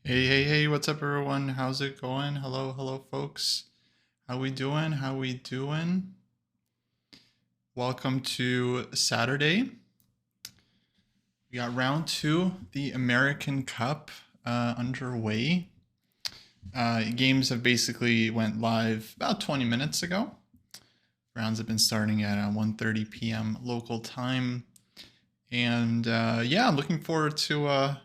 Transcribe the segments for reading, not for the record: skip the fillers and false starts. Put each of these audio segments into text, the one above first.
Hey, what's up, everyone? How's it going? Hello, folks. How we doing? Welcome to Saturday. We got round two, the American Cup underway. Games have basically went live about 20 minutes ago. Rounds have been starting at 1:30 p.m. local time. And yeah, I'm looking forward to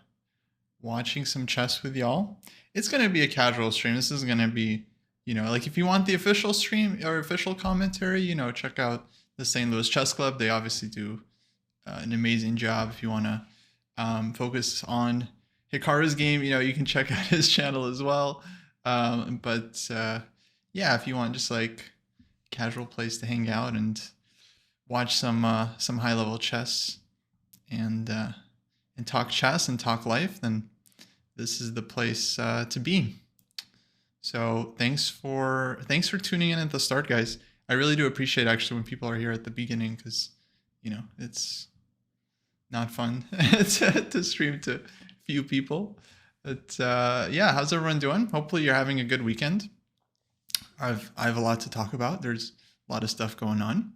watching some chess with y'all. It's going to be a casual stream. This is going to be, like if you want the official stream or official commentary, check out the St. Louis Chess Club. They obviously do an amazing job. If you want to focus on Hikaru's game, you can check out his channel as well. But yeah, if you want just like casual place to hang out and watch some high level chess and talk chess and talk life, then this is the place to be. So thanks for tuning in at the start, guys. I really do appreciate actually when people are here at the beginning, because it's not fun to stream to few people. But yeah, how's everyone doing? Hopefully you're having a good weekend. I have a lot to talk about. There's a lot of stuff going on.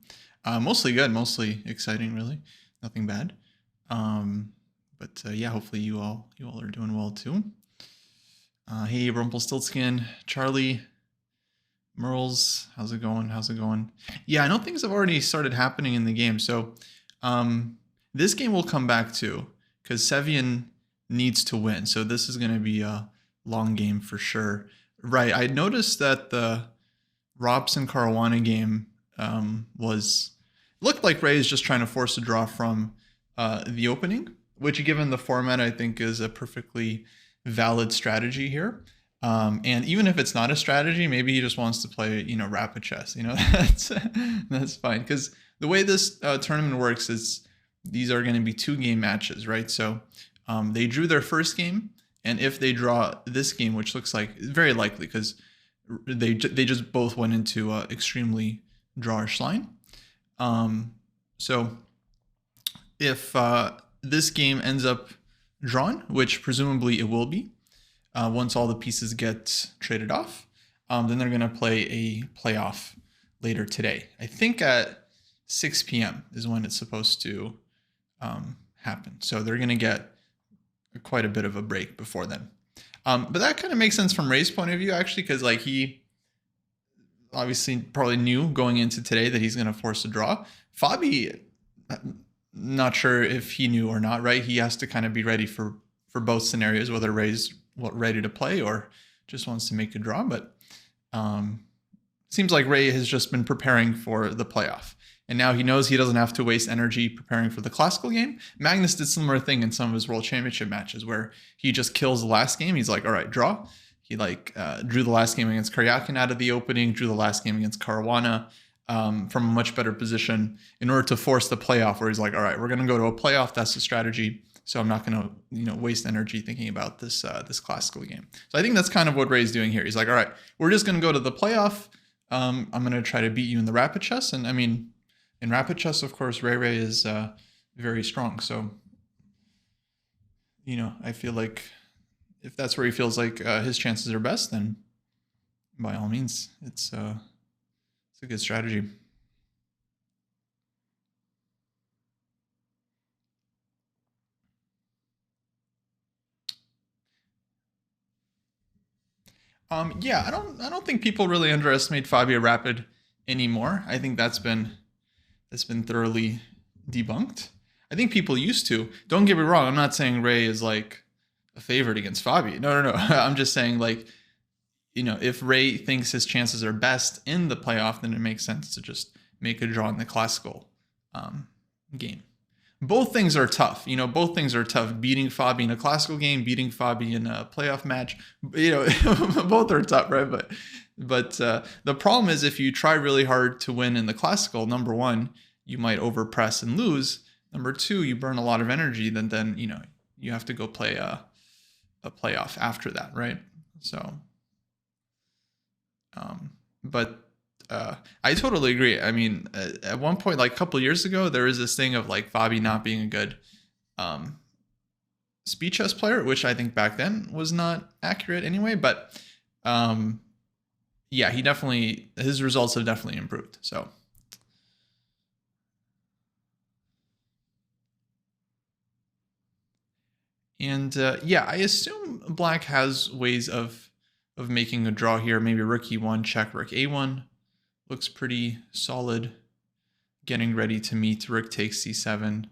Mostly good, mostly exciting, really. Nothing bad. But yeah, hopefully you all are doing well too. Hey, Rumpelstiltskin, Charlie, Merles, how's it going? Yeah, I know things have already started happening in the game. So this game we'll come back to, because Sevian needs to win. So this is going to be a long game for sure. Right, I noticed that the Robson Caruana game looked like Ray is just trying to force a draw from the opening, which given the format I think is a perfectly valid strategy here. And even if it's not a strategy, maybe he just wants to play, rapid chess. That's fine, because the way this tournament works is these are going to be 2-game matches, right? So they drew their first game, and if they draw this game, which looks like very likely because they just both went into extremely drawish line. So if this game ends up drawn, which presumably it will be, once all the pieces get traded off, then they're going to play a playoff later today. I think at 6 p.m. is when it's supposed to happen. So they're going to get quite a bit of a break before then. But that kind of makes sense from Ray's point of view, actually, because like he obviously probably knew going into today that he's going to force a draw. Fabi, not sure if he knew or not, right? He has to kind of be ready for both scenarios, whether Ray's ready to play or just wants to make a draw. But seems like Ray has just been preparing for the playoff. And now he knows he doesn't have to waste energy preparing for the classical game. Magnus did a similar thing in some of his world championship matches where he just kills the last game. He's like, all right, draw. He drew the last game against Karyakin out of the opening, drew the last game against Caruana from a much better position in order to force the playoff, where he's like, all right, we're going to go to a playoff. That's the strategy. So I'm not going to, waste energy thinking about this classical game. So I think that's kind of what Ray's doing here. He's like, all right, we're just going to go to the playoff. I'm going to try to beat you in the rapid chess. And I mean, in rapid chess, of course, Ray is very strong. So, I feel like if that's where he feels like his chances are best, then by all means, it's a good strategy. Yeah, I don't think people really underestimate Fabio Rapid anymore. I think that's been thoroughly debunked. I think people used to. Don't get me wrong. I'm not saying Ray is like a favorite against Fabi. No. I'm just saying like, if Ray thinks his chances are best in the playoff, then it makes sense to just make a draw in the classical game. Both things are tough. Both things are tough. Beating Fabi in a classical game, beating Fabi in a playoff match, both are tough, right? But the problem is if you try really hard to win in the classical, number one, you might overpress and lose. Number two, you burn a lot of energy. Then you have to go play a playoff after that, right? So, but I totally agree. I mean, at one point, like a couple of years ago, there was this thing of like Fabi not being a good speed chess player, which I think back then was not accurate anyway. But yeah, his results have definitely improved. So. And yeah, I assume black has ways of making a draw here. Maybe rook e1, check, rook a1 looks pretty solid. Getting ready to meet rook takes c7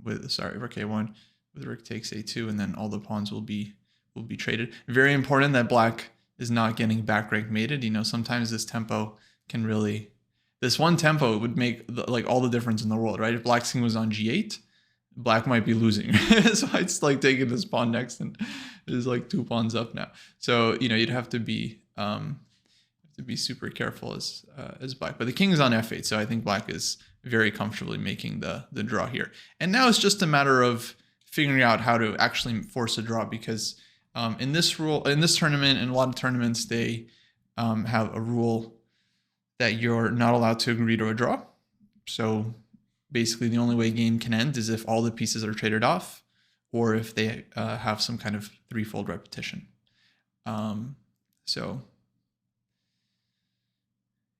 rook a1 with rook takes a2, and then all the pawns will be traded. Very important that black is not getting back rank mated. You know, sometimes this tempo can really, this one tempo would make like all the difference in the world, right? If black's king was on g8, black might be losing. So it's like taking this pawn next and there's like 2 pawns up now. So, you know, you'd have to be super careful as black. But the king is on f8, so I think black is very comfortably making the draw here. And now it's just a matter of figuring out how to actually force a draw, because in this tournament and a lot of tournaments, they have a rule that you're not allowed to agree to a draw. So basically, the only way a game can end is if all the pieces are traded off, or if they have some kind of threefold repetition. So,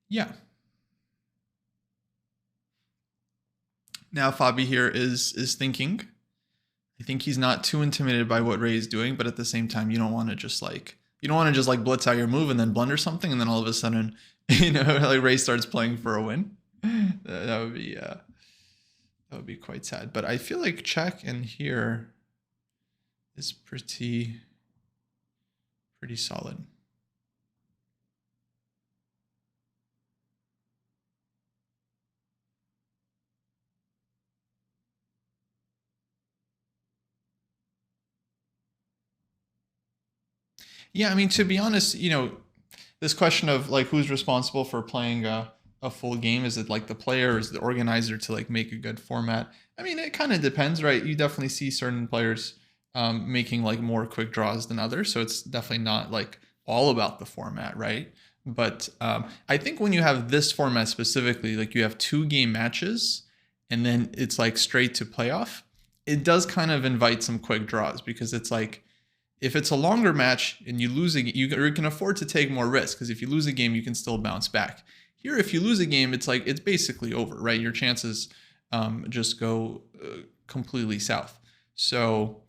yeah. Now Fabi here is thinking. I think he's not too intimidated by what Ray is doing, but at the same time, you don't want to just like blitz out your move and then blunder something, and then all of a sudden, you know, like Ray starts playing for a win. That would be quite sad. But I feel like check in here is pretty solid. Yeah, I mean, to be honest, you know, this question of like who's responsible for playing a full game, is it like the player, or is the organizer to like make a good format? I mean, it kind of depends, right? You definitely see certain players making like more quick draws than others, so it's definitely not like all about the format, right? But I think when you have this format specifically, like you have 2 game matches and then it's like straight to playoff, it does kind of invite some quick draws, because it's like, if it's a longer match and you lose you can afford to take more risk, because if you lose a game, you can still bounce back. Here, if you lose a game, it's like, it's basically over, right? Your chances just go completely south. So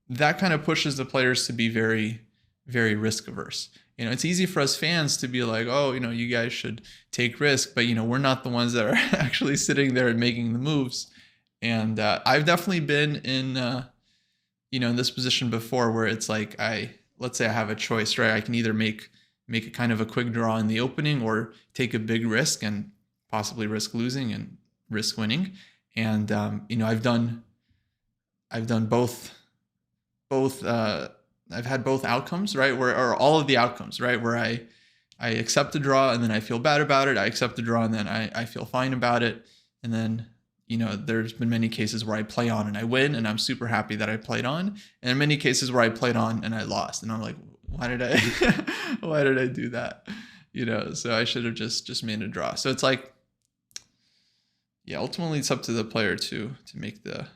that kind of pushes the players to be very, very risk averse. You know, it's easy for us fans to be like, oh, you know, you guys should take risk, but you know, we're not the ones that are actually sitting there and making the moves. And I've definitely been in you know, in this position before, where it's like, let's say I have a choice, right? I can either make a kind of a quick draw in the opening, or take a big risk and possibly risk losing and risk winning. And you know, I've done both. I've had both outcomes, right? Or all of the outcomes, right? Where I accept the draw and then I feel bad about it. I accept the draw and then I feel fine about it. And then, you know, there's been many cases where I play on and I win, and I'm super happy that I played on. And in many cases where I played on and I lost, and I'm like, why did I do that? You know, so I should have just made a draw. So it's like, yeah, ultimately it's up to the player to make the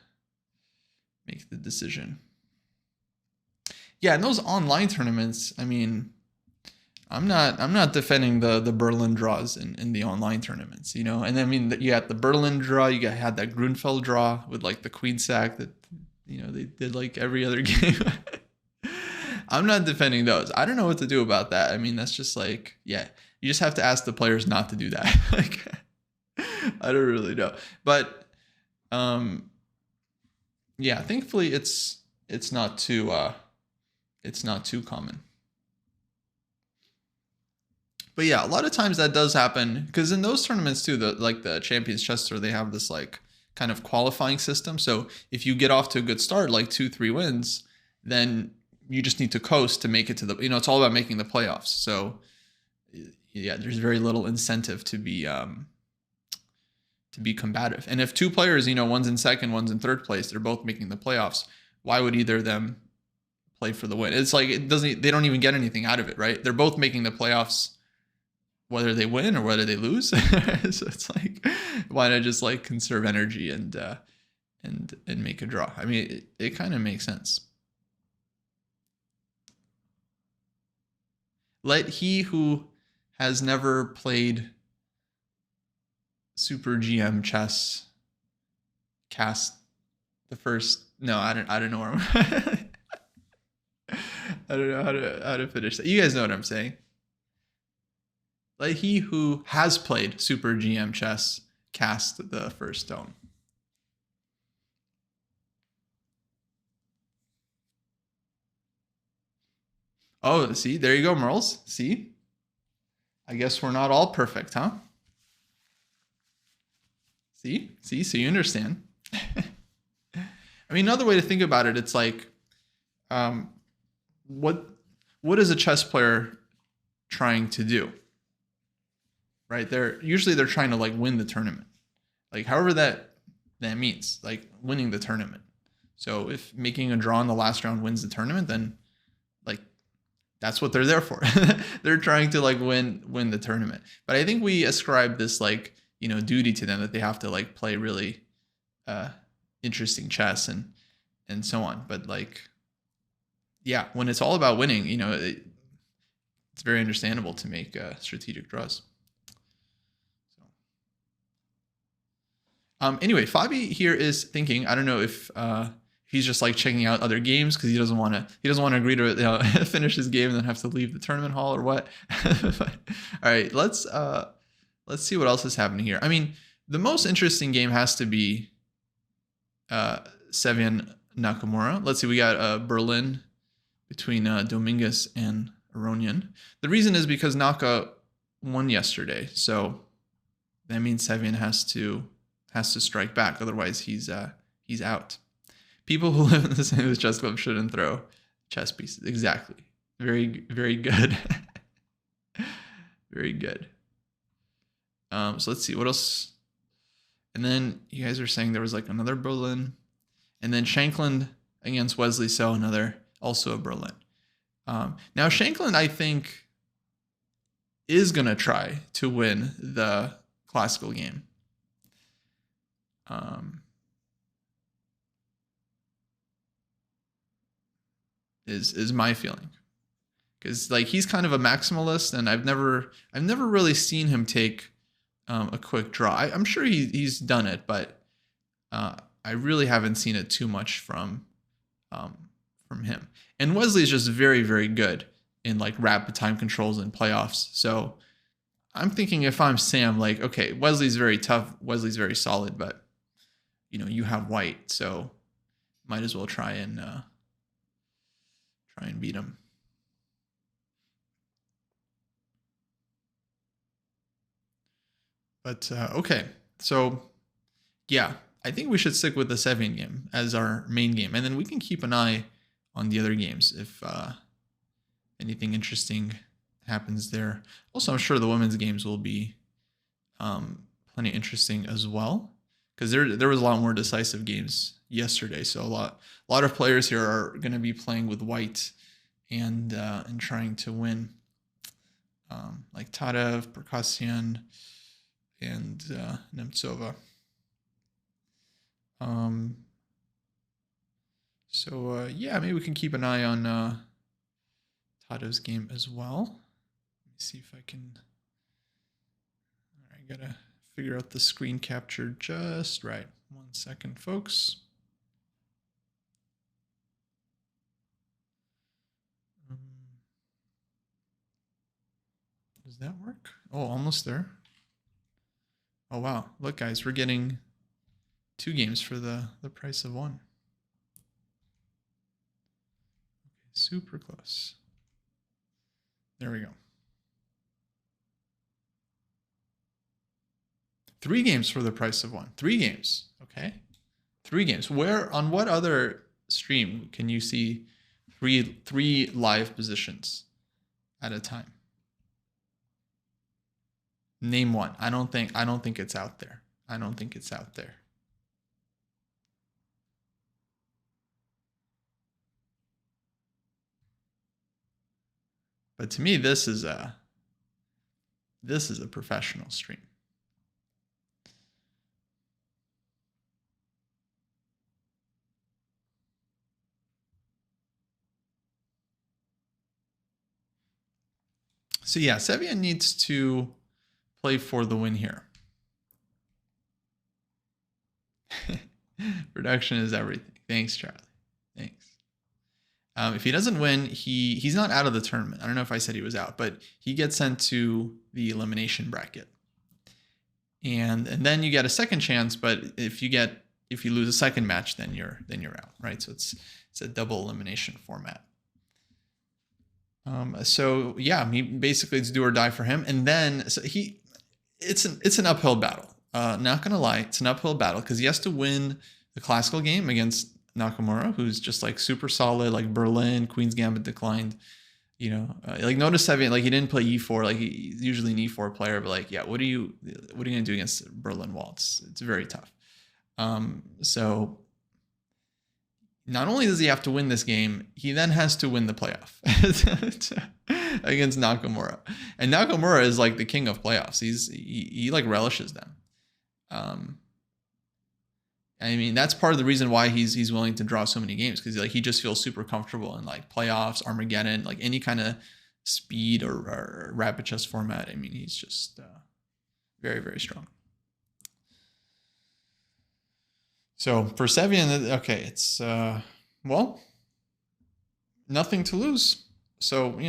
decision. Yeah, in those online tournaments, I mean, I'm not defending the Berlin draws in the online tournaments, you know. And I mean, you had the Berlin draw, had that Grunfeld draw with like the queen sack that, you know, they did like every other game. I'm not defending those. I don't know what to do about that. I mean, that's just like, yeah, you just have to ask the players not to do that. Like, I don't really know, but yeah, thankfully it's not too common. But yeah, a lot of times that does happen, because in those tournaments too, the Champions Chess Tour, they have this like kind of qualifying system. So if you get off to a good start, like 2-3 wins, then you just need to coast to make it to the, you know, it's all about making the playoffs. So yeah, there's very little incentive to be combative. And if 2 players, you know, one's in second, one's in third place, they're both making the playoffs, why would either of them play for the win? It's like, they don't even get anything out of it, right? They're both making the playoffs, whether they win or whether they lose. So it's like, why not just like conserve energy and and make a draw. I mean, it kind of makes sense. Let he who has never played Super GM chess cast the first. No, I don't know where I'm I don't know how to finish that. You guys know what I'm saying. Let he who has played Super GM chess cast the first stone. Oh, see, there you go, Merles. See? I guess we're not all perfect, huh? See? See? So you understand. I mean, another way to think about it, it's like, what is a chess player trying to do? Right? They're trying to like win the tournament. Like however that means, like winning the tournament. So if making a draw in the last round wins the tournament, then like that's what they're there for. They're trying to like win the tournament. But I think we ascribe this like, you know, duty to them that they have to like play really interesting chess and so on. But like, yeah, when it's all about winning, you know, it's very understandable to make strategic draws. Anyway, Fabi here is thinking, I don't know if he's just like checking out other games because he doesn't want to agree to, you know, finish his game and then have to leave the tournament hall or what. All right, let's see what else is happening here. I mean, the most interesting game has to be Sevian Nakamura. Let's see, we got Berlin between Dominguez and Aronian. The reason is because Naka won yesterday, so that means Sevian has to strike back. Otherwise, he's out. People who live in the same chess club shouldn't throw chess pieces. Exactly. Very, very good. Very good. So let's see what else. And then you guys are saying there was like another Berlin, and then Shankland against Wesley So, also a Berlin. Now Shankland, I think, is gonna try to win the classical game. Is my feeling, because like he's kind of a maximalist, and I've never really seen him take a quick draw. I'm sure he's done it, but I really haven't seen it too much from him. And Wesley is just very, very good in like rapid time controls and playoffs. So I'm thinking if I'm Sam, like, okay, Wesley's very tough, Wesley's very solid, but you know, you have white, so might as well try and beat him. But okay, so yeah, I think we should stick with the Sevian game as our main game, and then we can keep an eye on the other games if anything interesting happens there. Also, I'm sure the women's games will be plenty interesting as well, because there was a lot more decisive games yesterday. So a lot of players here are going to be playing with white and trying to win, like Tadev, Perkasyan, and Nemtsova. So yeah, maybe we can keep an eye on Tadev's game as well. Let me see if I can. All right, gotta figure out the screen capture just right. 1 second, folks. Does that work? Oh, almost there. Oh wow! Look, guys, we're getting 2 games for the price of 1. Okay, super close. There we go. 3 games for the price of 1. 3 games. Okay. 3 games. Where, on what other stream can you see three live positions at a time? Name one. I don't think it's out there. I don't think it's out there. But to me, this is a professional stream. So yeah, Sevian needs to play for the win here. Production is everything. Thanks, Charlie. Thanks. If he doesn't win, he's not out of the tournament. I don't know if I said he was out, but he gets sent to the elimination bracket. And then you get a second chance, but if you lose a second match, then you're out, right? So it's a double elimination format. So yeah, basically it's do or die for him. And then it's an uphill battle. Not gonna lie, it's an uphill battle because he has to win the classical game against Nakamura, who's just like super solid, like Berlin, Queen's Gambit declined. Like notice Sevian, like he didn't play e4, like he's usually an e4 player, but like, yeah, what are you gonna do against Berlin wall? It's very tough. So not only does he have to win this game, he then has to win the playoff against Nakamura. And Nakamura is like the king of playoffs. He like relishes them. I mean, that's part of the reason why he's willing to draw so many games, because like he just feels super comfortable in like playoffs, Armageddon, like any kind of speed or rapid chess format. I mean, he's just very, very strong. So for Sevian, okay, it's well, nothing to lose. So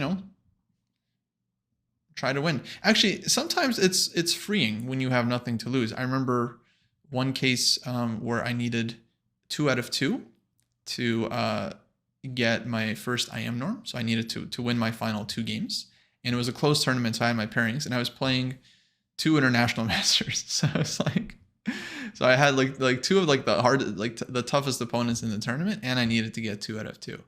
try to win. Actually, sometimes it's freeing when you have nothing to lose. I remember one case where I needed 2 out of 2 to get my first IM norm. So I needed to win my final 2 games. And it was a closed tournament, so I had my pairings. And I was playing 2 international masters. So I was like, so I had like 2 of like the hard, like the toughest opponents in the tournament. And I needed to get 2 out of 2.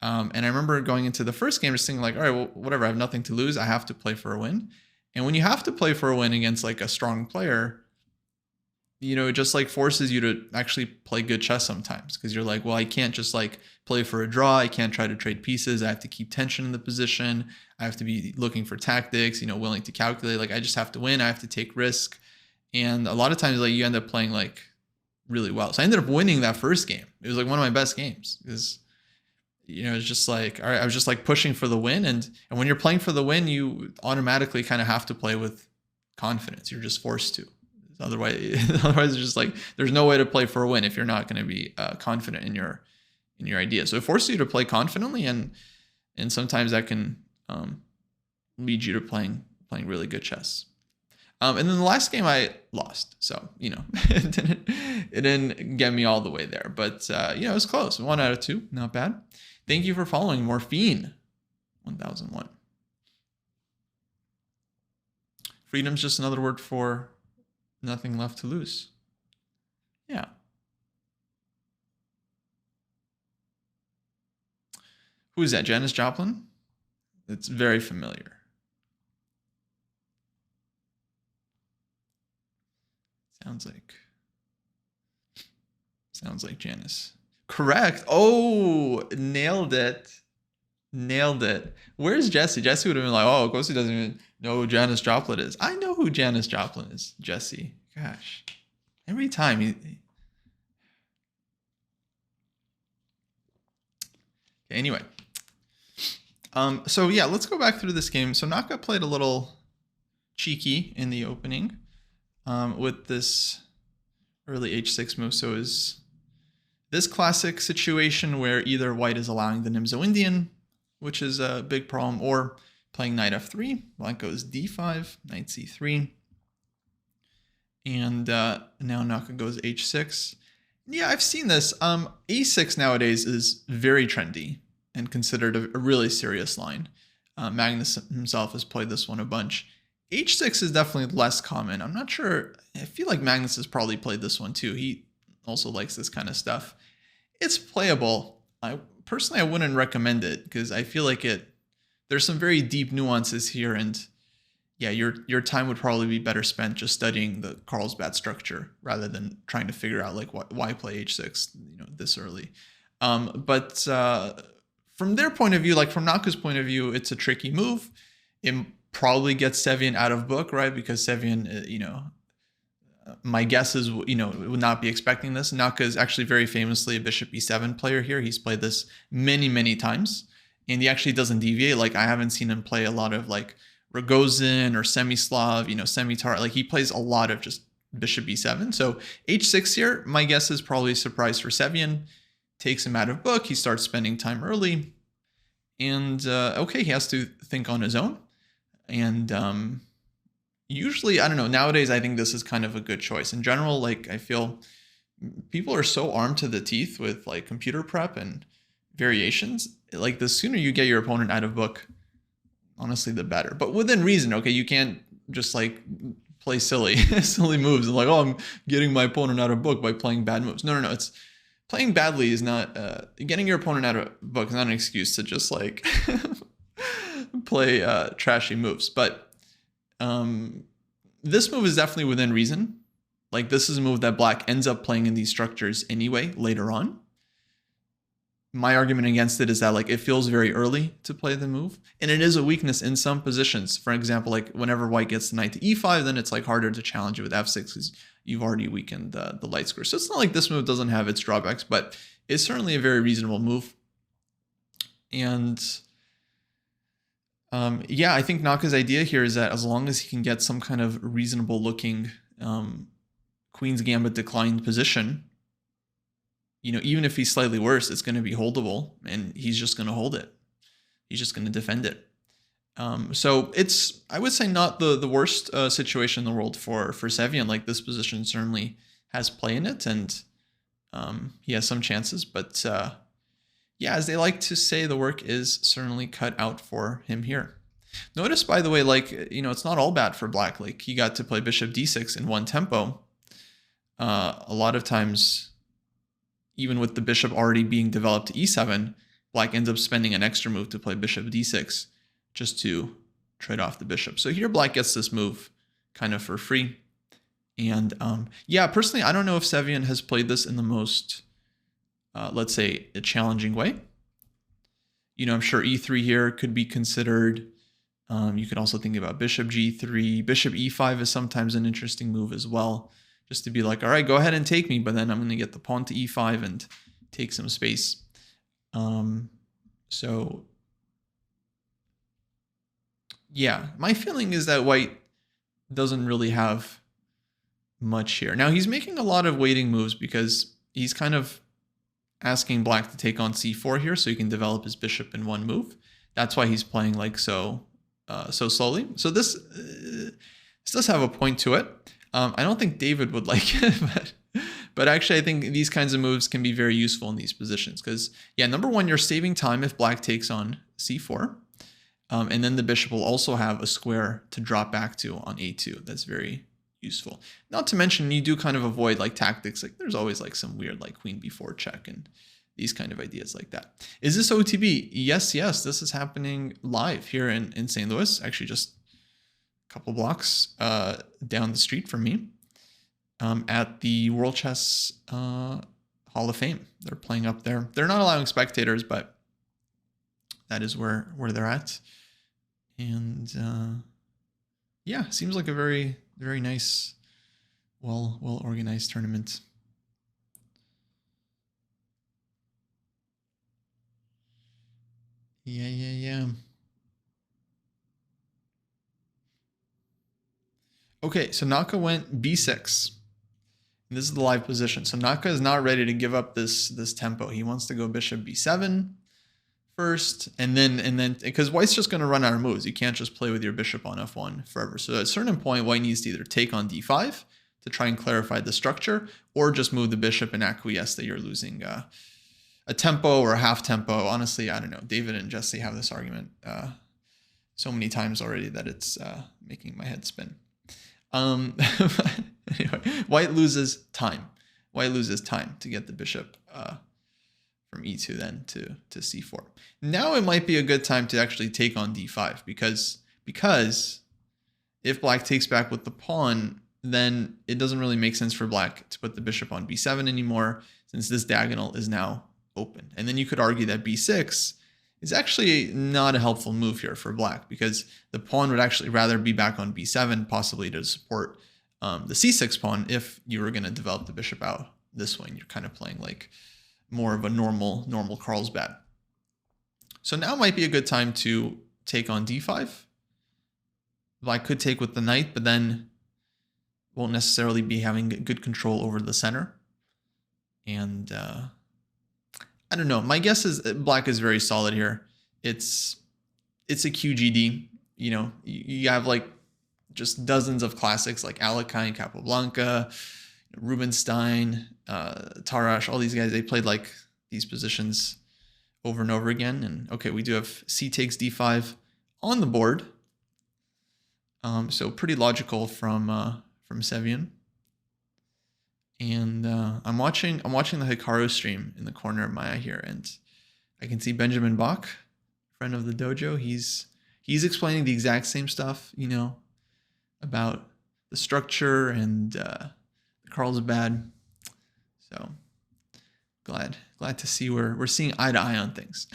And I remember going into the first game just thinking like, all right, well, whatever, I have nothing to lose. I have to play for a win. And when you have to play for a win against like a strong player, it just like forces you to actually play good chess sometimes, because you're like, well, I can't just like play for a draw. I can't try to trade pieces. I have to keep tension in the position. I have to be looking for tactics, willing to calculate. Like I just have to win. I have to take risk. And a lot of times like you end up playing like really well. So I ended up winning that first game. It was like one of my best games because, it's just like, all right, I was just like pushing for the win. And when you're playing for the win, you automatically kind of have to play with confidence. You're just forced to. Otherwise it's just like there's no way to play for a win if you're not going to be confident in your idea. So it forces you to play confidently, and sometimes that can lead you to playing really good chess. And then the last game I lost, so it didn't get me all the way there, but it was close. 1 out of 2, not bad. Thank you for following Morphine 1001. Freedom's just another word for nothing left to lose. Yeah. Who is that? Janis Joplin? It's very familiar. Sounds like Janis. Correct. Oh, nailed it. Where's Jesse? Jesse would have been like, oh, Kostya doesn't even know who Janis Joplin is. I know who Janis Joplin is, Jesse. Gosh. Every time Anyway. So yeah, let's go back through this game. So Naka played a little cheeky in the opening with this early h6 move. So is this classic situation where either white is allowing the Nimzo Indian, which is a big problem, or playing knight f3, black goes d5, knight c3, and now Naka goes h6. Yeah, I've seen this. a6 nowadays is very trendy and considered a really serious line. Magnus himself has played this one a bunch. h6 is definitely less common. I'm not sure. I feel like Magnus has probably played this one too. He also likes this kind of stuff. It's playable. Personally, I wouldn't recommend it because I feel like there's some very deep nuances here, and yeah, your time would probably be better spent just studying the Carlsbad structure rather than trying to figure out like why play h6 this early. But from their point of view, like from Naka's point of view, it's a tricky move. It probably gets Sevian out of book, right? Because Sevian, my guess is, would not be expecting this. Naka is actually very famously a bishop e7 player here. He's played this many, many times, and he actually doesn't deviate. Like I haven't seen him play a lot of like Rogozin or Semislav, Semitar. Like he plays a lot of just bishop b7. So h6 here, my guess is probably a surprise for Sevian. Takes him out of book. He starts spending time early. And okay, he has to think on his own. And usually, I don't know, nowadays I think this is kind of a good choice. In general, like I feel people are so armed to the teeth with like computer prep and variations. Like the sooner you get your opponent out of book, honestly, the better. But within reason, okay? You can't just like play silly moves and like, oh, I'm getting my opponent out of book by playing bad moves. No. It's playing badly is not, getting your opponent out of book is not an excuse to just like play trashy moves. But this move is definitely within reason. Like this is a move that black ends up playing in these structures anyway later on. My argument against it is that like it feels very early to play the move, and it is a weakness in some positions. For example, like whenever white gets the knight to e5, then it's like harder to challenge it with f6 because you've already weakened the light square. So it's not like this move doesn't have its drawbacks, but it's certainly a very reasonable move. And yeah, I think Naka's idea here is that as long as he can get some kind of reasonable looking Queen's Gambit declined position, even if he's slightly worse, it's going to be holdable, and he's just going to hold it. He's just going to defend it. So it's, I would say, not the worst situation in the world for Sevian. Like this position certainly has play in it, and he has some chances. But yeah, as they like to say, the work is certainly cut out for him here. Notice, by the way, like, it's not all bad for black. Like he got to play bishop d6 in one tempo. A lot of times, even with the bishop already being developed to e7, black ends up spending an extra move to play bishop d6 just to trade off the bishop. So here black gets this move kind of for free. And yeah, personally, I don't know if Sevian has played this in the most, let's say, a challenging way. I'm sure e3 here could be considered. You could also think about bishop g3. Bishop e5 is sometimes an interesting move as well. Just to be like, all right, go ahead and take me, but then I'm going to get the pawn to e5 and take some space. So, yeah, my feeling is that white doesn't really have much here. Now, he's making a lot of waiting moves because he's kind of asking black to take on c4 here so he can develop his bishop in one move. That's why he's playing like so slowly. So this does have a point to it. I don't think David would like it, but actually I think these kinds of moves can be very useful in these positions because, yeah, number one, you're saving time if black takes on c4, and then the bishop will also have a square to drop back to on a2. That's very useful. Not to mention you do kind of avoid like tactics, like there's always like some weird like queen b4 check and these kind of ideas like that. Is this OTB? Yes, this is happening live here in St. Louis, actually just couple blocks down the street from me at the World Chess Hall of Fame. They're playing up there. They're not allowing spectators, but that is where they're at. And yeah, seems like a very, very nice, well organized tournament. Yeah. Okay, so Naka went b6. And this is the live position. So Naka is not ready to give up this tempo. He wants to go bishop b7 first, and then because white's just going to run out of moves. You can't just play with your bishop on f1 forever. So at a certain point, white needs to either take on d5 to try and clarify the structure, or just move the bishop and acquiesce that you're losing a tempo or a half tempo. Honestly, I don't know. David and Jesse have this argument so many times already that it's making my head spin. Anyway, white loses time. White loses time to get the bishop from e2 then to c4. Now it might be a good time to actually take on d5 because if black takes back with the pawn, then it doesn't really make sense for black to put the bishop on b7 anymore, since this diagonal is now open. And then you could argue that b6 is actually not a helpful move here for black, because the pawn would actually rather be back on b7, possibly to support the c6 pawn if you were going to develop the bishop out this way. And you're kind of playing like more of a normal Carlsbad. So now might be a good time to take on d5. Black could take with the knight, but then won't necessarily be having good control over the center. And I don't know. My guess is Black is very solid here. It's a QGD. You know, you have like just dozens of classics like Alekhine, Capablanca, Rubinstein, Tarrasch, all these guys. They played like these positions over and over again. And okay, we do have C takes D5 on the board. So pretty logical from Sevian. And I'm watching the Hikaru stream in the corner of my eye here, and I can see Benjamin Bach, friend of the dojo. He's explaining the exact same stuff, you know, about the structure and the Carlsbad. So glad to see we're seeing eye to eye on things.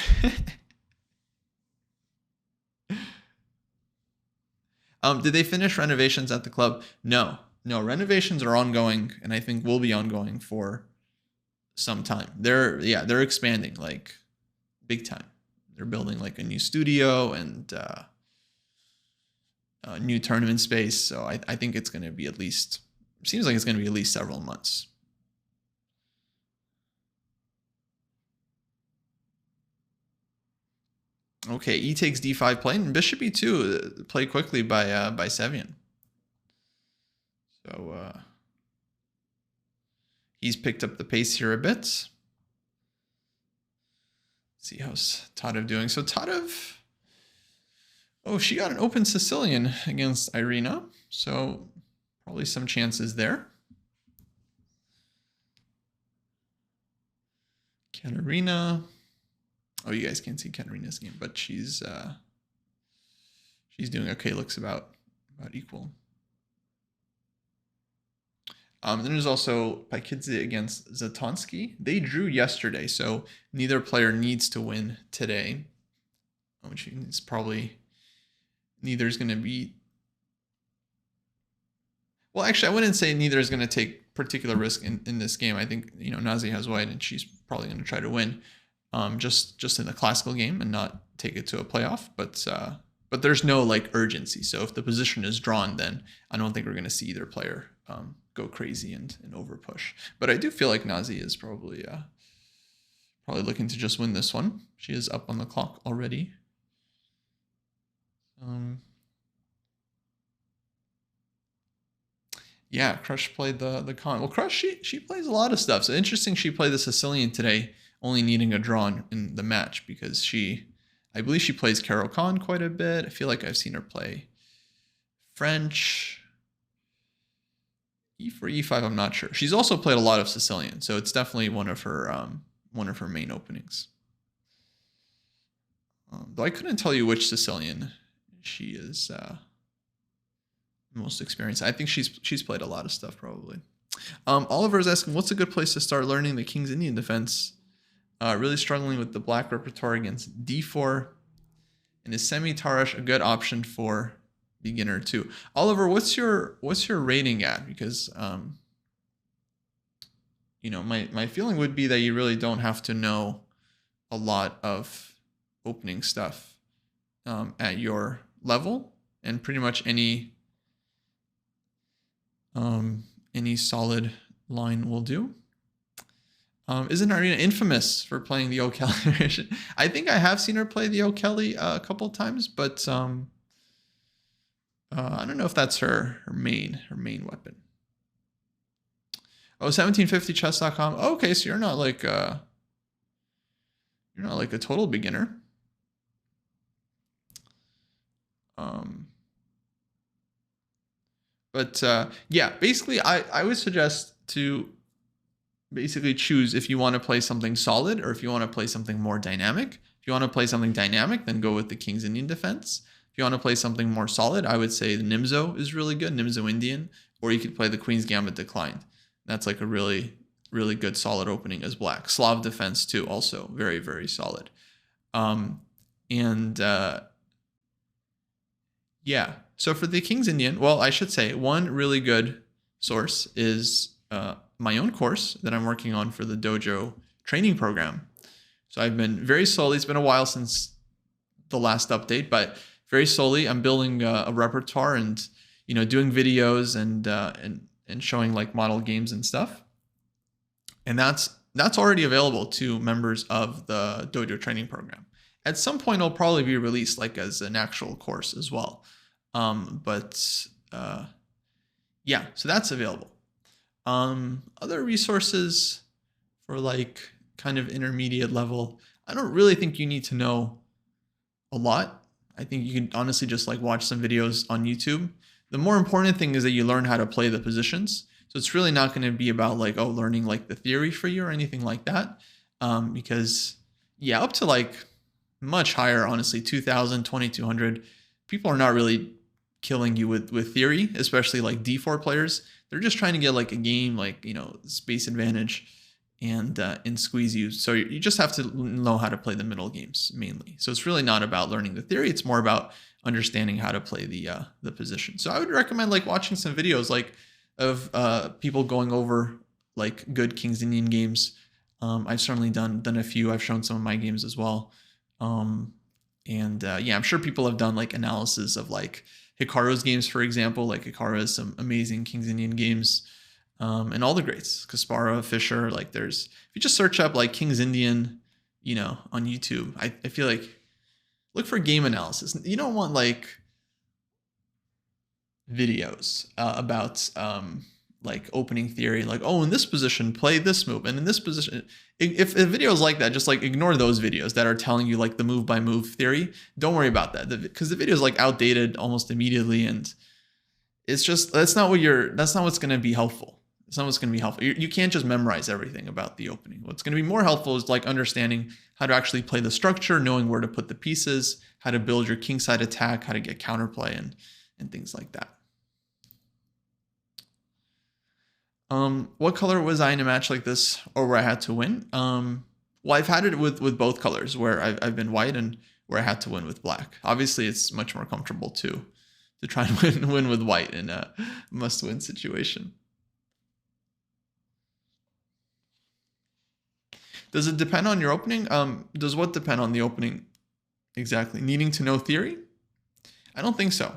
Did they finish renovations at the club? No, renovations are ongoing, and I think will be ongoing for some time. They're expanding like big time. They're building like a new studio and a new tournament space. So I think it's going to be seems like it's going to be at least several months. Okay, E takes D5 play, and Bishop E2 play quickly by Sevian. So he's picked up the pace here a bit. Let's see how's Tadev doing. So Tadev, she got an open Sicilian against Irina, so probably some chances there. Katerina. Oh, you guys can't see Katerina's game, but she's doing okay. Looks about equal. Then there's also Paikidze against Zatonsky. They drew yesterday, so neither player needs to win today, which is probably neither is going to be. Well, actually, I wouldn't say neither is going to take particular risk in this game. I think, you know, Nazi has white, and she's probably going to try to win. Just in the classical game and not take it to a playoff, but there's no like urgency. So if the position is drawn, then I don't think we're going to see either player go crazy and over push. But I do feel like Nazi is probably looking to just win this one. She is up on the clock already. Yeah, Crush played the con. Well, Crush she plays a lot of stuff. So interesting, she played the Sicilian today, only needing a draw in the match because I believe she plays Carol Khan quite a bit. I feel like I've seen her play French. E4, E5, I'm not sure. She's also played a lot of Sicilian, so it's definitely one of her main openings. Though I couldn't tell you which Sicilian she is most experienced. I think she's played a lot of stuff probably. Oliver is asking, what's a good place to start learning the King's Indian defense? Really struggling with the black repertoire against D4. And is semi-Tarrasch a good option for beginner too? Oliver, what's your rating at? Because you know, my feeling would be that you really don't have to know a lot of opening stuff at your level, and pretty much any solid line will do. Isn't Irina infamous for playing the O'Kelly version? I think I have seen her play the O'Kelly a couple of times, but I don't know if that's her main weapon. Oh, 1750chess.com. Oh, okay, so you're not like a total beginner. But yeah, basically I would suggest to basically choose if you want to play something solid or if you want to play something more dynamic. If you want to play something dynamic, then go with the King's Indian defense. If you want to play something more solid, I would say the Nimzo is really good, Nimzo Indian, or you could play the Queen's Gambit declined. That's like a really, really good solid opening as black. Slav defense too, also very, very solid. Yeah, so for the King's Indian, well, I should say one really good source is my own course that I'm working on for the dojo training program. So I've been very slowly. It's been a while since the last update, but very slowly. I'm building a repertoire and, doing videos and showing like model games and stuff. And that's already available to members of the Dojo training program. At some point, it'll probably be released like as an actual course as well. Yeah, so that's available. Other resources for like kind of intermediate level, I don't really think you need to know a lot. I think you can honestly just like watch some videos on YouTube. The more important thing is that you learn how to play the positions. So it's really not going to be about like, learning like the theory for you or anything like that. Because yeah, up to like much higher, honestly, 2000, 2200, people are not really killing you with theory, especially like D4 players. They're just trying to get like a game, like, space advantage and squeeze you. So you just have to know how to play the middle games mainly. So it's really not about learning the theory. It's more about understanding how to play the position. So I would recommend like watching some videos like of people going over like good King's Indian games. I've certainly done a few. I've shown some of my games as well. Yeah, I'm sure people have done like analysis of like Hikaru's games, for example. Like Hikaru has some amazing King's Indian games, and all the greats, Kaspara, Fischer. Like if you just search up like King's Indian, on YouTube, I feel like look for game analysis. You don't want like videos about like opening theory, like, in this position, play this move. And in this position, if videos like that, just like ignore those videos that are telling you like the move by move theory. Don't worry about that because the video is like outdated almost immediately. And it's just, that's not what's going to be helpful. It's not what's going to be helpful. You can't just memorize everything about the opening. What's going to be more helpful is like understanding how to actually play the structure, knowing where to put the pieces, how to build your kingside attack, how to get counterplay and things like that. What color was I in a match like this or where I had to win? Well, I've had it with both colors where I've been white and where I had to win with black. Obviously, it's much more comfortable to try and win with white in a must-win situation. Does it depend on your opening? Does what depend on the opening exactly? Needing to know theory? I don't think so.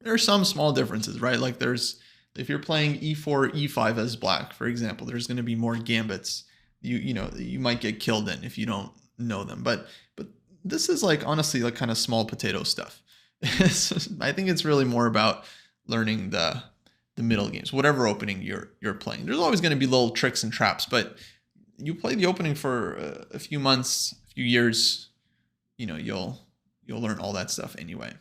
There are some small differences, right? Like if you're playing e4, e5 as black, for example, there's going to be more gambits you might get killed in if you don't know them. But this is like honestly like kind of small potato stuff. I think it's really more about learning the middle games, whatever opening you're playing. There's always going to be little tricks and traps, but you play the opening for a few months, a few years, you'll learn all that stuff anyway.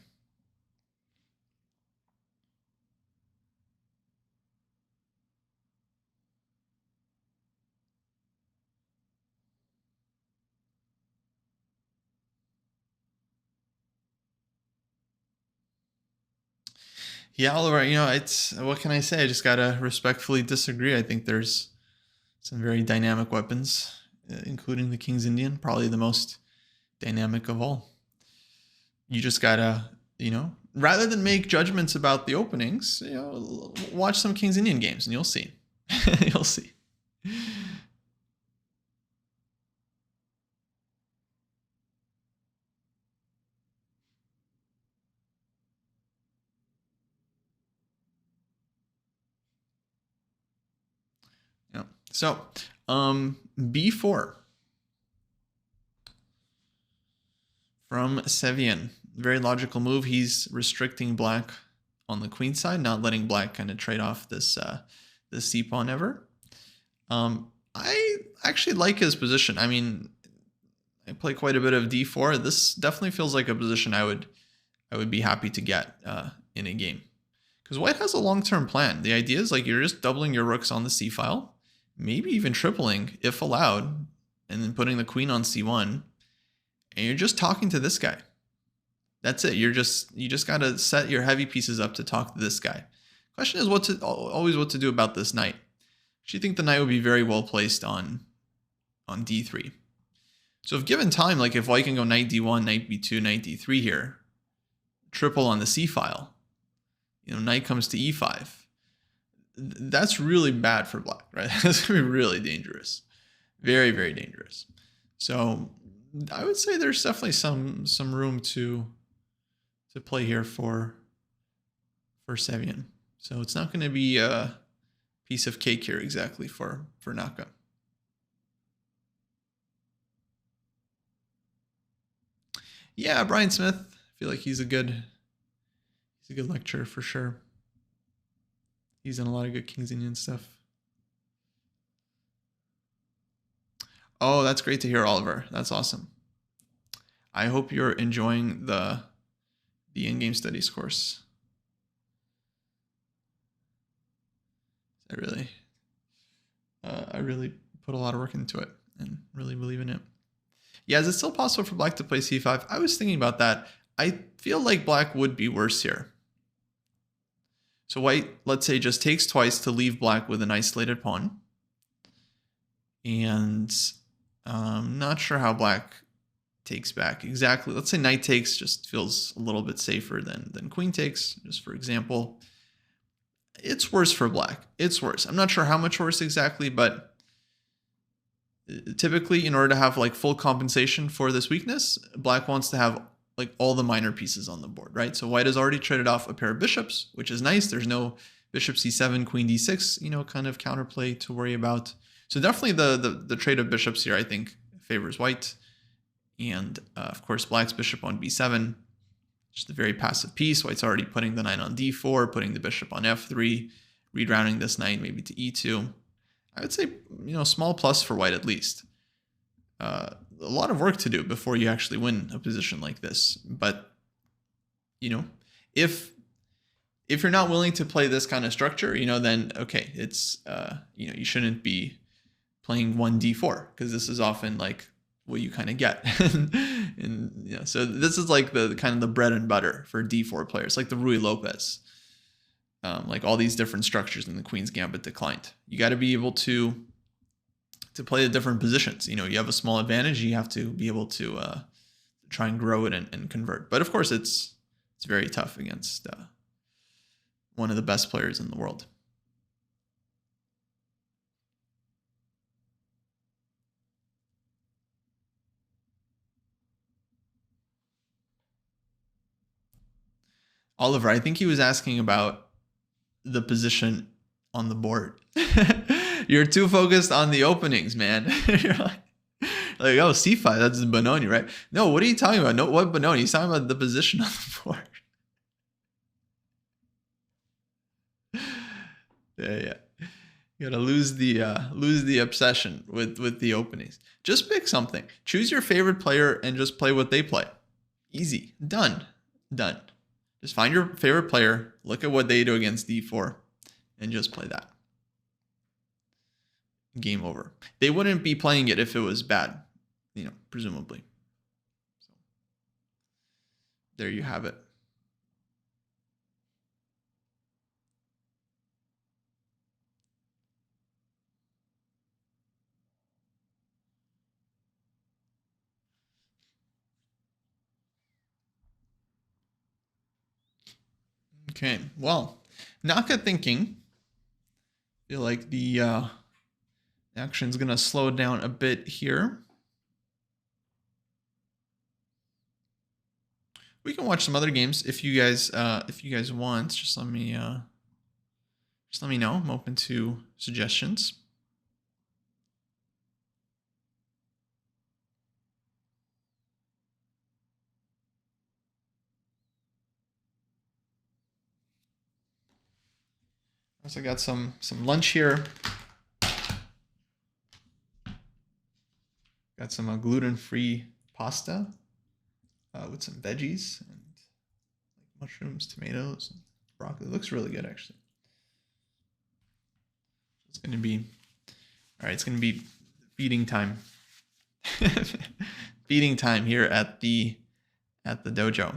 Yeah, Oliver, it's, what can I say? I just gotta respectfully disagree. I think there's some very dynamic weapons, including the King's Indian, probably the most dynamic of all. You just gotta, rather than make judgments about the openings, watch some King's Indian games and you'll see. You'll see. Yeah. So, B4 from Sevian. Very logical move. He's restricting black on the queen side, not letting black kind of trade off this c pawn ever. I actually like his position. I mean, I play quite a bit of d4. This definitely feels like a position I would be happy to get in a game. Because white has a long-term plan. The idea is like you're just doubling your rooks on the c file, maybe even tripling if allowed, and then putting the queen on c1, and you're just talking to this guy. That's it. You just gotta set your heavy pieces up to talk to this guy. Question is always what to do about this knight. I think the knight would be very well placed on d3. So if given time, like if white can go knight d1, knight b2, knight d3 here, triple on the c file, knight comes to e5. That's really bad for black, right? That's gonna be really dangerous. Very, very dangerous. So I would say there's definitely some room to play here for Sevian. So it's not going to be a piece of cake here exactly for Naka. Yeah, Brian Smith. I feel like he's a good lecturer for sure. He's done a lot of good King's Indian stuff. Oh, that's great to hear, Oliver. That's awesome. I hope you're enjoying the in-game studies course. I really put a lot of work into it and really believe in it. Yeah, is it still possible for black to play c5? I was thinking about that. I feel like black would be worse here. So white, let's say, just takes twice to leave black with an isolated pawn. And I'm not sure how black takes back exactly. Let's say knight takes just feels a little bit safer than queen takes, just for example. It's worse for black. It's worse. I'm not sure how much worse exactly, but typically in order to have like full compensation for this weakness, black wants to have like all the minor pieces on the board, right? So white has already traded off a pair of bishops, which is nice. There's no bishop c7, queen d6, kind of counterplay to worry about. So definitely the trade of bishops here, I think, favors white. And of course, black's bishop on b7, just a very passive piece. White's already putting the knight on d4, putting the bishop on f3, rerouting this knight maybe to e2. I would say, small plus for white at least. A lot of work to do before you actually win a position like this. But, if you're not willing to play this kind of structure, then okay, it's, you shouldn't be playing 1d4 because this is often like what you kind of get. and so this is like the kind of the bread and butter for d4 players, like the Rui Lopez. Like all these different structures in the Queen's Gambit declined. You got to be able to play the different positions. You have a small advantage. You have to be able to try and grow it and convert. But of course, it's very tough against one of the best players in the world. Oliver, I think he was asking about the position on the board. You're too focused on the openings, man. You're like, oh, c5, that's Benoni, right? No, what are you talking about? No, what Benoni? He's talking about the position on the board. Yeah. You gotta lose the obsession with the openings. Just pick something. Choose your favorite player and just play what they play. Easy. Done. Just find your favorite player, look at what they do against d4, and just play that. Game over. They wouldn't be playing it if it was bad, presumably. So there you have it. Okay, well, Naka thinking. I feel like the action's gonna slow down a bit here. We can watch some other games if you guys want. Just let me know. I'm open to suggestions. Also got some lunch here. Got some gluten-free pasta with some veggies and mushrooms, tomatoes, and broccoli. It looks really good, actually. It's gonna be all right. It's gonna be feeding time. Feeding time here at the dojo.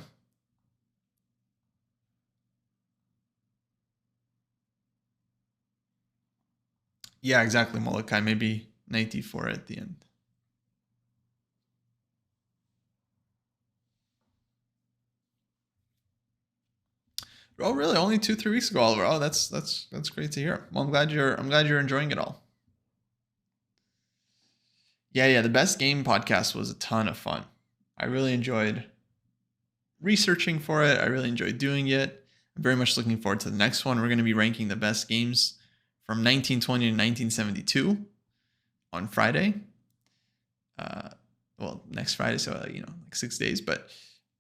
Yeah, exactly, Molokai. Maybe knight d4 at the end. Oh, really? Only 2-3 weeks ago, Oliver. Oh, that's great to hear. Well, I'm glad you're enjoying it all. Yeah, the best game podcast was a ton of fun. I really enjoyed researching for it. I really enjoyed doing it. I'm very much looking forward to the next one. We're going to be ranking the best games from 1920 to 1972 on Friday. Well, next Friday, so like 6 days. But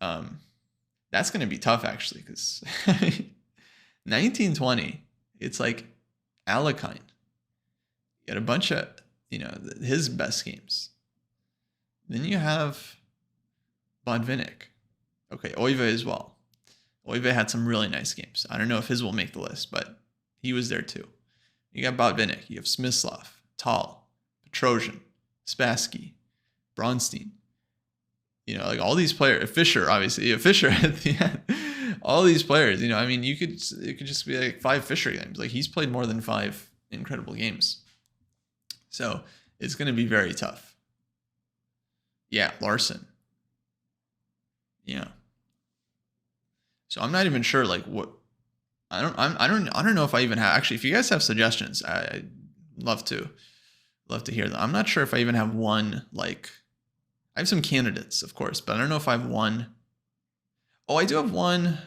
that's going to be tough actually, because 1920, it's like Alekhine. You got a bunch of his best games. Then you have Botvinnik. Okay, Oive as well. Oive had some really nice games. I don't know if his will make the list, but he was there too. You got Botvinnik. You have Smyslov, Tal, Petrosian, Spassky, Bronstein. Like all these players. Fischer, obviously. Fischer at the end. All these players. I mean, it could just be like 5 Fischer games. Like he's played more than 5 incredible games. So it's going to be very tough. Yeah, Larson. Yeah. So I'm not even sure like what I don't know if I even have, actually, if you guys have suggestions, I'd love to hear them. I'm not sure if I even have one, like I have some candidates, of course, but I don't know if I have one. Oh, I do have one.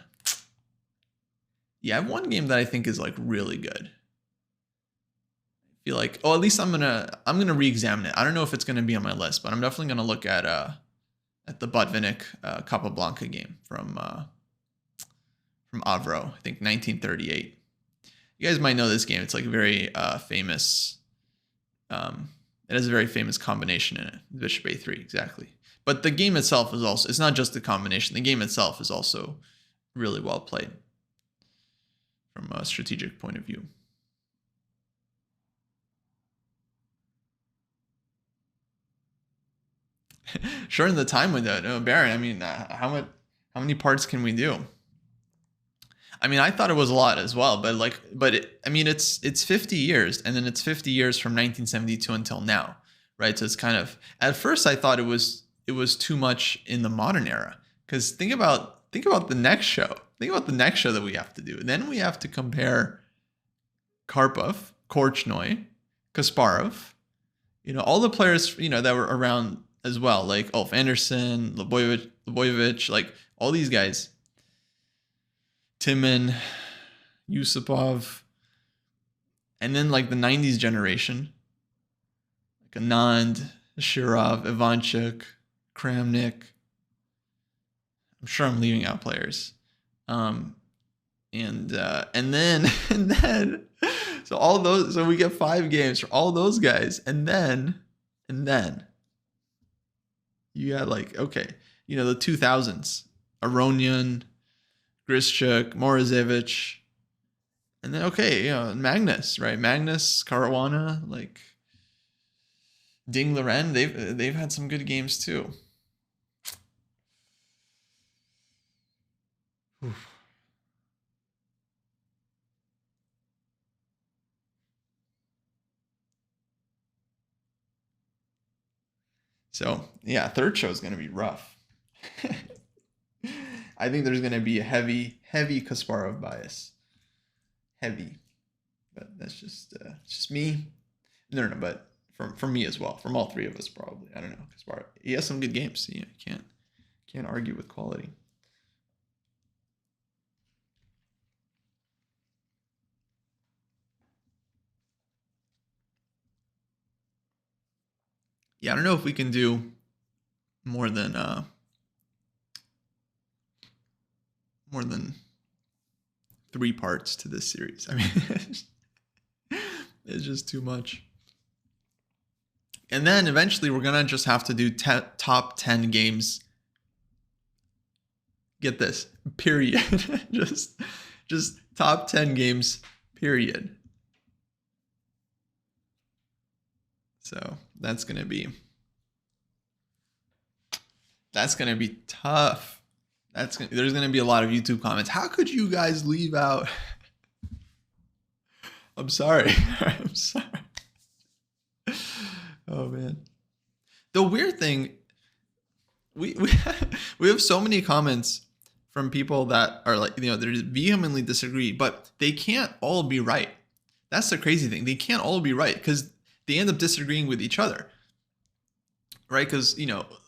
Yeah, I have one game that I think is like really good. I feel like, at least I'm gonna re-examine it. I don't know if it's gonna be on my list, but I'm definitely gonna look at the Botvinnik Capablanca game from Avro, I think 1938. You guys might know this game. It's like very famous. It has a very famous combination in it. Bishop A3, exactly. But the game itself is also, it's not just the combination. The game itself is also really well played from a strategic point of view. Shorten the time window. No, Baron, I mean, how many parts can we do? I mean, I thought it was a lot as well, but it's 50 years, and then it's 50 years from 1972 until now, right? So it's kind of, at first I thought it was too much in the modern era, because think about the next show. Think about the next show that we have to do. And then we have to compare Karpov, Korchnoi, Kasparov, all the players, that were around as well, like Ulf Anderson, Lebojevic, like all these guys. Timin, Yusupov, and then like the 90s generation, like Anand, Shirov, Ivanchuk, Kramnik. I'm sure I'm leaving out players. And then so all those, so we get 5 games for all those guys, and then you got like, okay, the 2000s, Aronian, Grischuk, Morozevich, and then Magnus, right? Magnus, Caruana, like Ding Liren, they've had some good games too. Oof. So yeah, third show is gonna be rough. I think there's gonna be a heavy Kasparov bias. Heavy. But that's just me. No, but from me as well. From all 3 of us probably. I don't know. Kasparov, he has some good games. You can't argue with quality. Yeah, I don't know if we can do more than 3 parts to this series. I mean, it's just too much. And then eventually we're gonna just have to do top 10 games. Get this, period. just top 10 games, period. So that's gonna be tough. There's gonna be a lot of YouTube comments. How could you guys leave out? I'm sorry. I'm sorry. Oh man. The weird thing, we have so many comments from people that are like, they vehemently disagree, but they can't all be right. That's the crazy thing. They can't all be right because they end up disagreeing with each other. right? Because,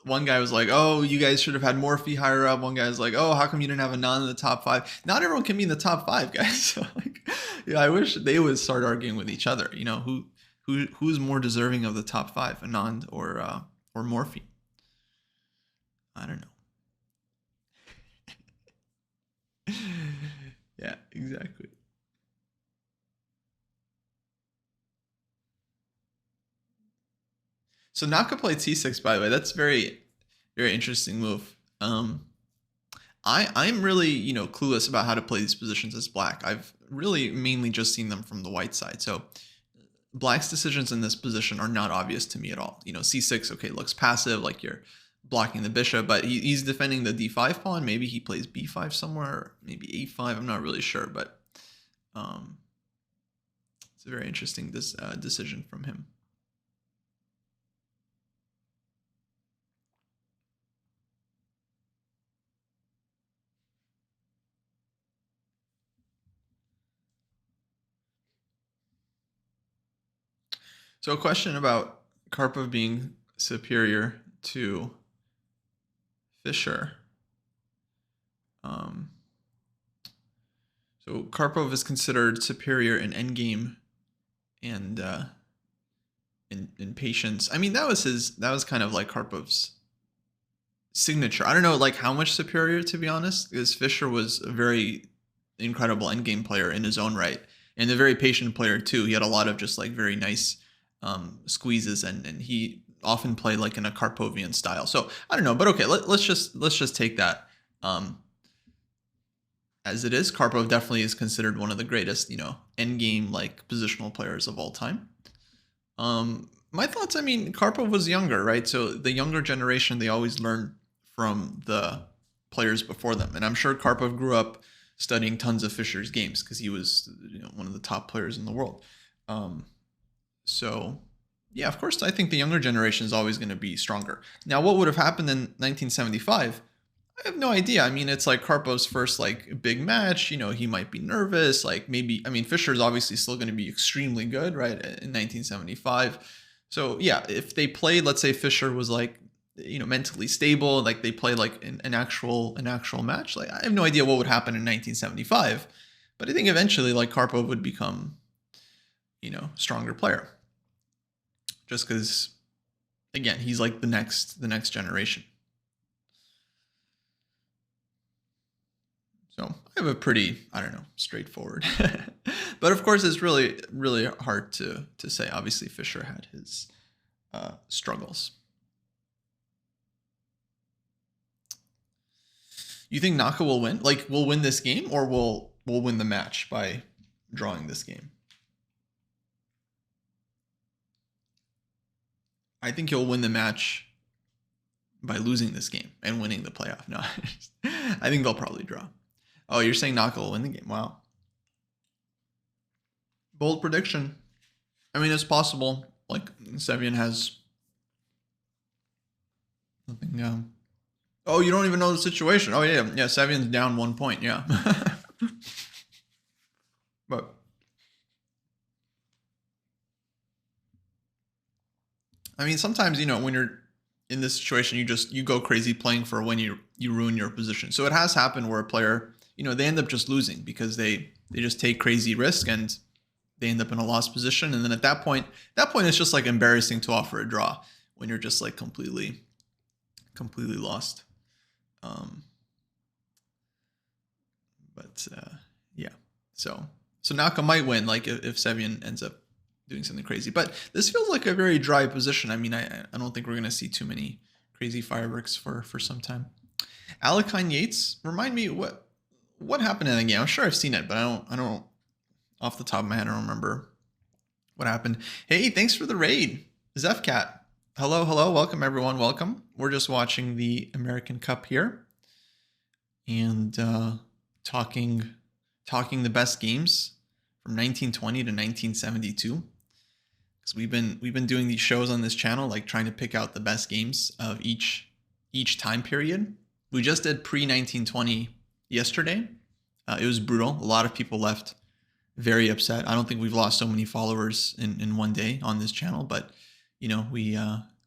one guy was like, oh, you guys should have had Morphe higher up. One guy's like, oh, how come you didn't have a non in the top 5? Not everyone can be in the top 5, guys. So, I wish they would start arguing with each other. Who's more deserving of the top 5, Anand or Morphe? I don't know. Yeah, exactly. So Naka played c6, by the way. That's very, very interesting move. I'm really, clueless about how to play these positions as black. I've really mainly just seen them from the white side. So black's decisions in this position are not obvious to me at all. c6, okay, looks passive, like you're blocking the bishop, but he's defending the d5 pawn. Maybe he plays b5 somewhere, maybe a5. I'm not really sure, but it's a very interesting decision from him. So a question about Karpov being superior to Fischer. So Karpov is considered superior in endgame and in patience. I mean, that was kind of like Karpov's signature. I don't know like how much superior, to be honest, because Fischer was a very incredible endgame player in his own right, and a very patient player too. He had a lot of just like very nice squeezes, and he often played like in a Karpovian style. So I don't know, but okay, let's just take that as it is. Karpov definitely is considered one of the greatest, endgame like positional players of all time. My thoughts, I mean, Karpov was younger, right? So the younger generation, they always learn from the players before them. And I'm sure Karpov grew up studying tons of Fischer's games because he was, one of the top players in the world. So yeah, of course, I think the younger generation is always going to be stronger. Now, what would have happened in 1975? I have no idea. I mean, it's like Karpov's first like big match. He might be nervous. Like maybe, I mean, Fischer's obviously still going to be extremely good, right? In 1975. So yeah, if they played, let's say Fischer was like, mentally stable, like they play like an actual match. Like I have no idea what would happen in 1975, but I think eventually like Karpov would become, stronger player. Just because, again, he's like the next generation. So I have a pretty, I don't know, straightforward. But of course, it's really, really hard to say. Obviously, Fischer had his struggles. You think Naka will win? Like, will win this game, or will win the match by drawing this game? I think he'll win the match by losing this game and winning the playoff. No, I think they'll probably draw. Oh, you're saying Naka will win the game? Wow. Bold prediction. I mean, it's possible. Like, Sevian has nothing down. Oh, you don't even know the situation. Oh, yeah. Yeah, Sevian's down 1 point. Yeah. But I mean, sometimes, when you're in this situation, you go crazy playing for when you ruin your position. So it has happened where a player, they end up just losing because they just take crazy risk and they end up in a lost position. And then at that point it's just like embarrassing to offer a draw when you're just like completely lost. Yeah. So Naka might win, like if Sevian ends up doing something crazy. But this feels like a very dry position. I mean, I don't think we're going to see too many crazy fireworks for some time. Alekine Yates, remind me what happened in the game. I'm sure I've seen it, but I don't off the top of my head, I don't remember what happened. Hey, thanks for the raid, Zefcat. Hello, welcome everyone, welcome. We're just watching the American Cup here and talking the best games from 1920 to 1972. Because we've been doing these shows on this channel, like trying to pick out the best games of each time period. We just did pre-1920 yesterday. It was brutal. A lot of people left very upset. I don't think we've lost so many followers in one day on this channel, but we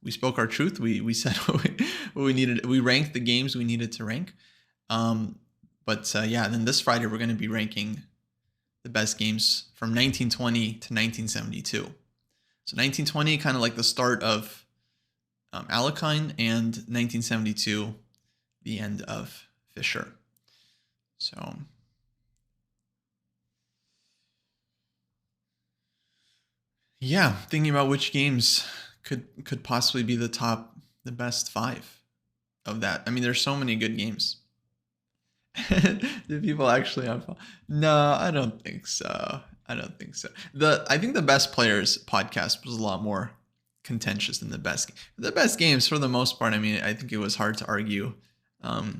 we spoke our truth. We said what we needed. We ranked the games we needed to rank. But yeah, then this Friday we're going to be ranking the best games from 1920 to 1972. So 1920, kind of like the start of Alekhine, and 1972, the end of Fischer. So yeah, thinking about which games could possibly be the best 5 of that. I mean, there's so many good games. Do people actually have? No, I don't think so. I don't think so. I think the Best Players podcast was a lot more contentious than the best games for the most part. I mean, I think it was hard to argue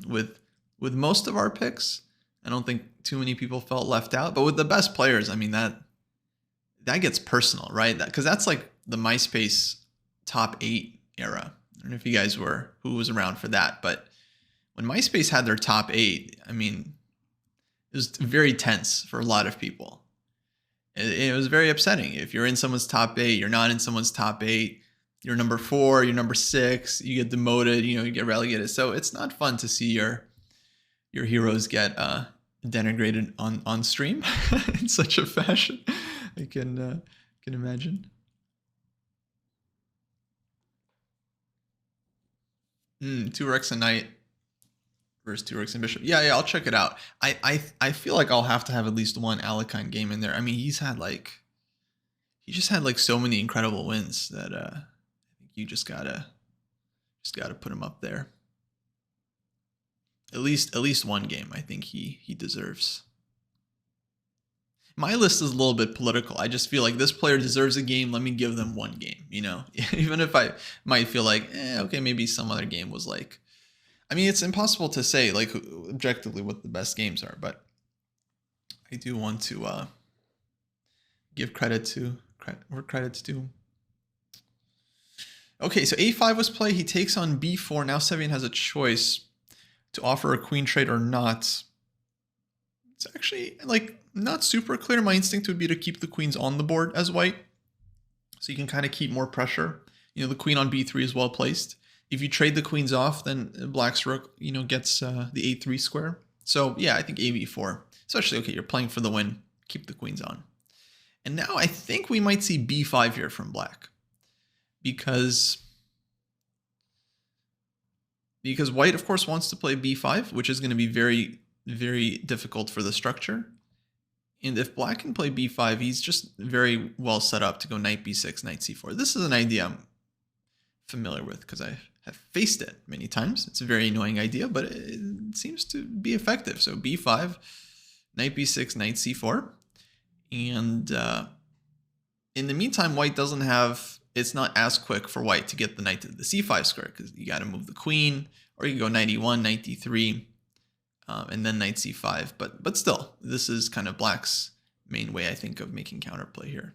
with most of our picks. I don't think too many people felt left out, but with the Best Players, I mean, that gets personal, right? Because that's like the MySpace top 8 era. I don't know if you guys who was around for that, but when MySpace had their top 8, I mean, it was very tense for a lot of people. It was very upsetting. If you're in someone's top 8, you're not in someone's top 8, you're number 4, you're number 6, you get demoted, you get relegated. So it's not fun to see your heroes get denigrated on stream in such a fashion. I can imagine. 2 Rex a Knight versus 2 Rex and Bishop. Yeah, I'll check it out. I feel like I'll have to have at least one Alekhine game in there. I mean, he just had like so many incredible wins that I think you just gotta put him up there. At least one game I think he deserves. My list is a little bit political. I just feel like this player deserves a game. Let me give them one game, even if I might feel like, okay, maybe some other game was like, I mean, it's impossible to say like objectively what the best games are, but I do want to give credit where credit's due. Okay, so A5 was played. He takes on B4. Now Sevian has a choice to offer a queen trade or not. It's actually like not super clear. My instinct would be to keep the queens on the board as white, so you can kind of keep more pressure. The queen on B3 is well placed. If you trade the queens off, then black's rook, gets the A3 square. So yeah, I think AB4, especially, okay, you're playing for the win, keep the queens on. And now I think we might see B5 here from black, because white, of course, wants to play B5, which is going to be very, very difficult for the structure. And if black can play B5, he's just very well set up to go knight B6, knight C4. This is an idea I'm familiar with because I have faced it many times. It's a very annoying idea, but it seems to be effective. So B5, knight B6, knight C4. And in the meantime, white doesn't have, it's not as quick for white to get the knight to the C5 square because you got to move the queen, or you can go knight E1, knight D3, and then knight C5. But still, this is kind of black's main way, I think, of making counterplay here.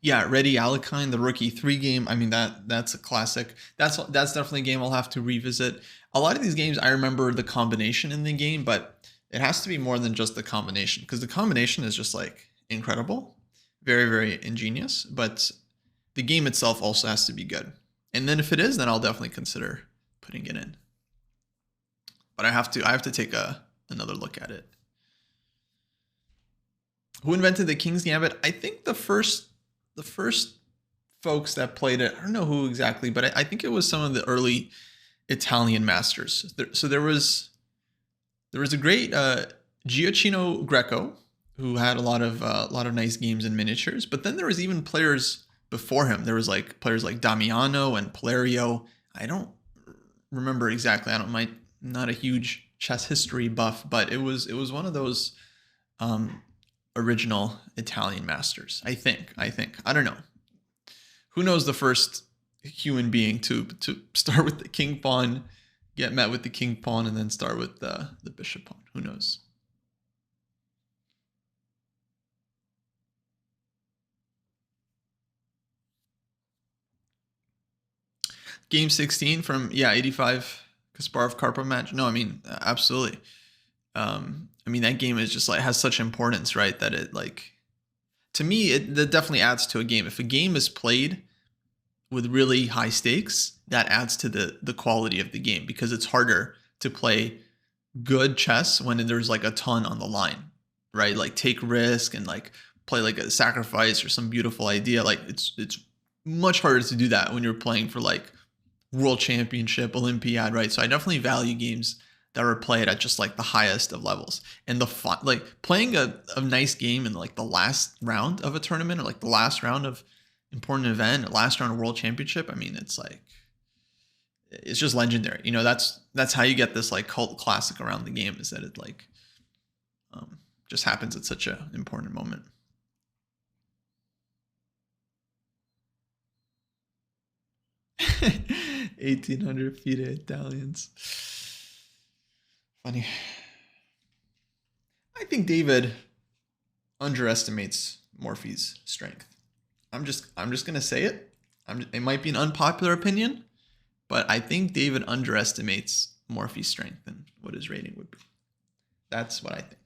Yeah, Ready Alekhine, the Rook E3 game. I mean, that's a classic. That's definitely a game I'll have to revisit. A lot of these games, I remember the combination in the game, but it has to be more than just the combination, because the combination is just like incredible, very, very ingenious. But the game itself also has to be good. And then if it is, then I'll definitely consider putting it in. But I have to take another look at it. Who invented the King's Gambit? I think the first folks that played it, I don't know who exactly, but I think it was some of the early Italian masters. So there was a great Gioacchino Greco who had a lot of nice games and miniatures. But then there was even players before him. There was like players like Damiano and Palerio. I don't remember exactly. I'm not a huge chess history buff, but it was one of those original Italian masters. I think. I don't know. Who knows the first human being to start with the king pawn, get met with the king pawn, and then start with the bishop pawn. Who knows? Game 16 from 85 Kasparov Karpov match. No, I mean absolutely. I mean, that game is just like has such importance, right? That it like, to me, that definitely adds to a game. If a game is played with really high stakes, that adds to the quality of the game, because it's harder to play good chess when there's like a ton on the line, right? Like take risk and like play like a sacrifice or some beautiful idea. Like it's much harder to do that when you're playing for like world championship, Olympiad, right? So I definitely value games that are played at just like the highest of levels. And the fun, like playing a nice game in like the last round of a tournament, or like the last round of important event, or last round of world championship. I mean, it's like, it's just legendary. You know, that's how you get this like cult classic around the game, is that it like just happens at such an important moment. 1800 feet of Italians. Funny. I think David underestimates Morphy's strength. I'm just gonna say it. It might be an unpopular opinion, but I think David underestimates Morphy's strength and what his rating would be. That's what I think.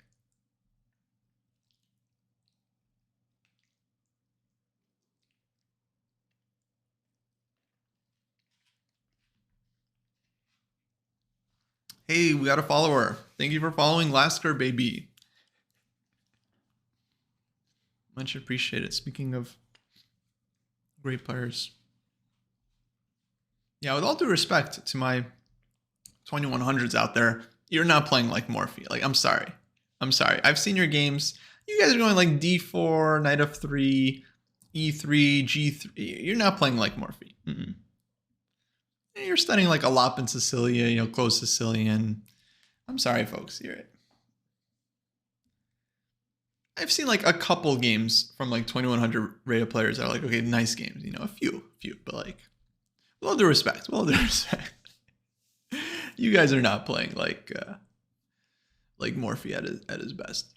Hey, we got a follower. Thank you for following Lasker, baby. Much appreciated. Speaking of great players. Yeah, with all due respect to my 2100s out there, you're not playing like Morphy. Like, I'm sorry. I've seen your games. You guys are going like D4, Knight of 3, E3, G3. You're not playing like Morphy. You're studying like a Lop in Sicilia, you know, close Sicilian. I'm sorry, folks. I've seen like a couple games from like 2100 rated players that are like, okay, nice games. You know, a few, but like, with all due respect, you guys are not playing like Morphy at his best.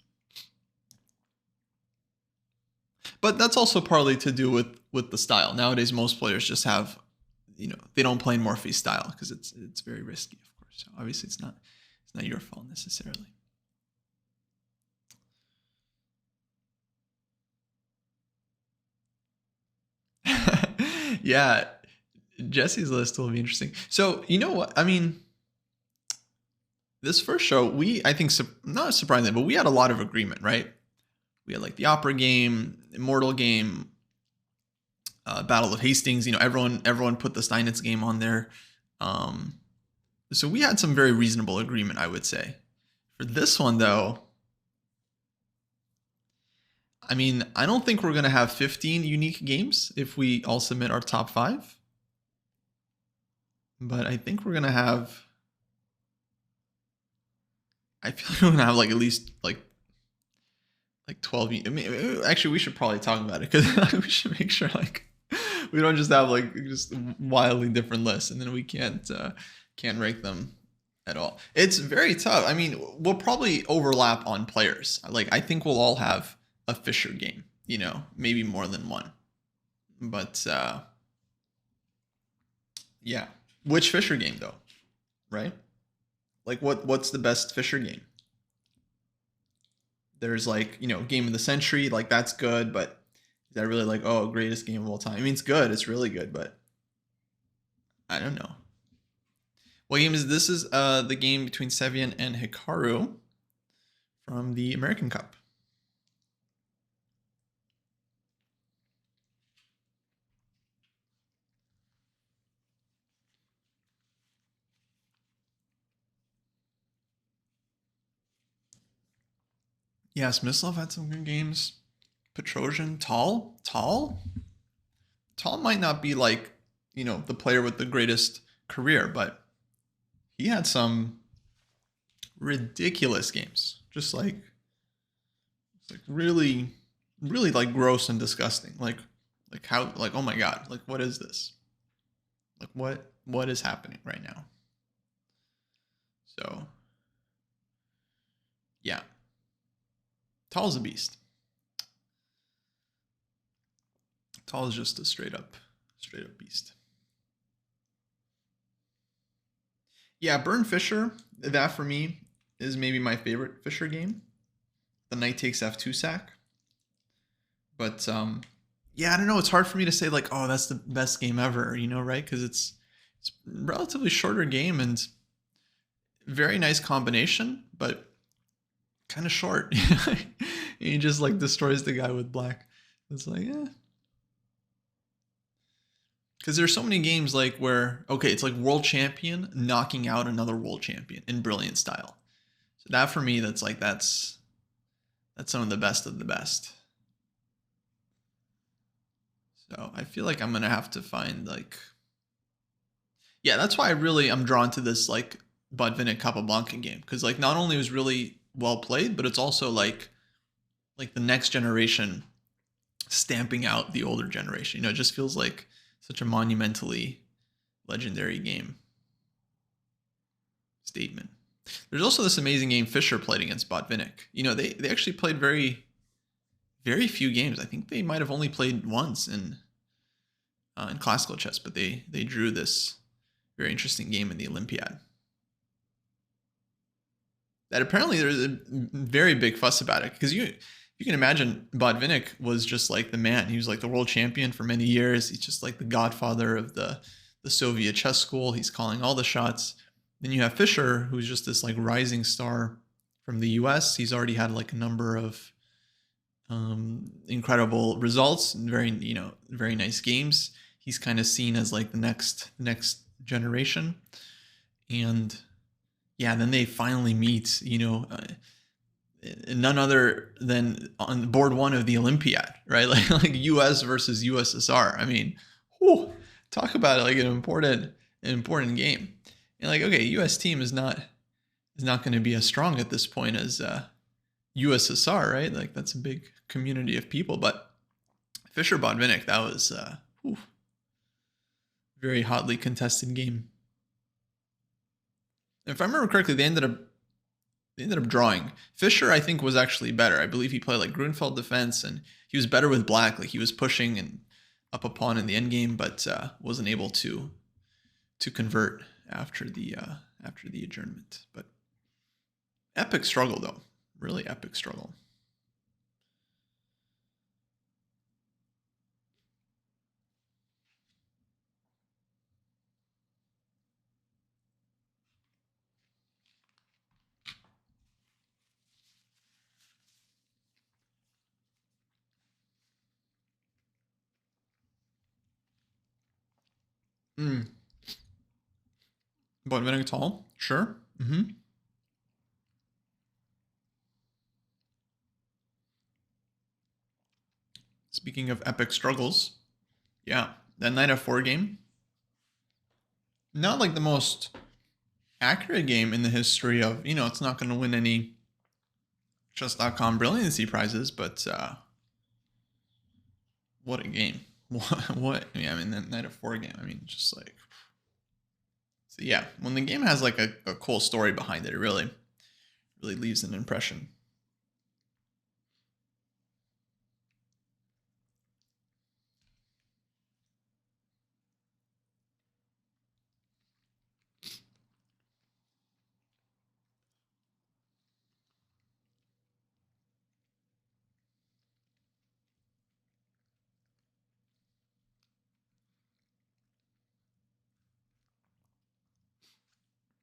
But that's also partly to do with the style. Nowadays, most players just have, you know, they don't play in Morphy's style because it's very risky, of course. So obviously, it's not your fault necessarily. Yeah, Jesse's list will be interesting. So you know what? I mean, this first show, I think, not surprisingly, but we had a lot of agreement, right? We had like the Opera game, Immortal game, Battle of Hastings. You know, everyone put the Steinitz game on there. So we had some very reasonable agreement, I would say. For this one, though, I mean, I don't think we're going to have 15 unique games if we all submit our top 5. But I think we're going to have, I feel like we're going to have like at least like 12. I mean, actually, we should probably talk about it, because we should make sure like we don't just have like just wildly different lists, and then we can't rank them at all. It's very tough. I mean, we'll probably overlap on players. Like, I think we'll all have a Fischer game, you know, maybe more than one. But yeah, which Fischer game though, right? Like, what's the best Fischer game? There's like, you know, game of the century, like that's good, but is that really like, oh, greatest game of all time? I mean, it's good, it's really good, but I don't know. What game is this? Is the game between Sevian and Hikaru from the American Cup. Yeah, Smyslov had some good games. Petrosian, Tall might not be like, you know, the player with the greatest career, but he had some ridiculous games. Just like really, really like gross and disgusting. Like how, like, oh my God, like what is this? Like what is happening right now? So yeah. Tall's a beast. Tall is just a straight up beast. Yeah, Bern Fischer, that for me, is maybe my favorite Fischer game. The knight takes f2 sack. But yeah, I don't know. It's hard for me to say like, oh, that's the best game ever, you know, right? Because it's a relatively shorter game and very nice combination, but kind of short. He just like destroys the guy with black. It's like, eh. Because there's so many games like where, okay, it's like world champion knocking out another world champion in brilliant style. So that for me, that's some of the best of the best. So I feel like I'm going to have to find like, yeah, that's why I'm drawn to this like Botvinnik Capablanca game. Because like not only was really well played, but it's also like the next generation stamping out the older generation. You know, it just feels like such a monumentally legendary game. Statement. There's also this amazing game Fischer played against Botvinnik. You know, they actually played very, very few games. I think they might have only played once in classical chess, but they drew this very interesting game in the Olympiad. That apparently there's a very big fuss about it because you can imagine Botvinnik was just like the man. He was like the world champion for many years. He's just like the godfather of the Soviet chess school. He's calling all the shots. Then you have Fischer, who's just this like rising star from the US. He's already had like a number of incredible results and very nice games. He's kind of seen as like the next generation. And yeah, then they finally meet, none other than on board one of the Olympiad, right? Like US versus USSR. I mean, whew, talk about it like an important game. And like, okay, US team is not going to be as strong at this point as USSR, right? Like that's a big community of people. But Fischer Botvinnik, that was very hotly contested game. If I remember correctly, they ended up drawing. Fischer, I think, was actually better. I believe he played like Grunfeld defense, and he was better with black. Like he was pushing and up a pawn in the endgame, but wasn't able to convert after the adjournment. But epic struggle, though. Really epic struggle. Botvinnik tall, sure. Speaking of epic struggles, yeah, that knight f4 game, not like the most accurate game in the history of, it's not going to win any chess.com brilliancy prizes, but what a game. What yeah, I mean, that knight f4 game, I mean, just like, so yeah, when the game has like a cool story behind it, it really leaves an impression.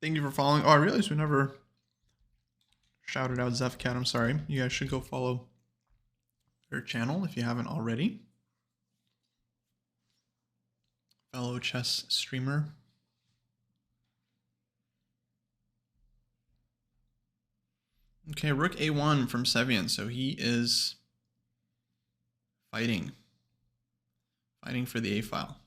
Thank you for following. Oh, I realized we never shouted out Zefcat. I'm sorry. You guys should go follow their channel if you haven't already. Fellow chess streamer. Okay, rook a1 from Sevian. So he is fighting for the a file.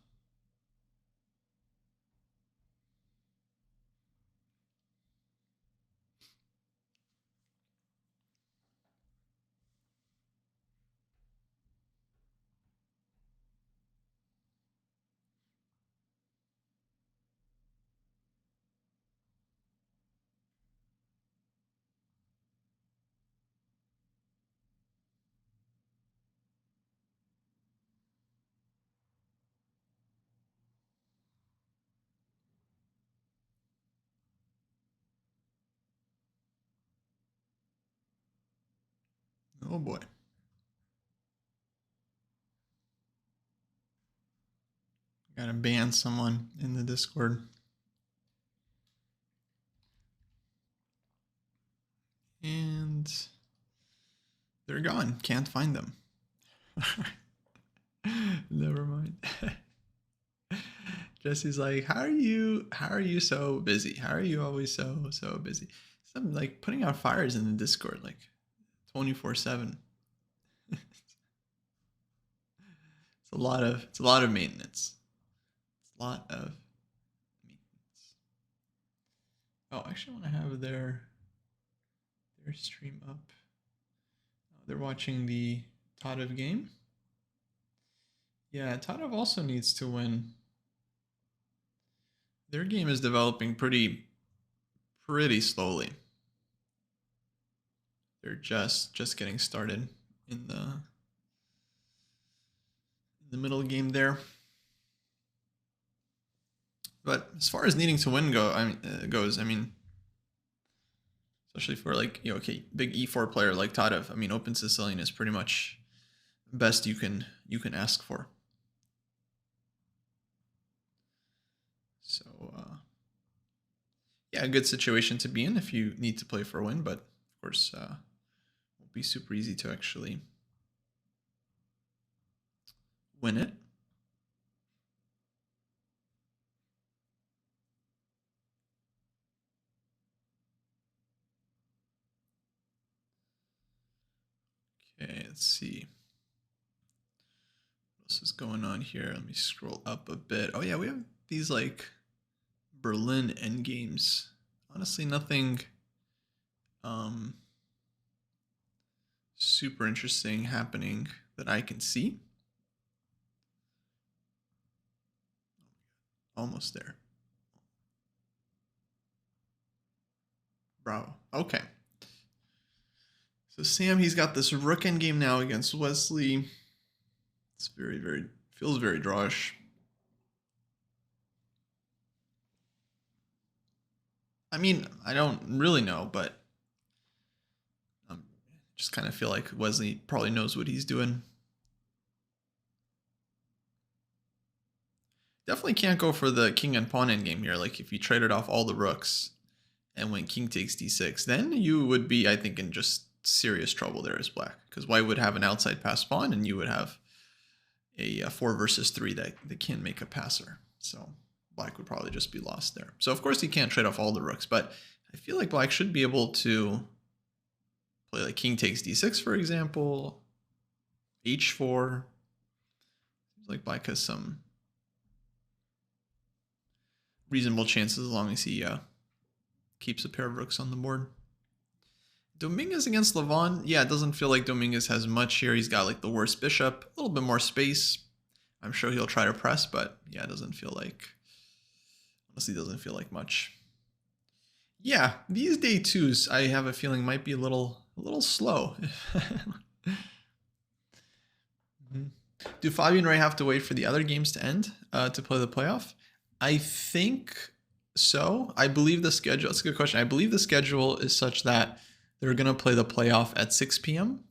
Oh boy. Gotta ban someone in the Discord. And they're gone. Can't find them. Never mind. Jesse's like, how are you so busy? How are you always so busy? I'm like putting out fires in the Discord like 24/7. It's a lot of maintenance. It's a lot of maintenance. Oh, I actually want to have their stream up. They're watching the Tadev game. Yeah, Tadev also needs to win. Their game is developing pretty slowly. They're just getting started in the middle game there. But as far as needing to win goes, I mean, especially for like, you know, okay, big E4 player like Tadev, I mean, Open Sicilian is pretty much best you can ask for. So yeah, a good situation to be in if you need to play for a win, but of course won't be super easy to actually win it. Okay, let's see. What else is going on here? Let me scroll up a bit. Oh yeah, we have these like Berlin endgames. Honestly, nothing super interesting happening that I can see. Almost there. Bravo. Okay. So Sam, he's got this rook endgame now against Wesley. It's feels very drawish. I mean, I don't really know, but just kind of feel like Wesley probably knows what he's doing. Definitely can't go for the king and pawn endgame here. Like if you traded off all the rooks and when king takes d6, then you would be, I think, in just serious trouble there as black. Because white would have an outside pass pawn and you would have a 4 versus 3 that can't make a passer. So black would probably just be lost there. So of course he can't trade off all the rooks, but I feel like black should be able to play like king takes d6, for example, h4. Seems like black has some reasonable chances as long as he keeps a pair of rooks on the board. Dominguez against Levon, yeah, it doesn't feel like Dominguez has much here. He's got like the worst bishop, a little bit more space. I'm sure he'll try to press, but yeah, it doesn't feel like, honestly, doesn't feel like much. Yeah, these day twos, I have a feeling might be a little slow. Do Fabio and Ray have to wait for the other games to end to play the playoff? I think so. I believe the schedule, that's a good question. I believe the schedule is such that they're going to play the playoff at 6 p.m.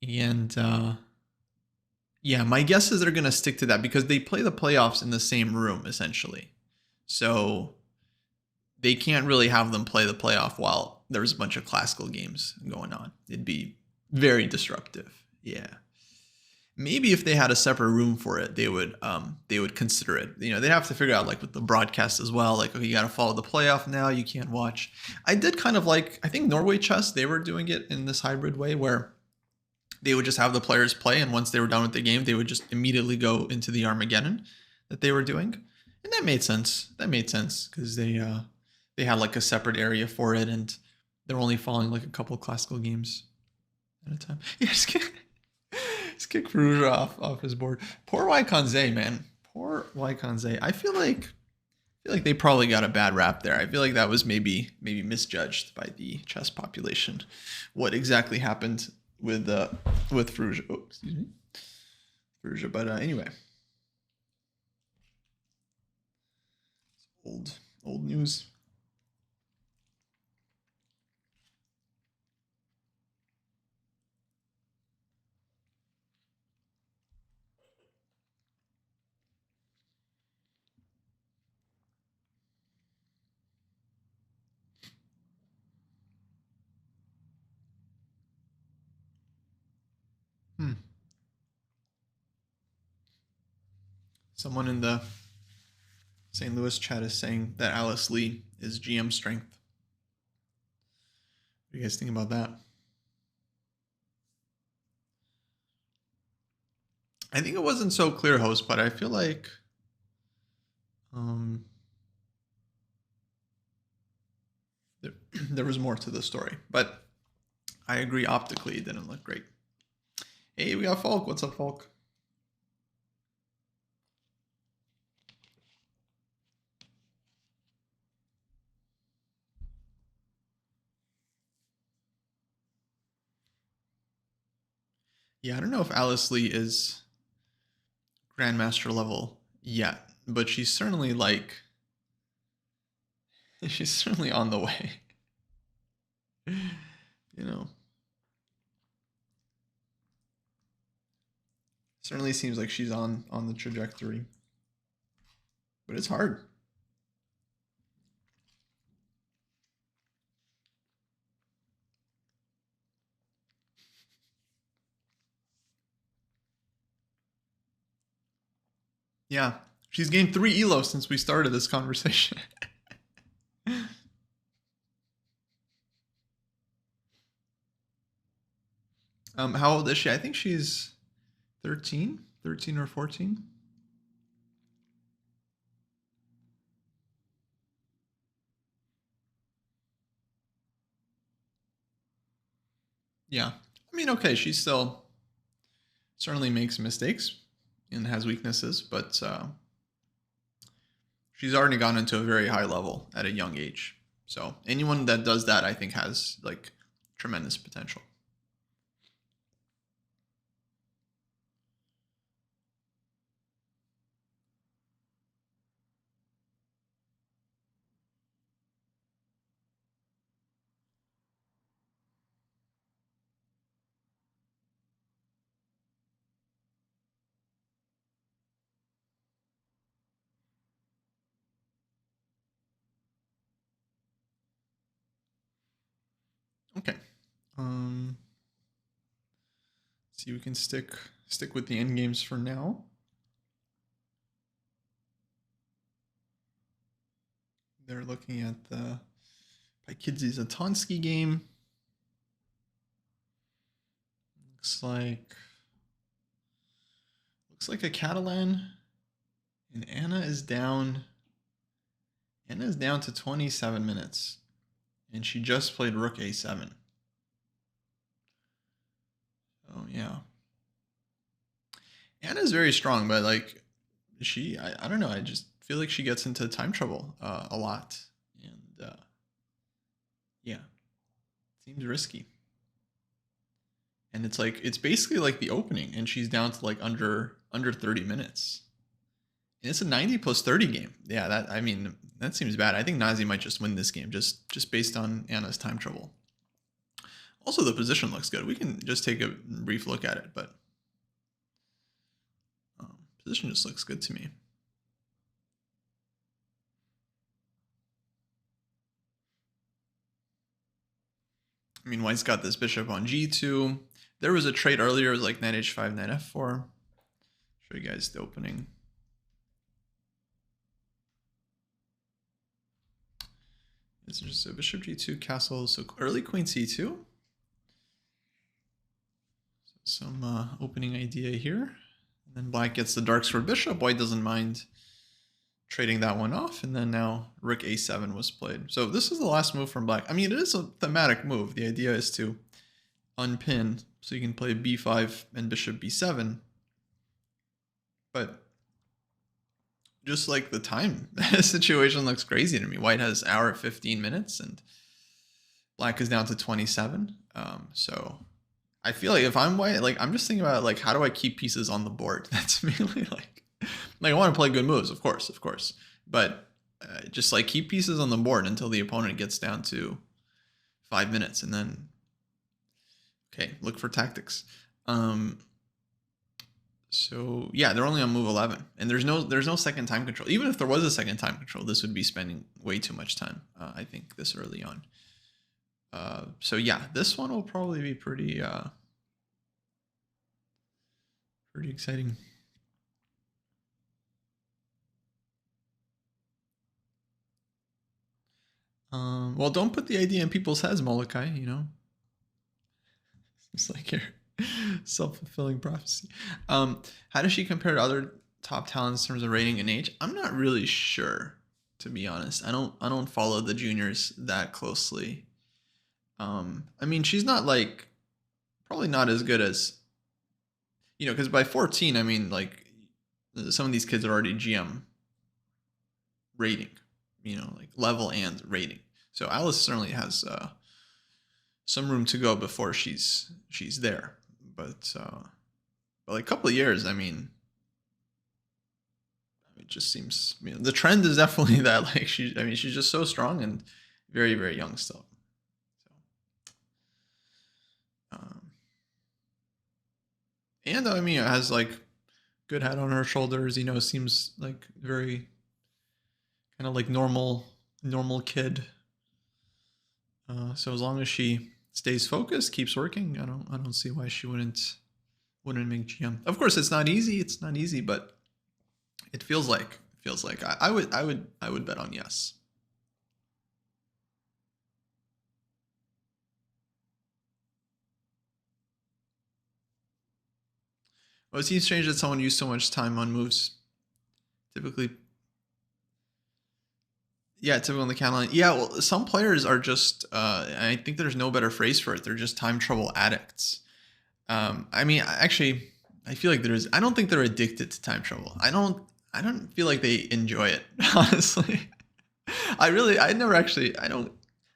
And yeah, my guess is they're going to stick to that because they play the playoffs in the same room, essentially. So they can't really have them play the playoff while there's a bunch of classical games going on. It'd be very disruptive. Yeah. Maybe if they had a separate room for it, they would consider it. You know, they'd have to figure out like with the broadcast as well. Like, okay, you got to follow the playoff now. You can't watch. I did kind of like, I think Norway Chess, they were doing it in this hybrid way where they would just have the players play. And once they were done with the game, they would just immediately go into the Armageddon that they were doing. And that made sense. That made sense because they had like a separate area for it. And they're only following like a couple of classical games at a time. Yeah, just kick Pruess off his board. Poor Wykonze, man. Poor Wykonze. I feel like they probably got a bad rap there. I feel like that was maybe misjudged by the chess population. What exactly happened with Pruess? Oh, excuse me, Pruess. But anyway, old news. Someone in the St. Louis chat is saying that Alice Lee is GM strength. What do you guys think about that? I think it wasn't so clear, host, but I feel like there was more to the story. But I agree, optically it didn't look great. Hey, we got Falk. What's up, Falk? Yeah, I don't know if Alice Lee is Grandmaster level yet, but she's certainly like, she's certainly on the way. You know, certainly seems like she's on the trajectory, but it's hard. Yeah, she's gained 3 elo since we started this conversation. How old is she? I think she's 13 or 14. Yeah, I mean, okay, she still certainly makes mistakes and has weaknesses, but she's already gone into a very high level at a young age. So anyone that does that, I think, has like tremendous potential. Okay. See, we can stick with the end games for now. They're looking at the Kavutskiy Zatonsky game. Looks like a Catalan, and Anna is down. Anna is down to 27 minutes, and she just played Rook A7. Oh yeah, Anna's very strong, but like I don't know. I just feel like she gets into time trouble a lot, and yeah, seems risky. And it's like it's basically like the opening, and she's down to like under 30 minutes. And it's a 90 plus 30 game. Yeah, that seems bad. I think Nazi might just win this game just based on Anna's time trouble. Also, the position looks good. We can just take a brief look at it, but position just looks good to me. I mean, White's got this bishop on g2. There was a trade earlier, it was like knight h5, knight f4. Show you guys the opening. This is just a bishop g2, castle, so early queen c2. Some opening idea here. And then black gets the dark square bishop. White doesn't mind trading that one off. And then now rook a7 was played. So this is the last move from black. I mean, it is a thematic move. The idea is to unpin so you can play b5 and bishop b7. But just like the time situation looks crazy to me. White has hour 15 minutes and black is down to 27. So I feel like if I'm white, like I'm just thinking about like how do I keep pieces on the board? That's mainly like I want to play good moves, of course, but just like keep pieces on the board until the opponent gets down to 5 minutes, and then okay, look for tactics. So yeah, they're only on move 11, and there's no second time control. Even if there was a second time control, this would be spending way too much time. I think this early on. So yeah, this one will probably be pretty Pretty exciting. Well, don't put the idea in people's heads, Molokai, you know? It's like your self-fulfilling prophecy. How does she compare to other top talents in terms of rating and age? I'm not really sure, to be honest. I don't follow the juniors that closely. I mean, she's not like probably not as good as, you know, because by 14, I mean, like some of these kids are already GM rating, you know, like level and rating. So Alice certainly has some room to go before she's there. But like a couple of years, I mean, it just seems, you know, the trend is definitely that like she's just so strong and very, very young still. So, and I mean, it has like good head on her shoulders, you know, seems like very kind of like normal kid. So as long as she stays focused, keeps working, I don't see why she wouldn't make GM. Of course, it's not easy. It's not easy, but it feels like I would bet on yes. Well, it seems strange that someone used so much time on moves. Typically, yeah, typically on the count line. Yeah, well, some players are just. I think there's no better phrase for it. They're just time trouble addicts. I mean, actually, I feel like there's. I don't think they're addicted to time trouble. I don't feel like they enjoy it. Honestly, I never actually. I don't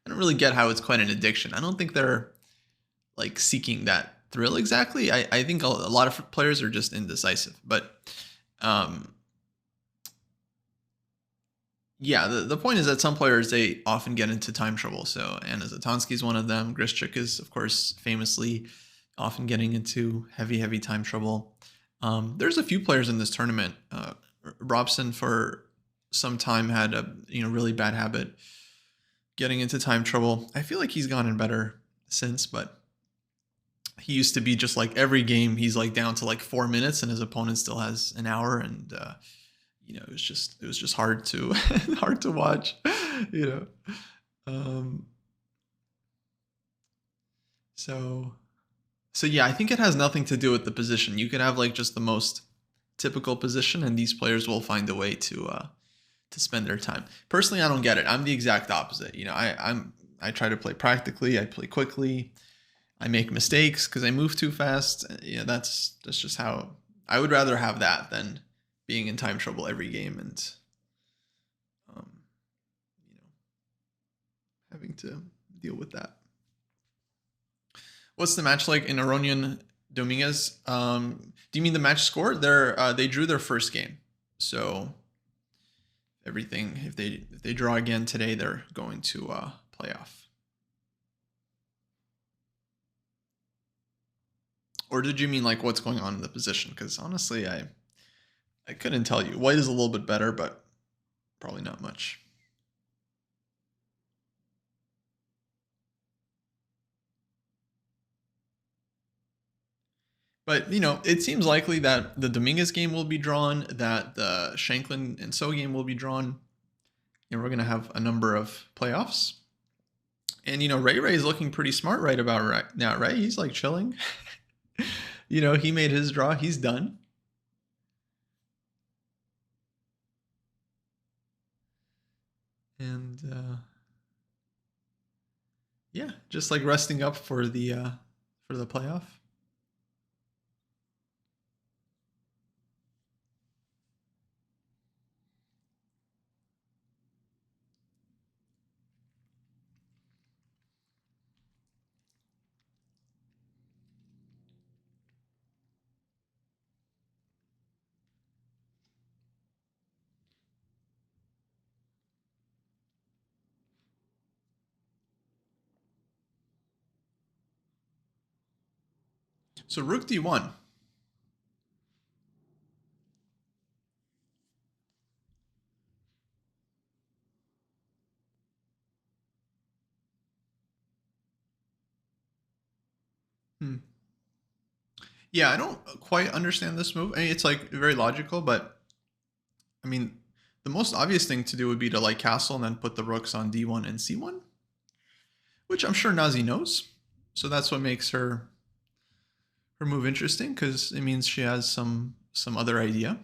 really get how it's quite an addiction. I don't think they're like seeking that thrill exactly. I think a lot of players are just indecisive, but yeah, the point is that some players, they often get into time trouble. So Anna Zatonski is one of them. Grischuk is, of course, famously often getting into heavy time trouble. There's a few players in this tournament. Robson for some time had a really bad habit getting into time trouble. I feel like he's gotten better since, but he used to be just like every game he's like down to like 4 minutes and his opponent still has an hour, and it was just hard to hard to watch, you know. Um, so yeah, I think it has nothing to do with the position. You could have like just the most typical position, and these players will find a way to spend their time. Personally, I don't get it. I'm the exact opposite. You know, I try to play practically. I play quickly. I make mistakes because I move too fast. Yeah, that's just how I would rather have that than being in time trouble every game and um, you know, having to deal with that. What's the match like in Aronian Dominguez? Do you mean the match score? They drew their first game, so everything. If they draw again today, they're going to playoff. Or did you mean like what's going on in the position? Because honestly, I couldn't tell you. White is a little bit better, but probably not much. But it seems likely that the Dominguez game will be drawn, that the Shanklin and So game will be drawn, and we're gonna have a number of playoffs. And Ray is looking pretty smart right about right now, right? He's like chilling. He made his draw. He's done. And yeah, just like resting up for the playoff. So Rook D1. Yeah, I don't quite understand this move. I mean, it's like very logical, but I mean, the most obvious thing to do would be to like castle and then put the rooks on d1 and c1, which I'm sure Nazi knows. So that's what makes her move interesting, because it means she has some other idea.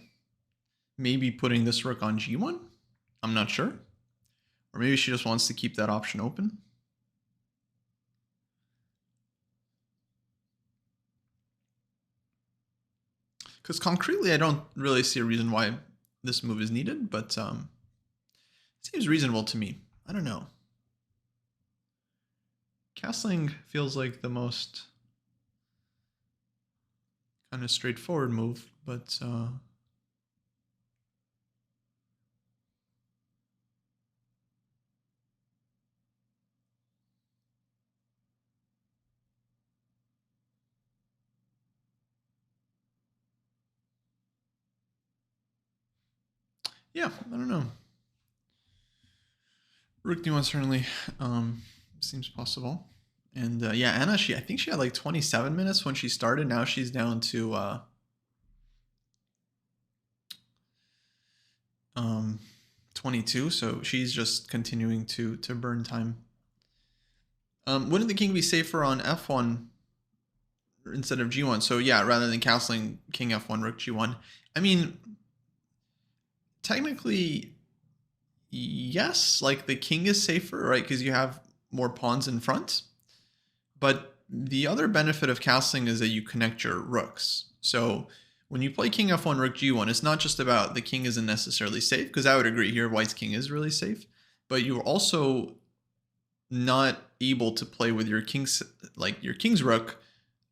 Maybe putting this rook on g1. I'm not sure. Or maybe she just wants to keep that option open. Because concretely, I don't really see a reason why this move is needed, but it seems reasonable to me. I don't know. Castling feels like the most kind of straightforward move, but yeah, I don't know. Rook d1 certainly seems possible. And yeah, Anna, I think she had like 27 minutes when she started. Now she's down to 22, so she's just continuing to burn time. Wouldn't the king be safer on f1 instead of g1? So yeah, rather than castling king f1, rook g1. I mean, technically, yes, like the king is safer, right? Because you have more pawns in front. But the other benefit of castling is that you connect your rooks. So when you play king f1, rook g1, it's not just about the king isn't necessarily safe, because I would agree here white's king is really safe, but you're also not able to play with your king's rook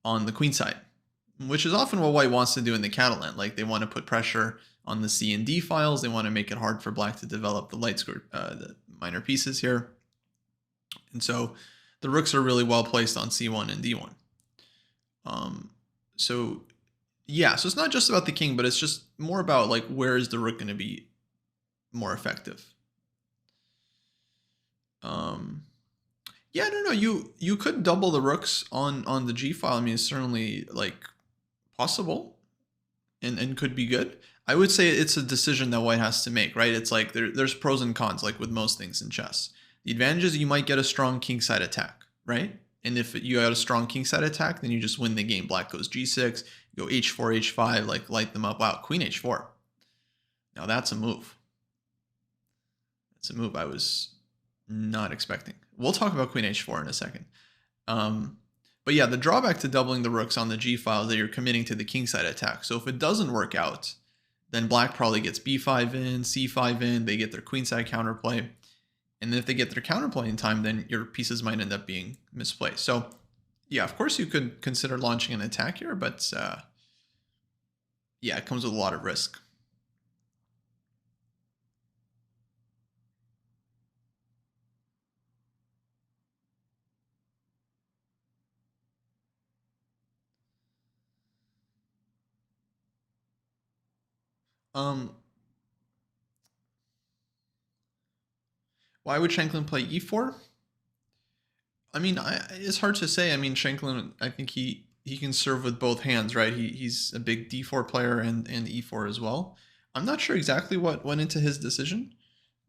on the queen side, which is often what white wants to do in the Catalan. Like they want to put pressure on the C and D files. They want to make it hard for black to develop the light square, the minor pieces here. And so the rooks are really well placed on C1 and D1. So yeah, so it's not just about the king, but it's just more about like where is the rook going to be more effective. Yeah, no, you could double the rooks on the G file. I mean, it's certainly like possible, and could be good. I would say it's a decision that white has to make, right? It's like there's pros and cons, like with most things in chess. The advantage is you might get a strong kingside attack, right? And if you got a strong kingside attack, then you just win the game. Black goes g6, go h4, h5, like light them up. Wow, queen h4. Now that's a move. That's a move I was not expecting. We'll talk about queen h4 in a second. But yeah, the drawback to doubling the rooks on the G file is that you're committing to the kingside attack. So if it doesn't work out, then black probably gets b5 in, c5 in, they get their queenside counterplay. And then if they get their counterplay in time, then your pieces might end up being misplaced. So yeah, of course you could consider launching an attack here, but yeah, it comes with a lot of risk. Why would Shanklin play e4? I mean, it's hard to say. I mean, Shanklin, I think he can serve with both hands, right? He's a big d4 player and e4 as well. I'm not sure exactly what went into his decision.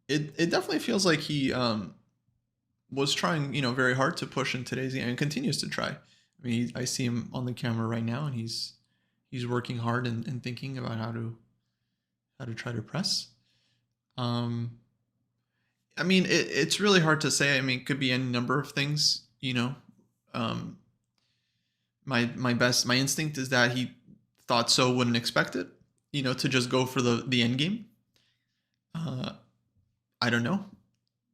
It definitely feels like he was trying, very hard to push in today's game and continues to try. I mean, I see him on the camera right now, and he's working hard and thinking about how to try to press. I mean, it's really hard to say. I mean, it could be any number of things, my instinct is that he thought so wouldn't expect it, to just go for the end game. I don't know.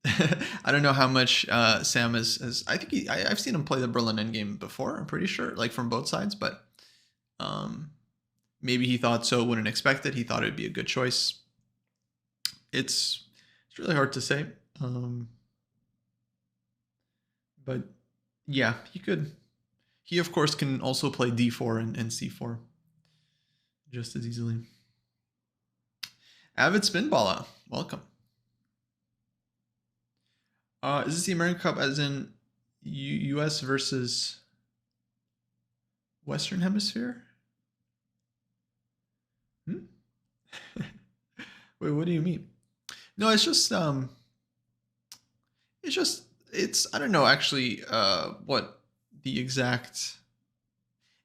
I don't know how much Sam has. I think I've seen him play the Berlin endgame before. I'm pretty sure, like from both sides. But maybe he thought so wouldn't expect it. He thought it would be a good choice. It's really hard to say. But yeah, he could. He of course can also play d4 and c4 just as easily. Avid Spinballer, welcome. Is this the American Cup as in US versus Western Hemisphere? Wait, what do you mean? No, it's just I don't know actually what the exact.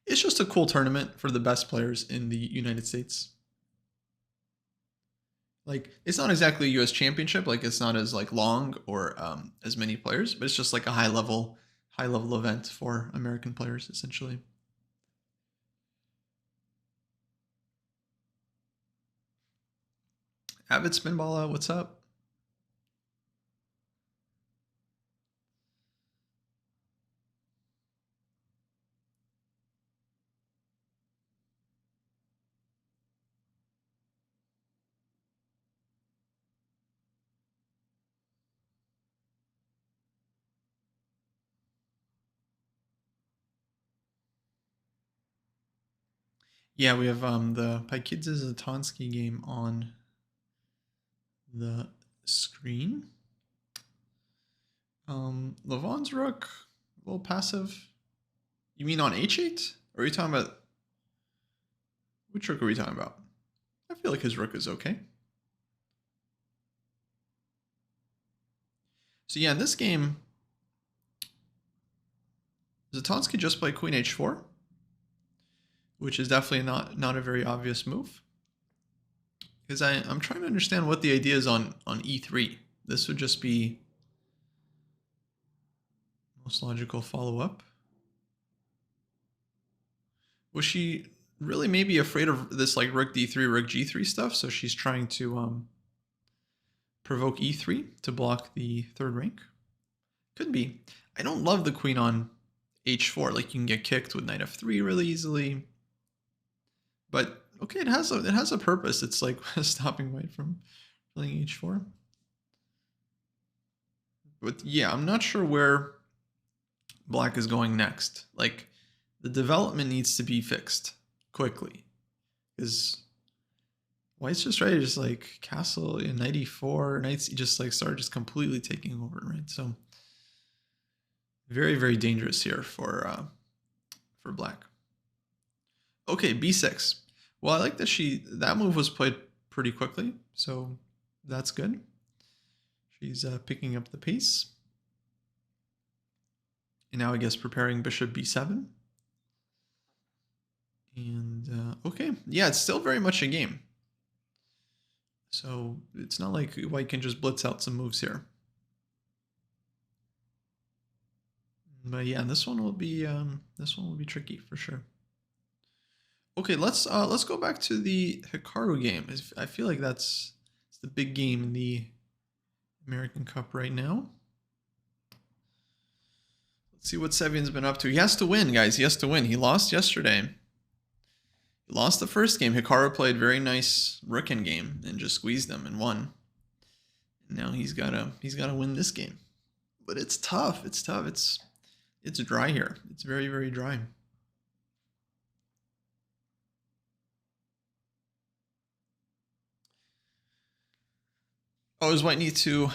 It's just a cool tournament for the best players in the United States. Like, it's not exactly a US championship, like it's not as like long or as many players, but it's just like a high level event for American players essentially. Avid Spinballa, what's up? Yeah, we have the Pykidze Zatonsky game on the screen. Levon's rook, a little passive. You mean on h8? Or are you talking about... Which rook are we talking about? I feel like his rook is okay. So yeah, in this game, Zatonsky just played queen h4, which is definitely not a very obvious move. Because I'm trying to understand what the idea is on e3. This would just be most logical follow-up. Was she really maybe afraid of this like rook d3, rook g3 stuff? So she's trying to provoke e3 to block the third rank? Could be. I don't love the queen on h4. Like, you can get kicked with knight f3 really easily. But okay, it has a purpose. It's like stopping white from playing h4. But yeah, I'm not sure where black is going next. Like, the development needs to be fixed quickly, because white's just ready to just like castle in knight e4, knights just like start just completely taking over, right? So very, very dangerous here for black. Okay, b6. Well, I like that that move was played pretty quickly, so that's good. She's picking up the pace. And now I guess preparing bishop b7. And okay, yeah, it's still very much a game. So it's not like white can just blitz out some moves here. But yeah, this one will be tricky for sure. Okay, let's go back to the Hikaru game. I feel like it's the big game in the American Cup right now. Let's see what Sevian's been up to. He has to win, guys. He has to win. He lost yesterday. He lost the first game. Hikaru played very nice Rookin game and just squeezed them and won. And now he's gotta win this game. But it's tough. It's tough. It's dry here. It's very, very dry. Oh, does white need to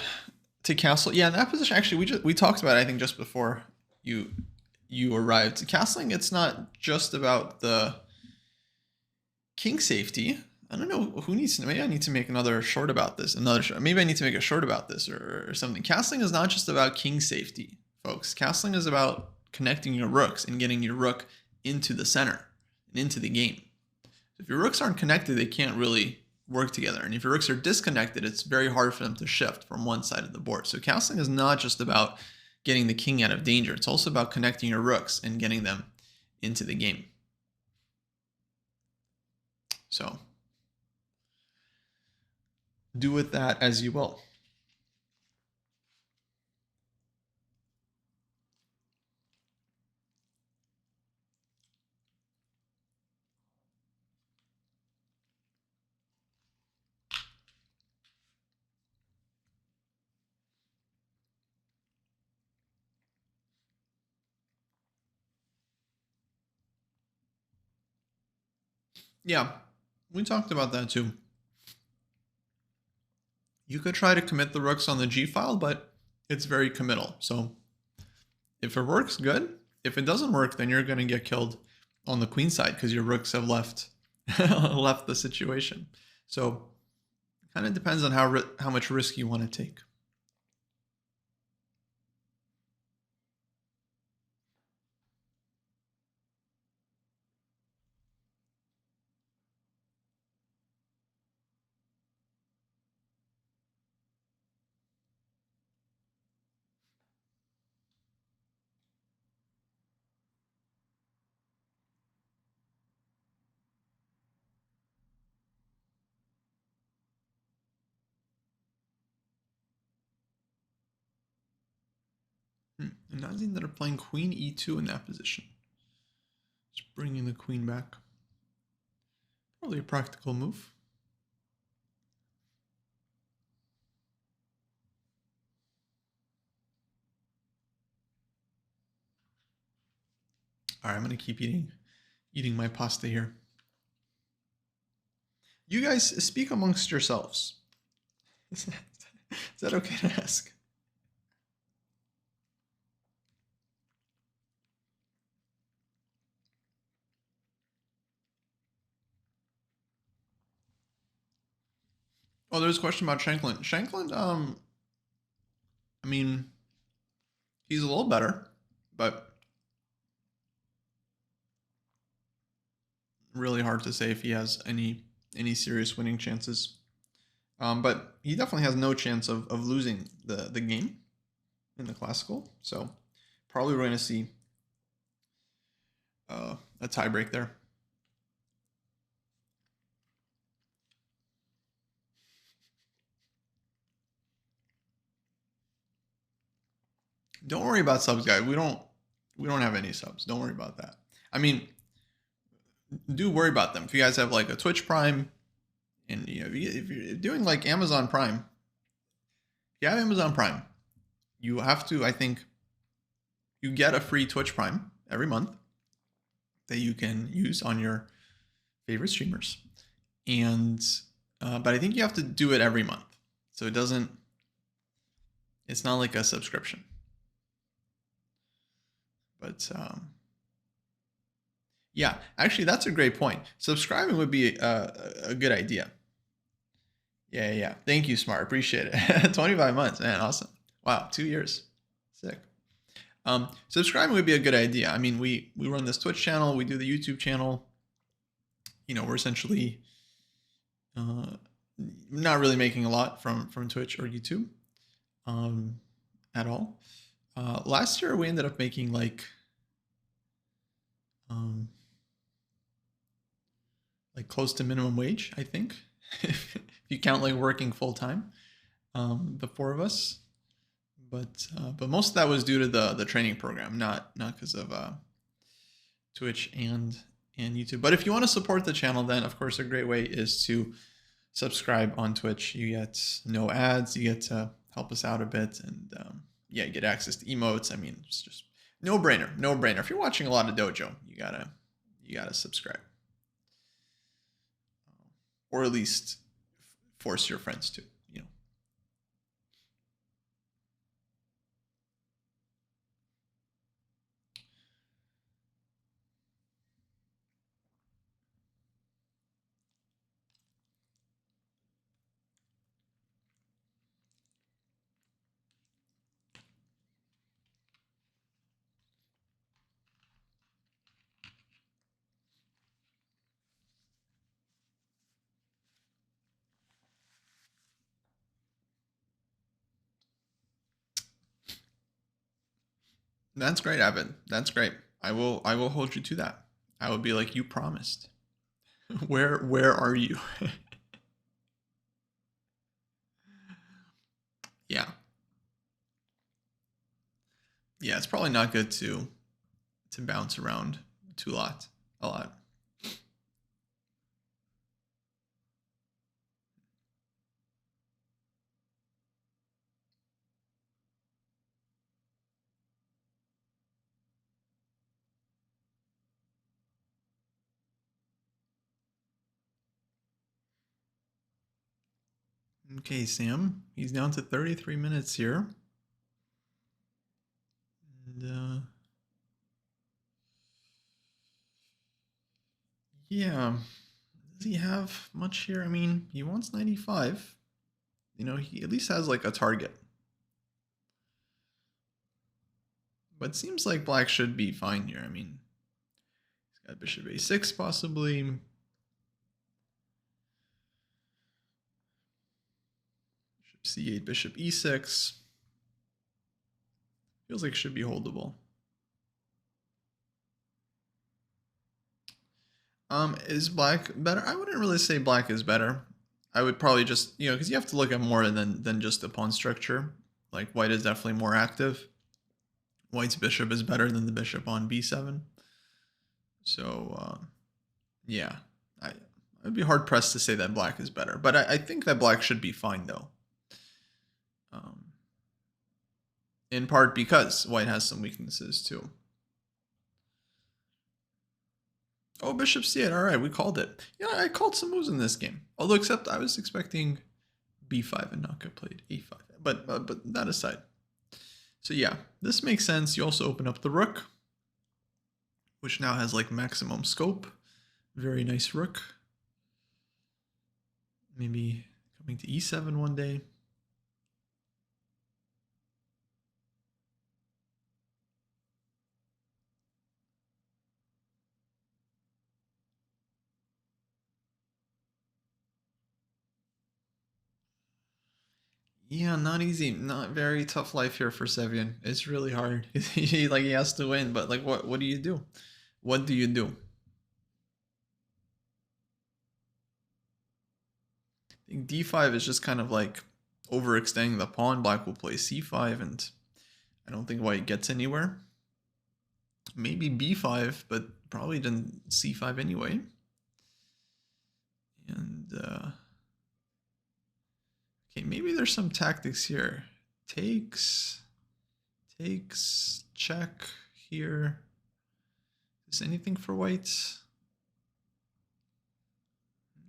castle? Yeah, in that position, actually, we talked about it, I think, just before you arrived. Castling, it's not just about the king safety. I don't know who needs to. Maybe I need to make another short about this. Maybe I need to make a short about this or something. Castling is not just about king safety, folks. Castling is about connecting your rooks and getting your rook into the center and into the game. If your rooks aren't connected, they can't really work together. And if your rooks are disconnected, it's very hard for them to shift from one side of the board. So castling is not just about getting the king out of danger. It's also about connecting your rooks and getting them into the game. So do with that as you will. Yeah, we talked about that too. You could try to commit the rooks on the G file, but it's very committal. So if it works, good. If it doesn't work, then you're going to get killed on the queen side because your rooks have left the situation. So it kind of depends on how much risk you want to take. Imagine that are playing queen e2 in that position. Just bringing the queen back. Probably a practical move. All right, I'm gonna keep eating my pasta here. You guys speak amongst yourselves. Is that okay to ask? Oh, there's a question about Shanklin. Shanklin, I mean, he's a little better, but really hard to say if he has any serious winning chances. But he definitely has no chance of losing the game in the classical. So probably we're going to see a tiebreak there. Don't worry about subs, guys. We don't have any subs. Don't worry about that. I mean, do worry about them. If you guys have like a Twitch Prime, and you know, if you're doing like Amazon Prime, if you have Amazon Prime, you have to, I think, you get a free Twitch Prime every month that you can use on your favorite streamers. And but I think you have to do it every month. So it's not like a subscription. But yeah, actually that's a great point. Subscribing would be a good idea. Yeah. Thank you, Smart. Appreciate it. 25 months, man. Awesome. Wow, 2 years. Sick. Subscribing would be a good idea. I mean, we run this Twitch channel, we do the YouTube channel. You know, we're essentially not really making a lot from Twitch or YouTube at all. Last year we ended up making like close to minimum wage, I think, if you count like working full time, the four of us. But most of that was due to the training program, not because of Twitch and YouTube. But if you want to support the channel, then of course a great way is to subscribe on Twitch. You get no ads. You get to help us out a bit, and yeah, you get access to emotes. I mean, it's just no brainer. If you're watching a lot of dojo, you gotta subscribe, or at least force your friends to. That's great, Evan. That's great. I will hold you to that. I will be like you promised. Where are you? Yeah. Yeah, it's probably not good to bounce around a lot. Okay, Sam. He's down to 33 minutes here. And yeah, Does he have much here? I mean, he wants 95. You know, he at least has like a target. But it seems like black should be fine here. I mean, he's got bishop a6 possibly. Bishop c8, bishop e6. Feels like it should be holdable. Is black better? I wouldn't really say black is better. I would probably just, you know, because you have to look at more than just the pawn structure. Like white is definitely more active. White's bishop is better than the bishop on b7. So, yeah, I'd be hard pressed to say that black is better. But I think that black should be fine though. In part because white has some weaknesses too. Oh, bishop c8. All right, we called it. Yeah, I called some moves in this game. Although, except I was expecting b5 and Naka played a5. But that aside. So yeah, this makes sense. You also open up the rook, which now has like maximum scope. Very nice rook. Maybe coming to e7 one day. Yeah, not easy. Not very tough life here for Sevian. It's really hard. he has to win, but like what do you do? What do you do? I think d5 is just kind of like overextending the pawn. Black will play c5 and I don't think white gets anywhere. Maybe b5, but probably then c5 anyway. And okay, maybe there's some tactics here. Takes, check here. Is anything for white?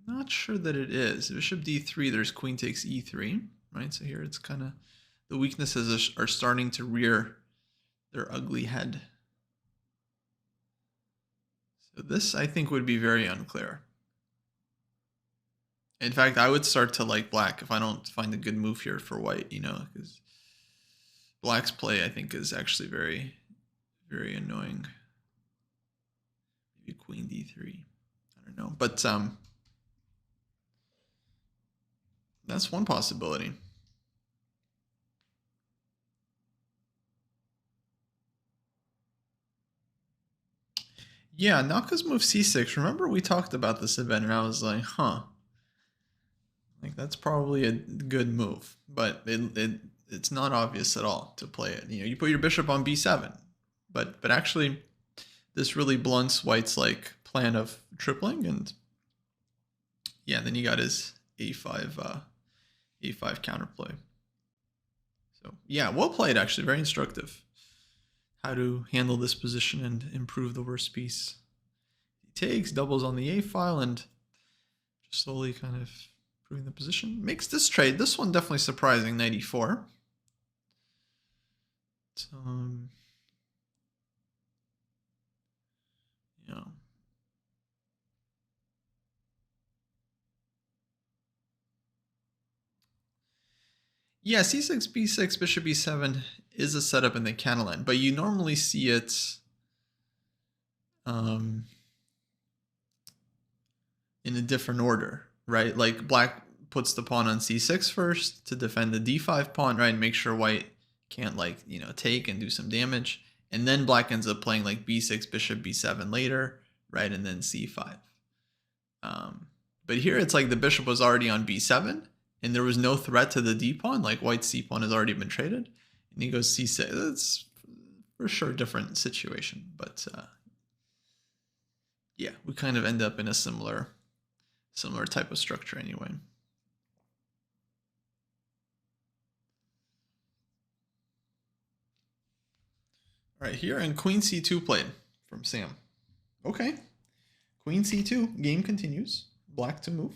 Not sure that it is. Bishop d3, there's queen takes e3, right? So here it's kind of, the weaknesses are starting to rear their ugly head. So this, I think, would be very unclear. In fact, I would start to like black if I don't find a good move here for white, you know, because black's play, I think, is actually very, very annoying. Maybe queen d3. I don't know. But that's one possibility. Yeah, Naka's move c6. Remember we talked about this event and I was like, huh. Like that's probably a good move, but it's not obvious at all to play it. You know, you put your bishop on b7, but actually this really blunts white's like plan of tripling, and yeah, then he got his a5 counterplay. So yeah, well played actually, very instructive. How to handle this position and improve the worst piece. He takes, doubles on the a file, and just slowly kind of improving the position. Makes this trade, this one definitely surprising, 94. Yeah. Yeah, c6, b6, bishop e7 is a setup in the Catalan, but you normally see it in a different order, right? Like black puts the pawn on c6 first to defend the d5 pawn, right? And make sure white can't like, you know, take and do some damage. And then black ends up playing like b6, bishop b7 later, right? And then c5. But here it's like the bishop was already on b7 and there was no threat to the d pawn, like white's c pawn has already been traded. And he goes c6. That's for sure a different situation. But yeah, we kind of end up in a similar type of structure anyway. All right, here and queen c2 played from Sam. Okay, queen c2, game continues. Black to move.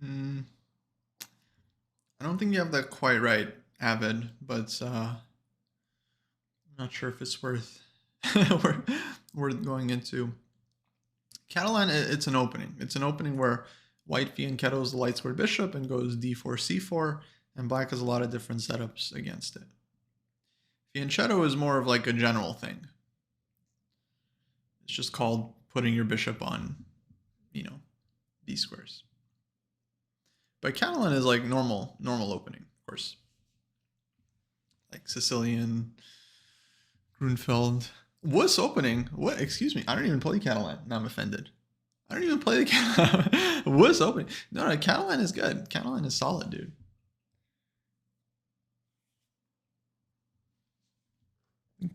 I don't think you have that quite right, Avid, but I'm not sure if it's worth worth going into. Catalan, it's an opening. It's an opening where white fianchettos the light squared bishop and goes d4, c4, and black has a lot of different setups against it. Fianchetto is more of like a general thing. It's just called putting your bishop on, d squares. But Catalan is like normal opening, of course. Like Sicilian, Grunfeld. Wuss opening? What? Excuse me. I don't even play Catalan. Now I'm offended. I don't even play the Catalan. Wuss opening. No, Catalan is good. Catalan is solid, dude.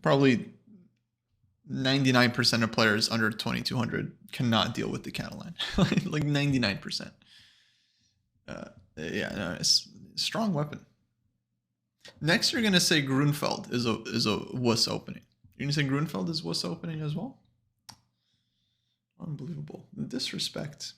Probably 99% of players under 2200 cannot deal with the Catalan. Like 99%. Yeah, no, it's a strong weapon. Next, you're gonna say Grunfeld is a wuss opening. You're gonna say Grunfeld is wuss opening as well? Unbelievable. The disrespect.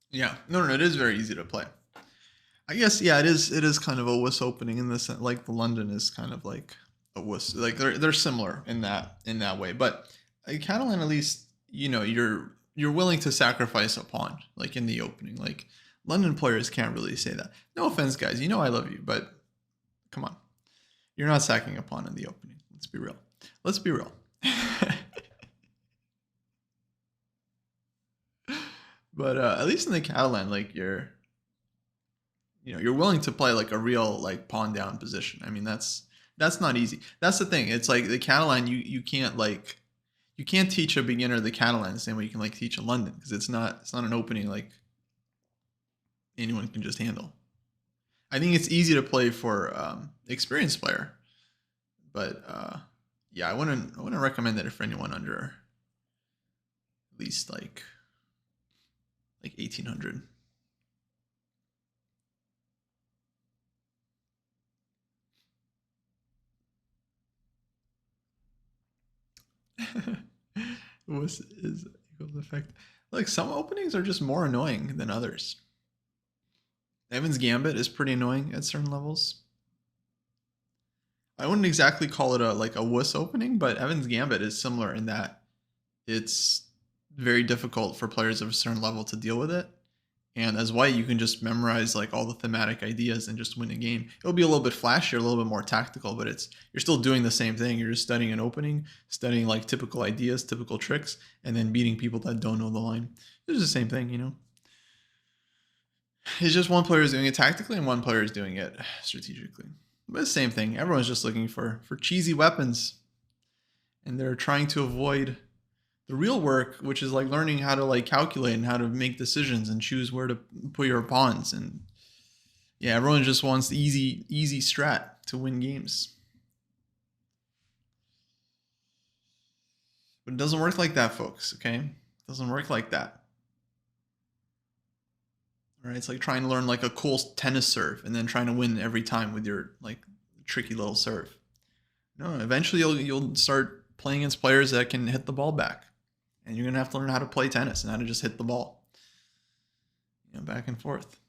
Yeah, no, it is very easy to play. I guess, yeah, it is kind of a wuss opening in this, like the London is kind of like a wuss, like they're similar in that way. But Catalan, at least, you're willing to sacrifice a pawn, like in the opening. Like London players can't really say that. No offense, guys, I love you, but come on, you're not sacking a pawn in the opening. Let's be real. Let's be real. But at least in the Catalan, like you're willing to play like a real like pawn down position. I mean, that's not easy. That's the thing. It's like the Catalan, you can't teach a beginner the Catalan the same way you can like teach a London, because it's not an opening like anyone can just handle. I think it's easy to play for experienced player, but yeah, I wouldn't recommend it for anyone under at least like 1800. Wuss is equal to effect. Like some openings are just more annoying than others. Evan's Gambit is pretty annoying at certain levels. I wouldn't exactly call it a wuss opening, but Evan's Gambit is similar in that it's very difficult for players of a certain level to deal with it. And as white, you can just memorize like all the thematic ideas and just win a game. It'll be a little bit flashier, a little bit more tactical, but you're still doing the same thing. You're just studying an opening, studying like typical ideas, typical tricks, and then beating people that don't know the line. It's the same thing, It's just one player is doing it tactically and one player is doing it strategically. But it's the same thing. Everyone's just looking for cheesy weapons. And they're trying to avoid the real work, which is like learning how to like calculate and how to make decisions and choose where to put your pawns. And yeah, everyone just wants the easy strat to win games. But it doesn't work like that, folks, okay? It doesn't work like that. All right, it's like trying to learn like a cool tennis serve and then trying to win every time with your like tricky little serve. No, eventually you'll start playing against players that can hit the ball back. And you're going to have to learn how to play tennis and how to just hit the ball. Back and forth.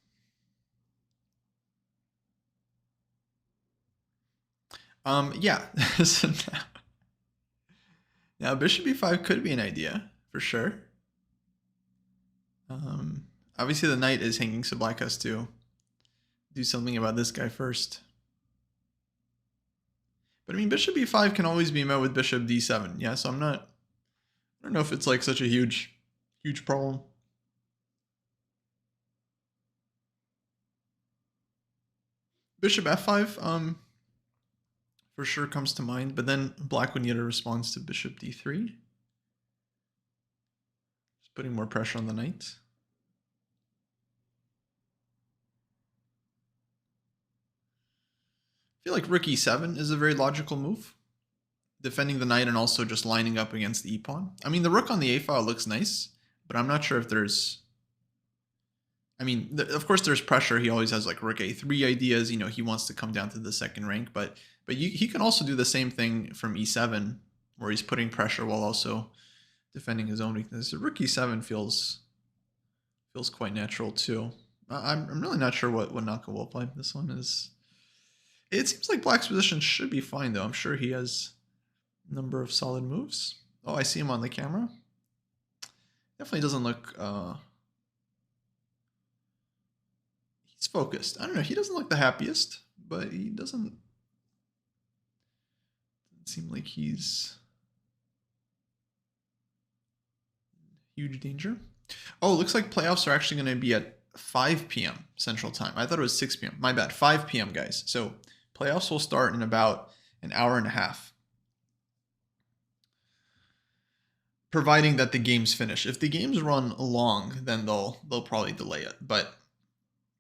Yeah. So now bishop e5 could be an idea, for sure. Obviously the knight is hanging, so black has to do something about this guy first. But I mean, bishop e5 can always be met with bishop d7. Yeah, so I'm not I don't know if it's like such a huge problem. Bishop f5, for sure comes to mind, but then black would need a response to bishop d3. Just putting more pressure on the knight. I feel like rook e7 is a very logical move. Defending the knight and also just lining up against the e-pawn. I mean, the rook on the a file looks nice, but I'm not sure if there's... I mean, of course there's pressure. He always has like rook a3 ideas. You know, he wants to come down to the second rank, but he can also do the same thing from e7, where he's putting pressure while also defending his own weakness. So rook e7 feels quite natural too. I'm really not sure what Naka will play. This one is... It seems like black's position should be fine though. I'm sure he has a number of solid moves. Oh, I see him on the camera. Definitely doesn't look... He's focused. I don't know. He doesn't look the happiest, but he doesn't seem like he's in huge danger. Oh, it looks like playoffs are actually going to be at 5 p.m. Central Time. I thought it was 6 p.m. My bad. 5 p.m. guys. So playoffs will start in about an hour and a half. Providing that the games finish. If the games run long, then they'll probably delay it. But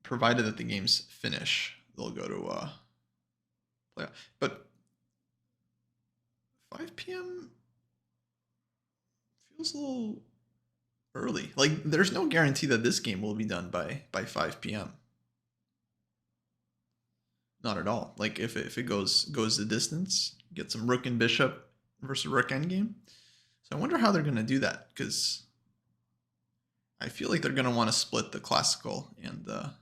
provided that the games finish, they'll go to playoff. But 5 p.m. feels a little early. Like, there's no guarantee that this game will be done by 5 p.m. Not at all. Like, if it goes the distance, get some rook and bishop versus rook endgame. So I wonder how they're going to do that, because I feel like they're going to want to split the classical and the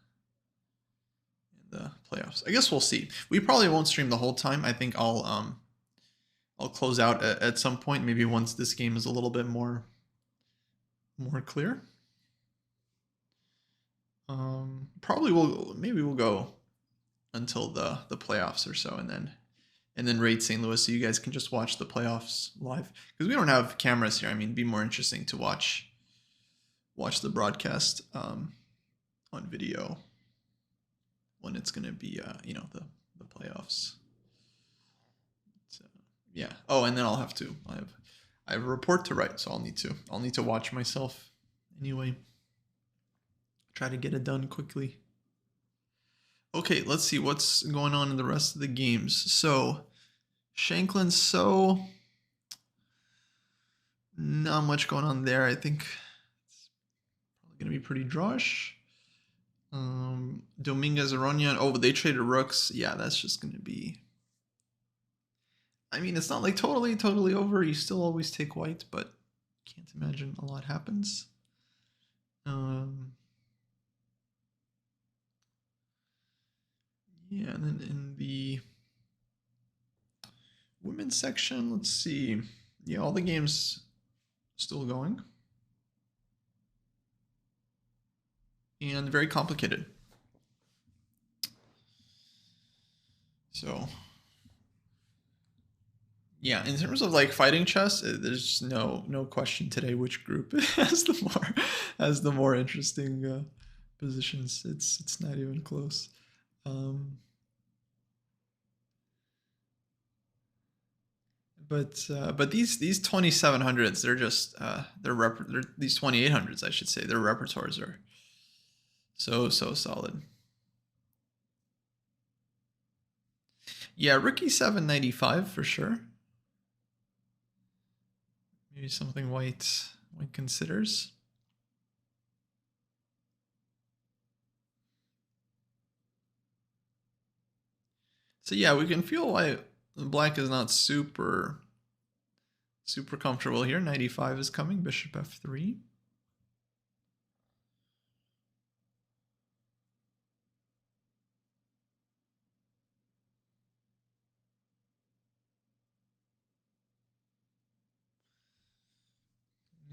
playoffs. I guess we'll see. We probably won't stream the whole time. I think I'll close out at some point, maybe once this game is a little bit more clear. Probably maybe we'll go until the playoffs or so, and then raid St. Louis, so you guys can just watch the playoffs live, because we don't have cameras here. I mean, it'd be more interesting to watch the broadcast on video when it's going to be the playoffs. So, yeah. Oh, and then I have a report to write, so I'll need to watch myself anyway. Try to get it done quickly. Okay, let's see what's going on in the rest of the games. So Shanklin, so not much going on there. I think it's probably going to be pretty drawish. Dominguez, Aronian. Oh, they traded rooks. Yeah, that's just going to be... I mean, it's not like totally over. You still always take white, but can't imagine a lot happens. Yeah, and then in the women's section, let's see. Yeah, all the games still going. And very complicated. So, yeah, in terms of like fighting chess, there's no question today which group has the more interesting positions. It's not even close. But these 2700s, they're just they're these 2800s, I should say. Their repertoires are so solid. Yeah, rook e7 95 for sure. Maybe something white considers. So yeah, we can feel why black is not super comfortable here. 95 is coming, bishop f3.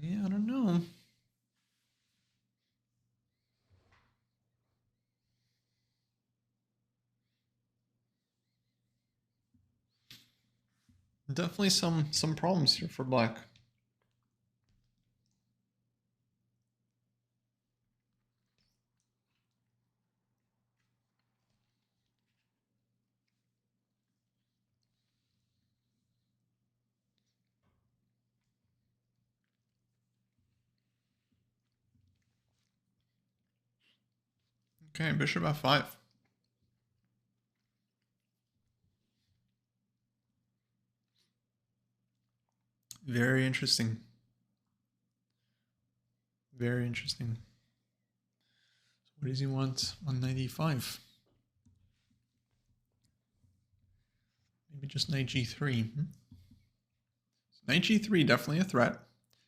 Yeah, I don't know. Definitely some problems here for black. Okay, bishop f5. Very interesting. Very interesting. What does he want on knight e5? Maybe just knight g3. Knight g3, definitely a threat.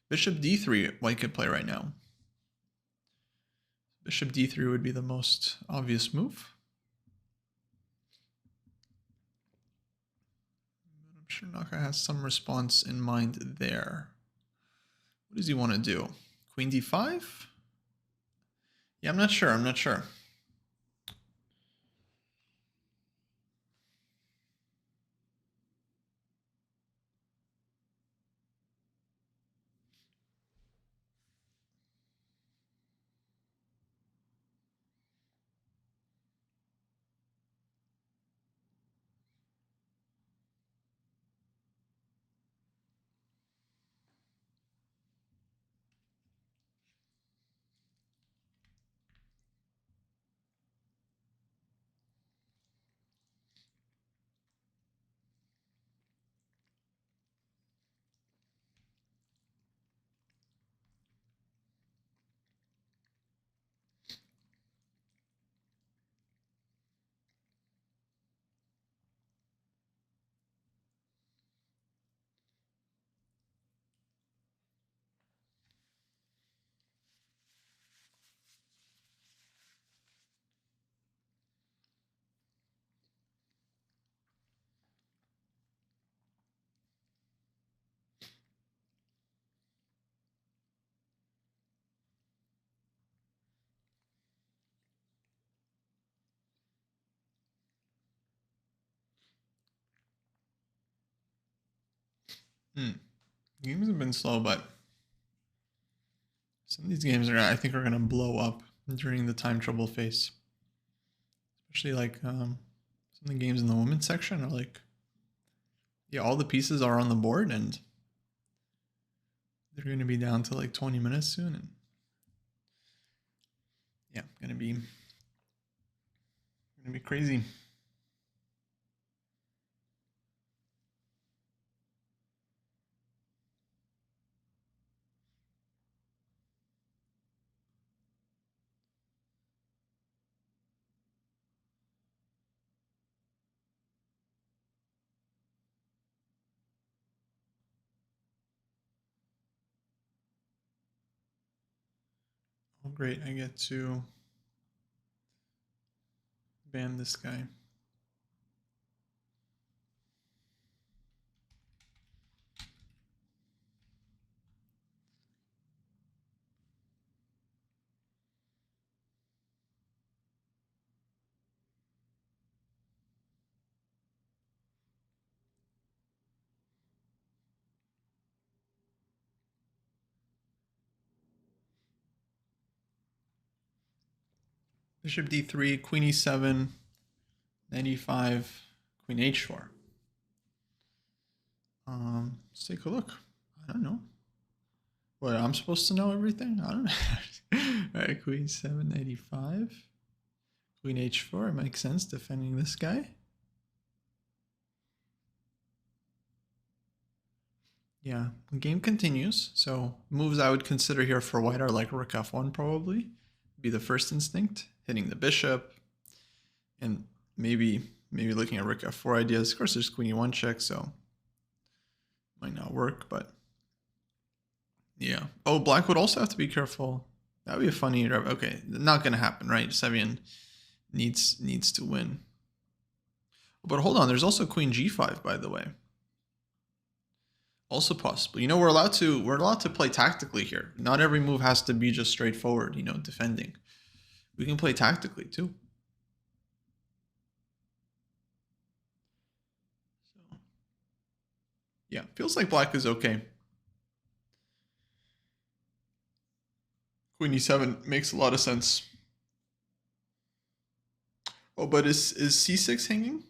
Bishop d3, white could play right now. Bishop d3 would be the most obvious move. I'm sure Naka has some response in mind there. What does he want to do? Queen d5? Yeah, I'm not sure. I'm not sure. Games have been slow, but some of these games are, I think, are going to blow up during the time trouble phase. Especially like some of the games in the women's section are like, yeah, all the pieces are on the board and they're going to be down to like 20 minutes soon. And yeah, going to be crazy. Oh, great. I get to ban this guy. Bishop d3, queen e7, knight e5, queen h4. Let's take a look. I don't know. What, I'm supposed to know everything? I don't know. All right, queen 7, knight e5, queen h4. It makes sense defending this guy. Yeah, the game continues. So moves I would consider here for white are like rook f1 probably. Be the first instinct, hitting the bishop, and maybe looking at rook f4 ideas. Of course, there's queen e1 check, so might not work, but yeah. Oh, black would also have to be careful. That would be a funny. Okay, not gonna happen, right? Sevian needs to win. But hold on, there's also queen g5, by the way. Also possible. You know, we're allowed to play tactically here. Not every move has to be just straightforward, you know, defending. We can play tactically too. So yeah, feels like black is okay. Queen e7 makes a lot of sense. Oh, but is c6 hanging?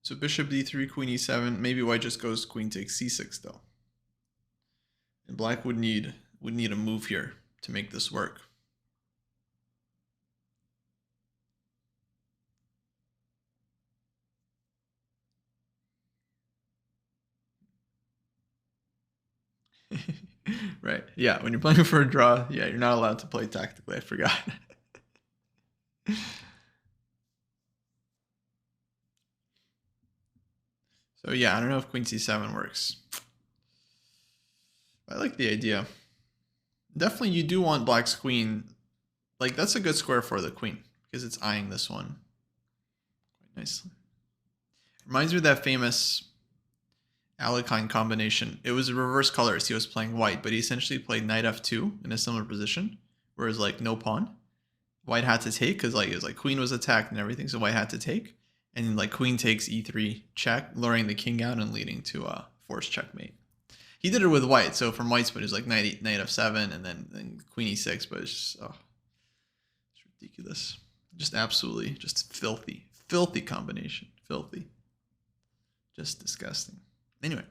So bishop d3, queen e7. Maybe white just goes queen takes c6 though. And black would need a move here to make this work. Right. Yeah, when you're playing for a draw, yeah, you're not allowed to play tactically. I forgot. So yeah, I don't know if queen c7 works. I like the idea. Definitely you do want black's queen. Like, that's a good square for the queen because it's eyeing this one quite nicely. Reminds me of that famous Alekhine combination. It was reverse colors. He was playing white, but he essentially played knight f2 in a similar position, whereas like no pawn. White had to take because like it was like queen was attacked and everything, so white had to take, and then like queen takes e3 check, luring the king out and leading to a forced checkmate. He did it with white, so from white's point it was like knight f7 and then queen e6, but it's just it's ridiculous, just absolutely just filthy combination, filthy, just disgusting. Anyway.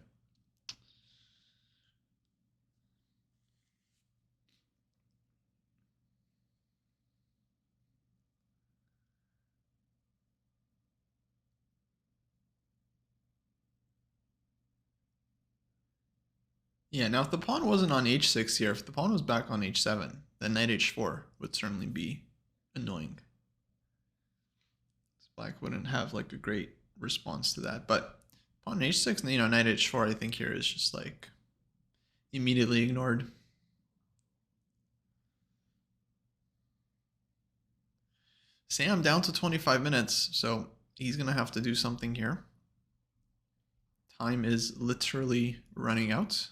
Yeah, now if the pawn wasn't on h6 here, if the pawn was back on h7, then knight h4 would certainly be annoying. Black wouldn't have like a great response to that. But pawn h6, you know, knight h4, I think here is just like immediately ignored. Sam down to 25 minutes, so he's going to have to do something here. Time is literally running out.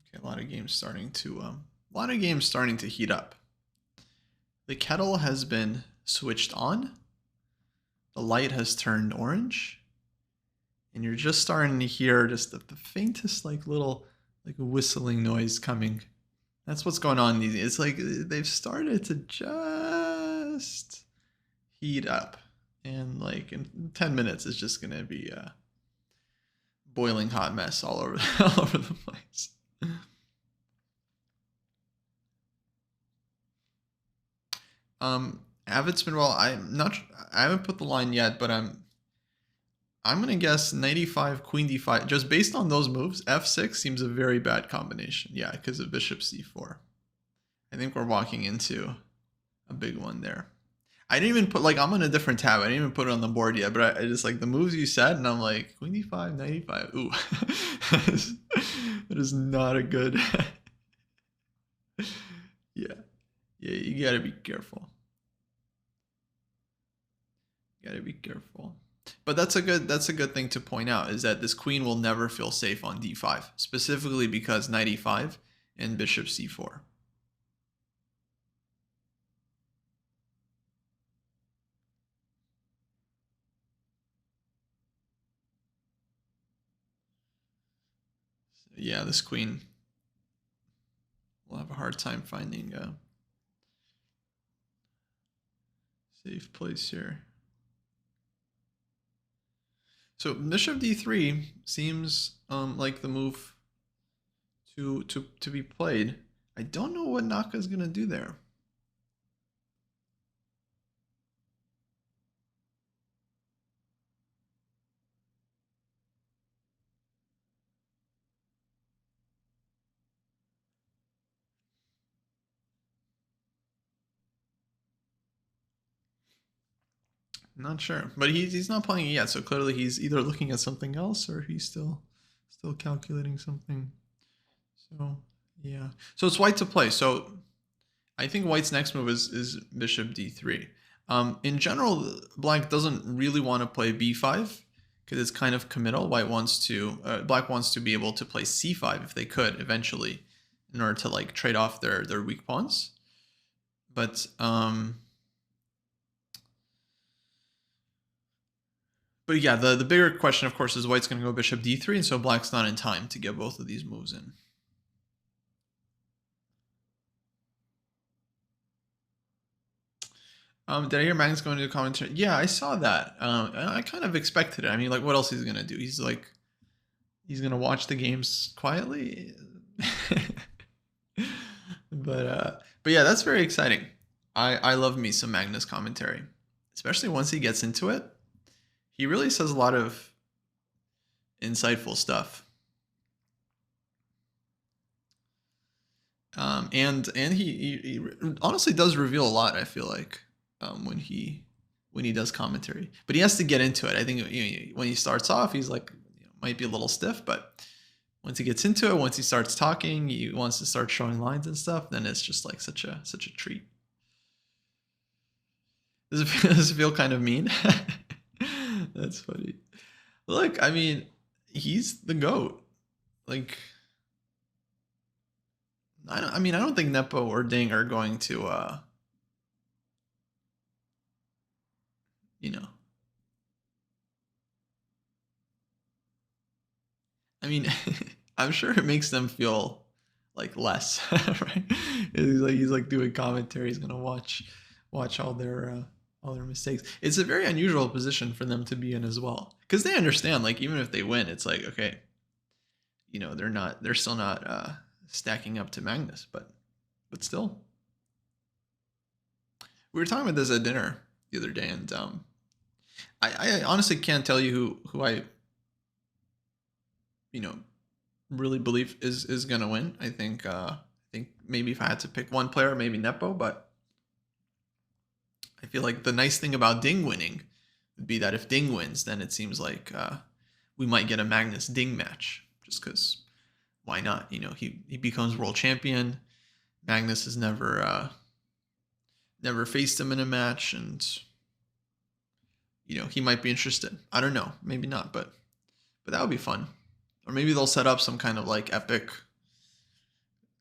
Okay, a lot of games starting to heat up. The kettle has been switched on. The light has turned orange. And you're just starting to hear just the faintest like little like whistling noise coming. That's what's going on. It's like they've started to just heat up. And like in 10 minutes, it's just going to be a boiling hot mess all over the place. Avid Spinwell, I haven't put the line yet, but I'm gonna guess knight e5, queen d5. Just based on those moves, f6 seems a very bad combination. Yeah, because of bishop c4. I think we're walking into a big one there. I didn't even put, like, I'm on a different tab. I didn't even put it on the board yet, but I just like the moves you said, and I'm like, queen d5, knight e5. Ooh, that is not a good. Yeah, you gotta be careful. Gotta be careful. But that's a good thing to point out, is that this queen will never feel safe on d5, specifically because knight e5 and bishop c4. So yeah, this queen will have a hard time finding a safe place here. So bishop d3 seems like the move to be played. I don't know what Naka's gonna do there. Not sure, but he's not playing it yet, so clearly he's either looking at something else or he's still calculating something. So yeah, so it's white to play. So I think white's next move is bishop d3. In general, black doesn't really want to play b5 because it's kind of committal. Black wants to be able to play c5 if they could eventually, in order to like trade off their weak pawns. But yeah, the bigger question, of course, is white's going to go bishop d3, and so black's not in time to get both of these moves in. Did I hear Magnus going to the commentary? Yeah, I saw that. I kind of expected it. I mean, like, what else is he going to do? He's going to watch the games quietly. But But yeah, that's very exciting. I love me some Magnus commentary, especially once he gets into it. He really says a lot of insightful stuff. And he honestly does reveal a lot, I feel like, when he does commentary. But he has to get into it. I think when he starts off, he's like, might be a little stiff, but once he gets into it, once he starts talking, he wants to start showing lines and stuff, then it's just like such a treat. Does it feel kind of mean? That's funny. Look, I mean, he's the GOAT. Like, I don't think Nepo or Ding are going to, I mean, I'm sure it makes them feel like less, right? He's like doing commentary. He's gonna watch all their mistakes. It's a very unusual position for them to be in as well, because they understand, like, even if they win, it's like, okay, they're still not stacking up to Magnus, but still. We were talking about this at dinner the other day, and I honestly can't tell you who I really believe is gonna win. I think maybe if I had to pick one player, maybe Nepo, but I feel like the nice thing about Ding winning would be that if Ding wins, then it seems like we might get a Magnus Ding match, just because why not? He becomes world champion. Magnus has never faced him in a match, and he might be interested. I don't know, maybe not, but that would be fun. Or maybe they'll set up some kind of like epic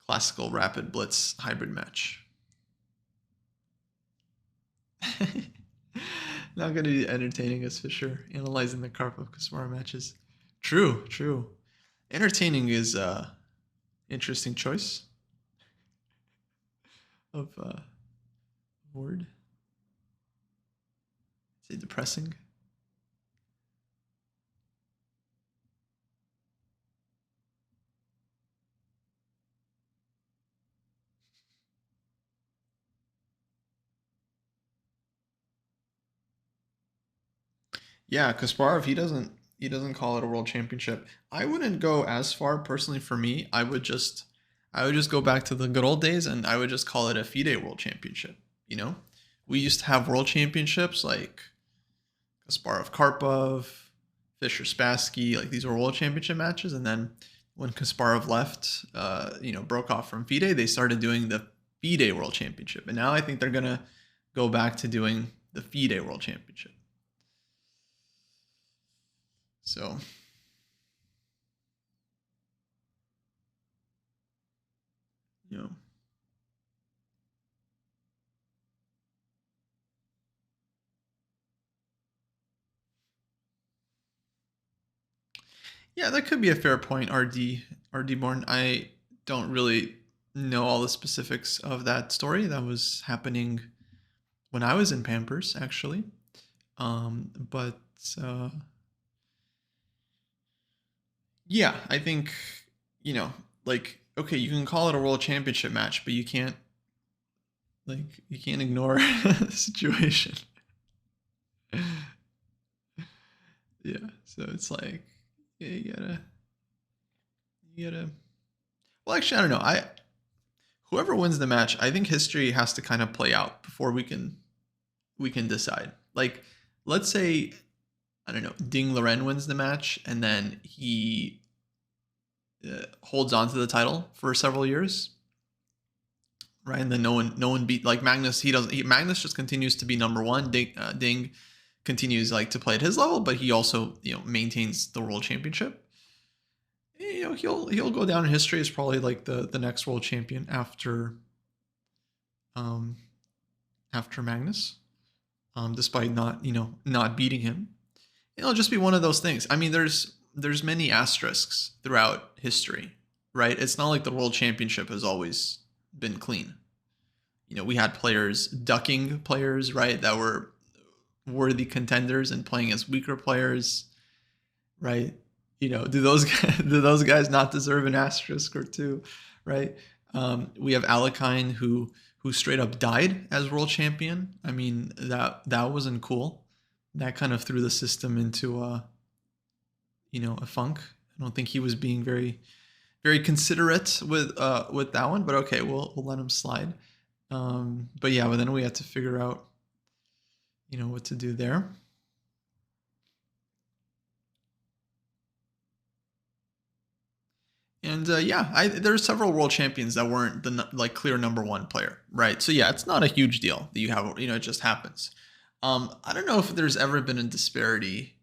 classical rapid blitz hybrid match. Not going to be entertaining as Fisher analyzing the Karpov-Kasparov matches. True. Entertaining is interesting choice of word. Say depressing. Yeah, Kasparov, he doesn't call it a world championship. I wouldn't go as far personally. For me, I would just go back to the good old days, and I would just call it a FIDE world championship. We used to have world championships like Kasparov Karpov, Fischer Spassky, like these were world championship matches, and then when Kasparov left, broke off from FIDE, they started doing the FIDE world championship, and now I think they're gonna go back to doing the FIDE world championship. So, yeah, that could be a fair point, RD Born. I don't really know all the specifics of that story. That was happening when I was in Pampers, actually. But yeah, I think, like, okay, you can call it a world championship match, but you can't ignore the situation. Yeah, so it's like, yeah, you gotta. Well, actually, I don't know. Whoever wins the match, I think history has to kind of play out before we can decide. Like, let's say, I don't know, Ding Liren wins the match, and then he holds on to the title for several years, right? And then no one beat, like, Magnus. Magnus just continues to be number one. Ding continues like to play at his level, but he also maintains the world championship. He'll go down in history as probably like the next world champion after Magnus, despite not beating him. It'll just be one of those things. I mean, there's many asterisks throughout history, right? It's not like the world championship has always been clean. We had players ducking players, right, that were worthy contenders and playing as weaker players, right? Do those guys not deserve an asterisk or two, right? We have Alekhine who straight up died as world champion. I mean, that wasn't cool. That kind of threw the system into a funk. I don't think he was being very considerate with that one, but okay, we'll let him slide. But yeah, but then we had to figure out, what to do there. And there's several world champions that weren't the clear number one player, right? So yeah, it's not a huge deal that you have, it just happens. I don't know if there's ever been a disparity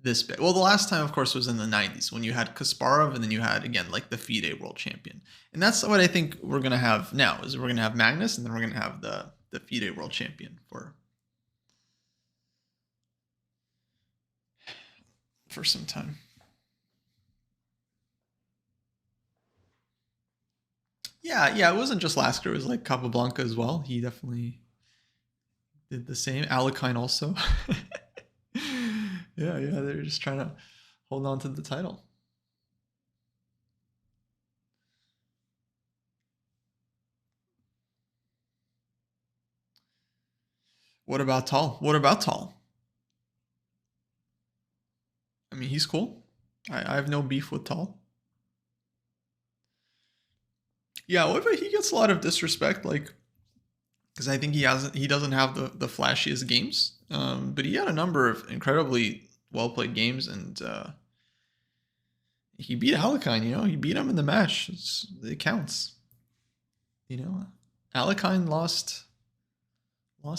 this big. Well, the last time, of course, was in the 90s when you had Kasparov and then you had, again, like the FIDE world champion. And that's what I think we're going to have now, is we're going to have Magnus and then we're going to have the FIDE world champion for some time. Yeah, it wasn't just Lasker. It was like Capablanca as well. He definitely did the same. Alekhine also. yeah, they're just trying to hold on to the title. What about Tal? I mean, he's cool. I have no beef with Tal. Yeah, he gets a lot of disrespect, because I think he doesn't have the flashiest games, but he had a number of incredibly well played games, and he beat Alekhine. He beat him in the match. It counts. Alekhine lost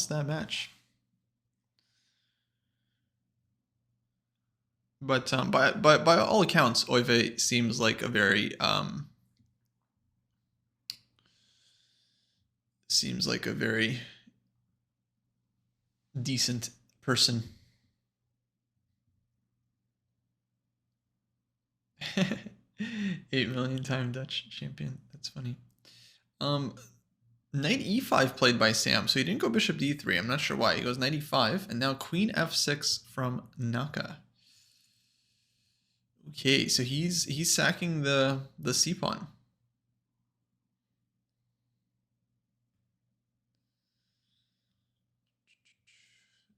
that match, but by all accounts, Oive seems like a very decent person. 8 million time Dutch champion. That's funny. Knight e5 played by Sam, so he didn't go bishop d3. I'm not sure why. He goes knight e5, and now queen f6 from Naka. Okay, so he's sacking the c pawn.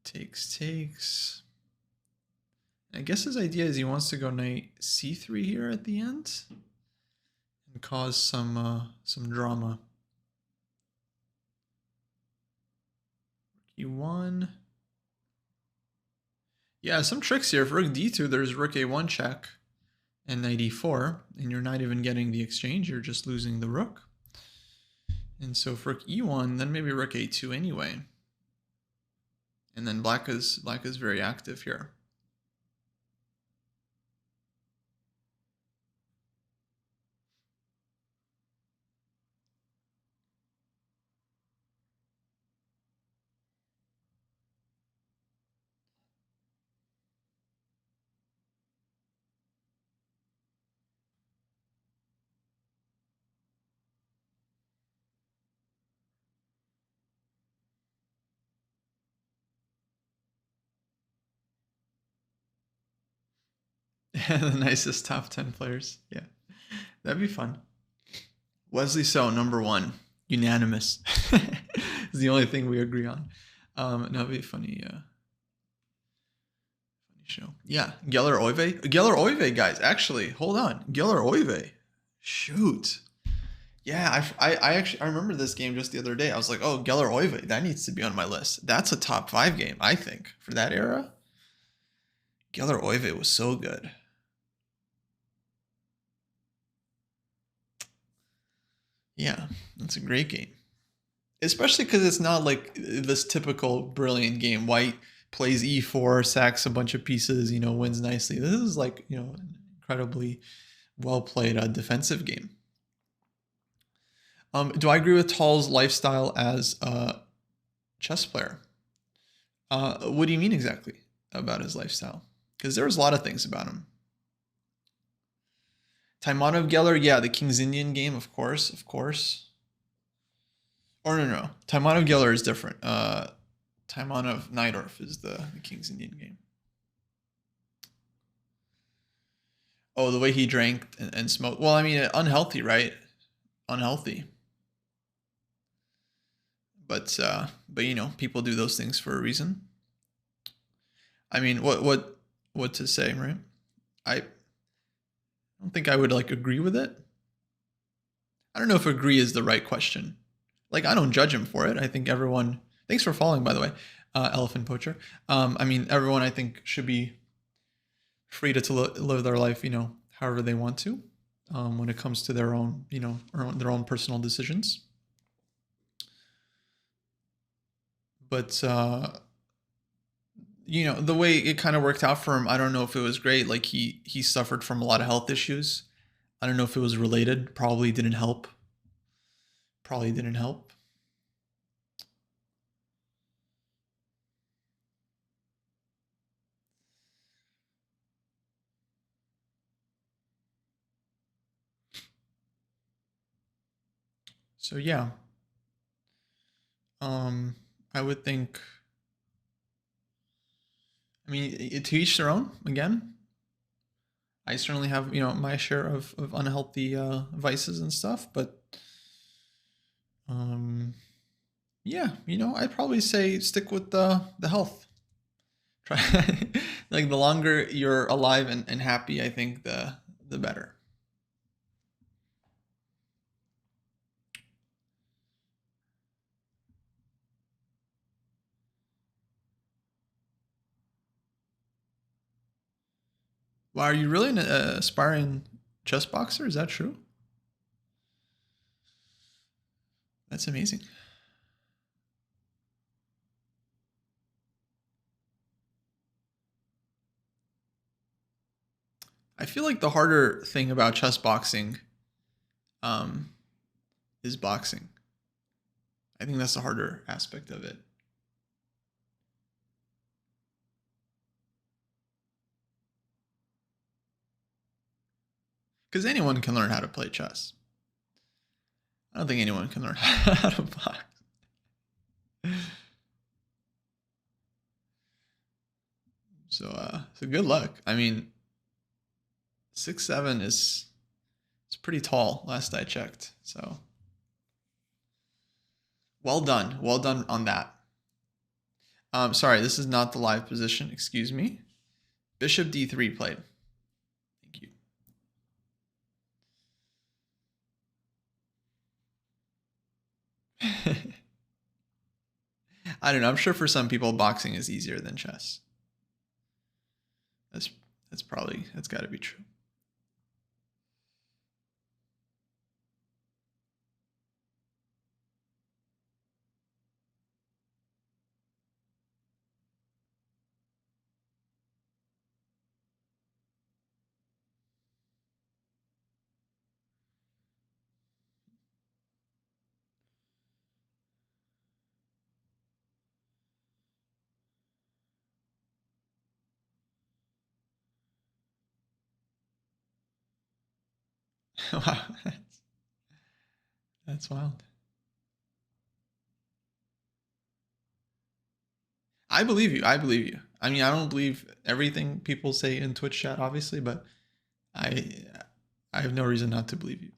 Takes. I guess his idea is he wants to go knight c3 here at the end and cause some drama. e1. Yeah, some tricks here. For rook d2, there's rook a1 check and knight e4, and you're not even getting the exchange. You're just losing the rook. And so for rook e1, then maybe rook a2 anyway. And then black is very active here. The nicest top 10 players. Yeah, that'd be fun. Wesley So, number 1, unanimous. Is the only thing we agree on. That'd be a funny show. Yeah, Geller Oive, guys. Actually, hold on, Geller Oive. Shoot. Yeah, I remember this game just the other day. I was like, oh, Geller Oive, that needs to be on my list. That's a top 5 game, I think, for that era. Geller Oive was so good. Yeah, that's a great game. Especially because it's not like this typical brilliant game. White plays e4, sacks a bunch of pieces, wins nicely. This is like, an incredibly well-played defensive game. Do I agree with Tal's lifestyle as a chess player? What do you mean exactly about his lifestyle? Because there was a lot of things about him. Taimanov Geller, yeah, the King's Indian game, of course. Or no. Taimanov Geller is different. Taimanov Najdorf is the King's Indian game. Oh, the way he drank and smoked. Well, I mean, unhealthy, right? unhealthy. But you know, people do those things for a reason. I mean, what to say, right? I don't think I would like agree with it. I don't know if agree is the right question. Like, I don't judge him for it. I think everyone. Thanks for following, by the way, Elephant Poacher. I mean, everyone I think should be free to live their life, you know, however they want to, when it comes to their own, you know, their own personal decisions. But you know, the way it kind of worked out for him, I don't know if it was great. Like he suffered from a lot of health issues. I don't know if it was related. Probably didn't help. Probably didn't help. So yeah. I would think, I mean, to each their own. Again, I certainly have, you know, my share of unhealthy vices and stuff, but yeah, you know, I'd probably say stick with the health. Try like the longer you're alive and happy, I think the better. Wow, are you really an aspiring chess boxer? Is that true? That's amazing. I feel like the harder thing about chess boxing is boxing. I think that's the harder aspect of it. Because anyone can learn how to play chess. I don't think anyone can learn how to box. So good luck. I mean, 6'7" is it's pretty tall. Last I checked. So well done on that. Sorry, this is not the live position. Excuse me. Bishop d3 played. Thank you. I don't know. I'm sure for some people, boxing is easier than chess. That's got to be true. Wow, that's wild. I believe you. I believe you. I mean, I don't believe everything people say in Twitch chat, obviously, but I I have no reason not to believe you.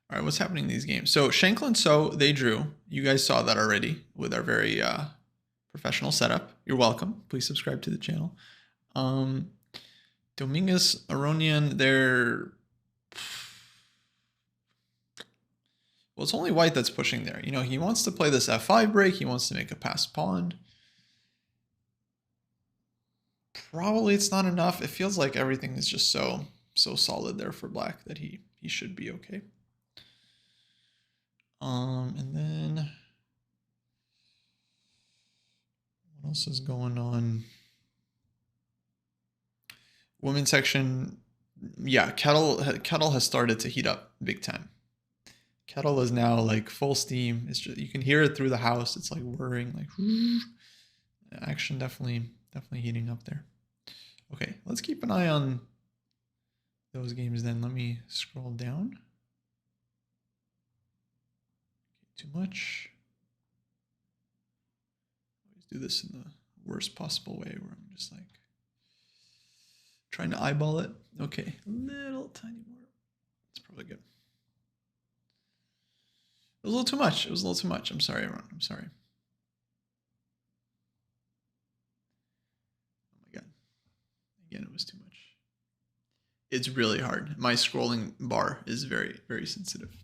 All right, what's happening in these games? So Shankland So, they drew. You guys saw that already with our very professional setup. You're welcome. Please subscribe to the channel. Dominguez, Aronian, they're... Well, it's only white that's pushing there. You know, he wants to play this f5 break. He wants to make a passed pawn. Probably it's not enough. It feels like everything is just so solid there for black that he should be okay. And then what else is going on? Women's section, yeah, Kettle has started to heat up big time. Kettle is now like full steam. It's just, you can hear it through the house. It's like whirring, like action definitely heating up there. Okay, let's keep an eye on those games then. Let me scroll down. Too much. do this in the worst possible way where I'm just like trying to eyeball it. Okay, a little tiny more. It's probably good. It was a little too much. It was a little too much. I'm sorry, everyone. I'm sorry. Oh my God. Again, it was too much. It's really hard. My scrolling bar is very, very sensitive.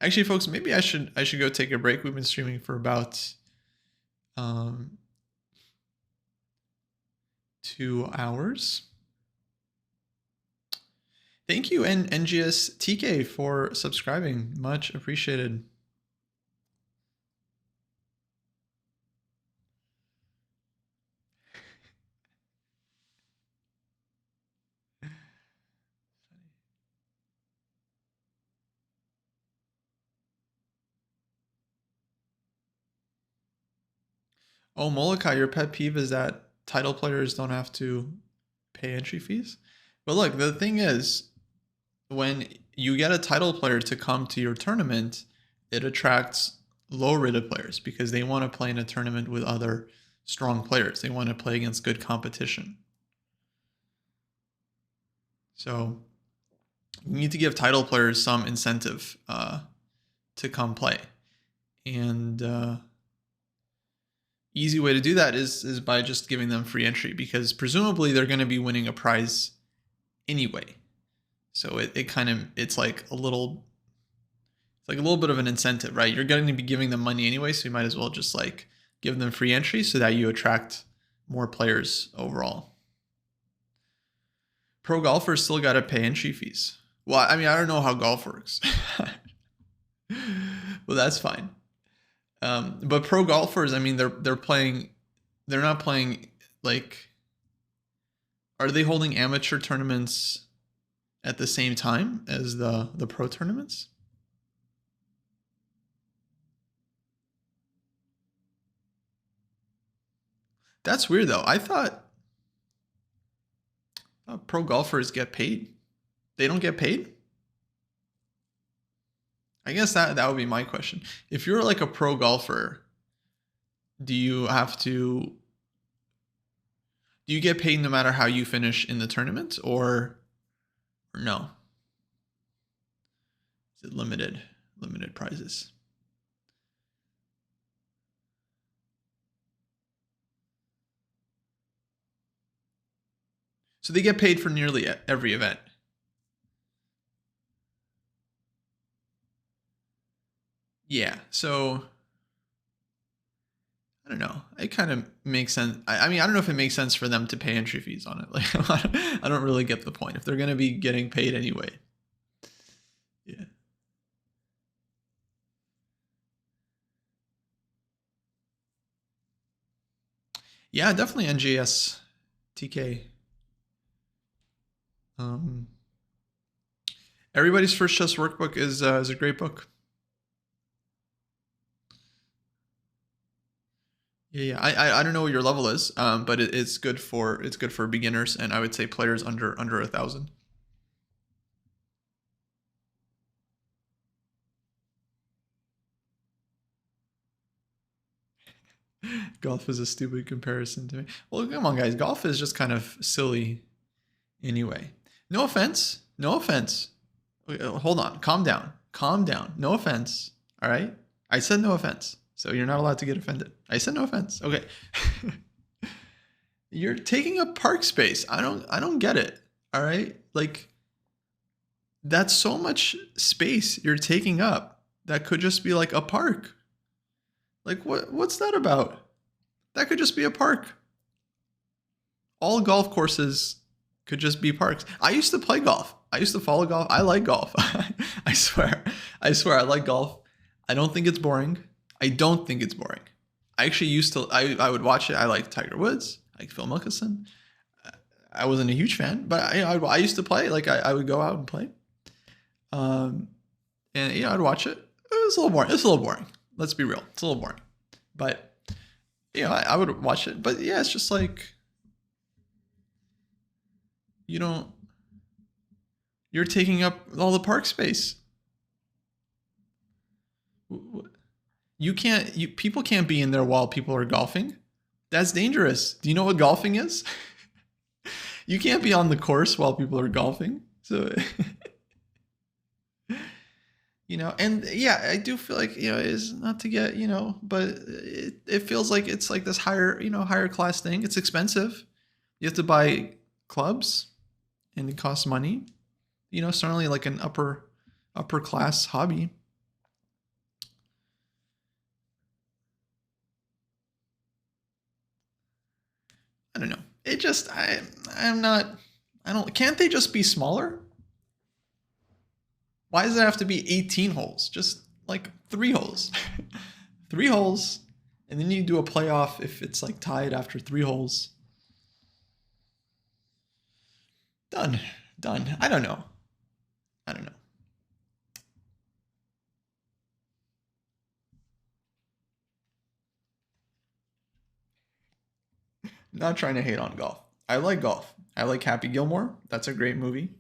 Actually, folks, maybe I should go take a break. We've been streaming for about 2 hours. Thank you, NGS TK, for subscribing. Much appreciated. Oh, Molokai, your pet peeve is that title players don't have to pay entry fees? But look, the thing is, when you get a title player to come to your tournament, it attracts low-rated players because they want to play in a tournament with other strong players. They want to play against good competition. So you need to give title players some incentive to come play. And easy way to do that is by just giving them free entry, because presumably they're going to be winning a prize anyway. So it's like a little bit of an incentive, right? You're going to be giving them money anyway, so you might as well just like give them free entry so that you attract more players overall. Pro golfers still got to pay entry fees. Well, I mean, I don't know how golf works. Well, that's fine. But pro golfers, I mean, they're not playing like, are they holding amateur tournaments at the same time as the pro tournaments? That's weird though. I thought pro golfers get paid. They don't get paid? I guess that would be my question. If you're like a pro golfer, do you get paid no matter how you finish in the tournament, or no? Is it limited prizes? So they get paid for nearly every event. Yeah, so I don't know. It kind of makes sense. I mean, I don't know if it makes sense for them to pay entry fees on it. Like, I don't really get the point if they're going to be getting paid anyway. Yeah. Yeah, definitely NGS TK. Everybody's First Chess Workbook is a great book. Yeah, I don't know what your level is, but it's good for beginners, and I would say players under 1,000. Golf is a stupid comparison to me. Well, come on, guys. Golf is just kind of silly anyway. No offense. No offense. Hold on. Calm down. Calm down. No offense. All right? I said no offense. So you're not allowed to get offended. I said no offense. Okay. You're taking up park space. I don't get it. All right? Like, that's so much space you're taking up. That could just be like a park. Like, what's that about? That could just be a park. All golf courses could just be parks. I used to play golf. I used to follow golf. I like golf. I swear I like golf. I don't think it's boring. I don't think it's boring. I actually used to, I would watch it. I like Tiger Woods. I like Phil Mickelson. I wasn't a huge fan, but I used to play. Like, I would go out and play. And, I'd watch it. It was a little boring. It's a little boring. Let's be real. It's a little boring. But, I would watch it. But, yeah, it's just like, you're taking up all the park space. People can't be in there while people are golfing. That's dangerous. Do you know what golfing is? You can't be on the course while people are golfing. So, and yeah, I do feel like, is not to get, but it feels like it's like this higher class thing. It's expensive. You have to buy clubs and it costs money, certainly like an upper class hobby. I don't know. It just, can't they just be smaller? Why does it have to be 18 holes? Just like 3 holes. 3 holes. And then you do a playoff if it's like tied after 3 holes. Done. I don't know. Not trying to hate on golf. I like golf. I like Happy Gilmore. That's a great movie.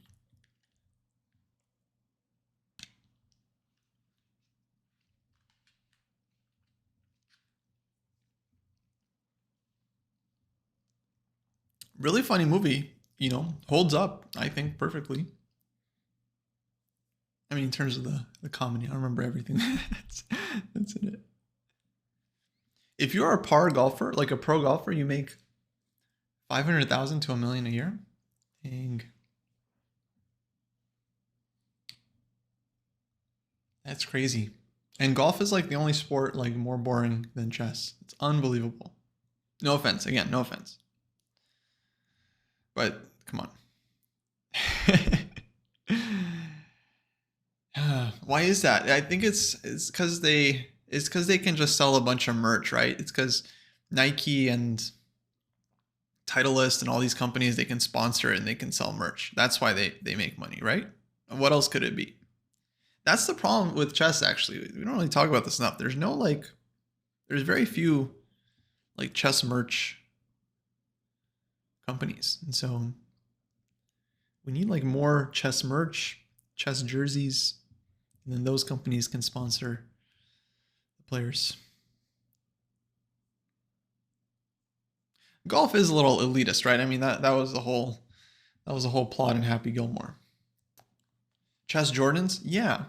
Really funny movie, holds up, I think, perfectly. I mean, in terms of the comedy, I don't remember everything that's in it. If you're a par golfer, like a pro golfer, you make 500,000 to $1 million a year. Dang. That's crazy. And golf is like the only sport like more boring than chess. It's unbelievable. No offense. Again, no offense. But come on. Why is that? I think it's because they can just sell a bunch of merch, right? It's because Nike and Titleist and all these companies, they can sponsor it and they can sell merch. That's why they make money, right? What else could it be? That's the problem with chess, actually. We don't really talk about this enough. There's very few like chess merch companies. And so we need like more chess merch, chess jerseys, and then those companies can sponsor the players. Golf is a little elitist, right? I mean, that was the whole plot in Happy Gilmore. Chess Jordans? Yeah.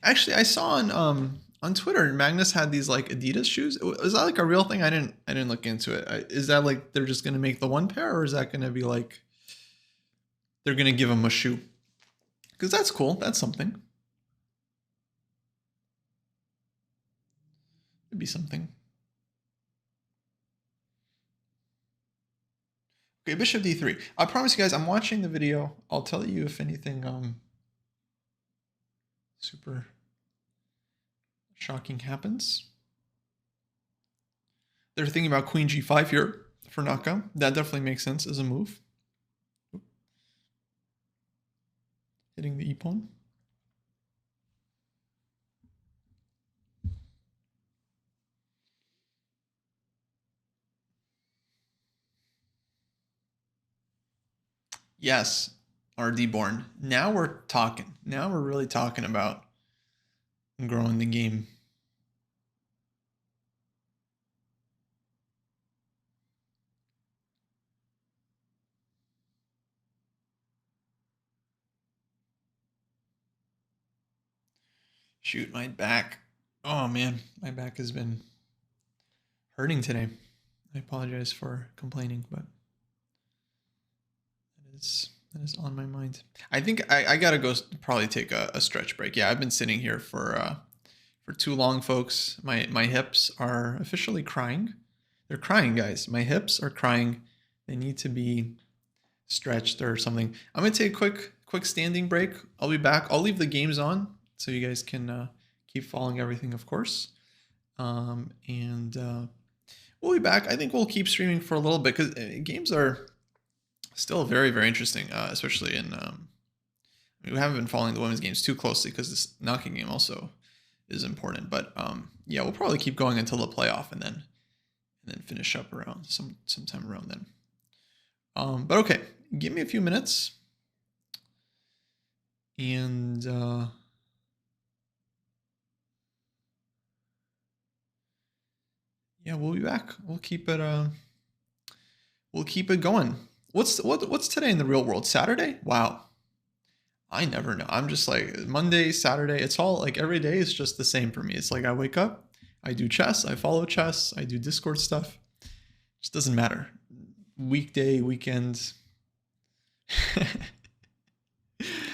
Actually, I saw on Twitter, Magnus had these like Adidas shoes. Is that like a real thing? I didn't look into it. Is that like they're just going to make the one pair, or is that going to be like they're going to give him a shoe? Because that's cool. That's something. It'd be something. Okay, Bishop D3. I promise you guys, I'm watching the video. I'll tell you if anything super shocking happens. They're thinking about Queen G5 here for knockout. That definitely makes sense as a move. Hitting the e-pawn. Yes, RD Born. Now we're talking. Now we're really talking about growing the game. Shoot, my back. Oh man, my back has been hurting today. I apologize for complaining, but that is on my mind. I think I gotta go probably take a stretch break. Yeah, I've been sitting here for too long, folks. My hips are officially crying. They're crying, guys. My hips are crying. They need to be stretched or something. I'm gonna take a quick standing break. I'll be back. I'll leave the games on so you guys can keep following everything, of course. And we'll be back. I think we'll keep streaming for a little bit because games are still very, very interesting, especially in. We haven't been following the women's games too closely because this knocking game also is important. But yeah, we'll probably keep going until the playoff and then finish up around sometime around then. But okay, give me a few minutes. And yeah, we'll be back. We'll keep it going. What's today in the real world? Saturday? Wow. I never know. I'm just like Monday, Saturday. It's all like every day is just the same for me. It's like I wake up, I do chess, I follow chess, I do Discord stuff. It just doesn't matter. Weekday, weekends.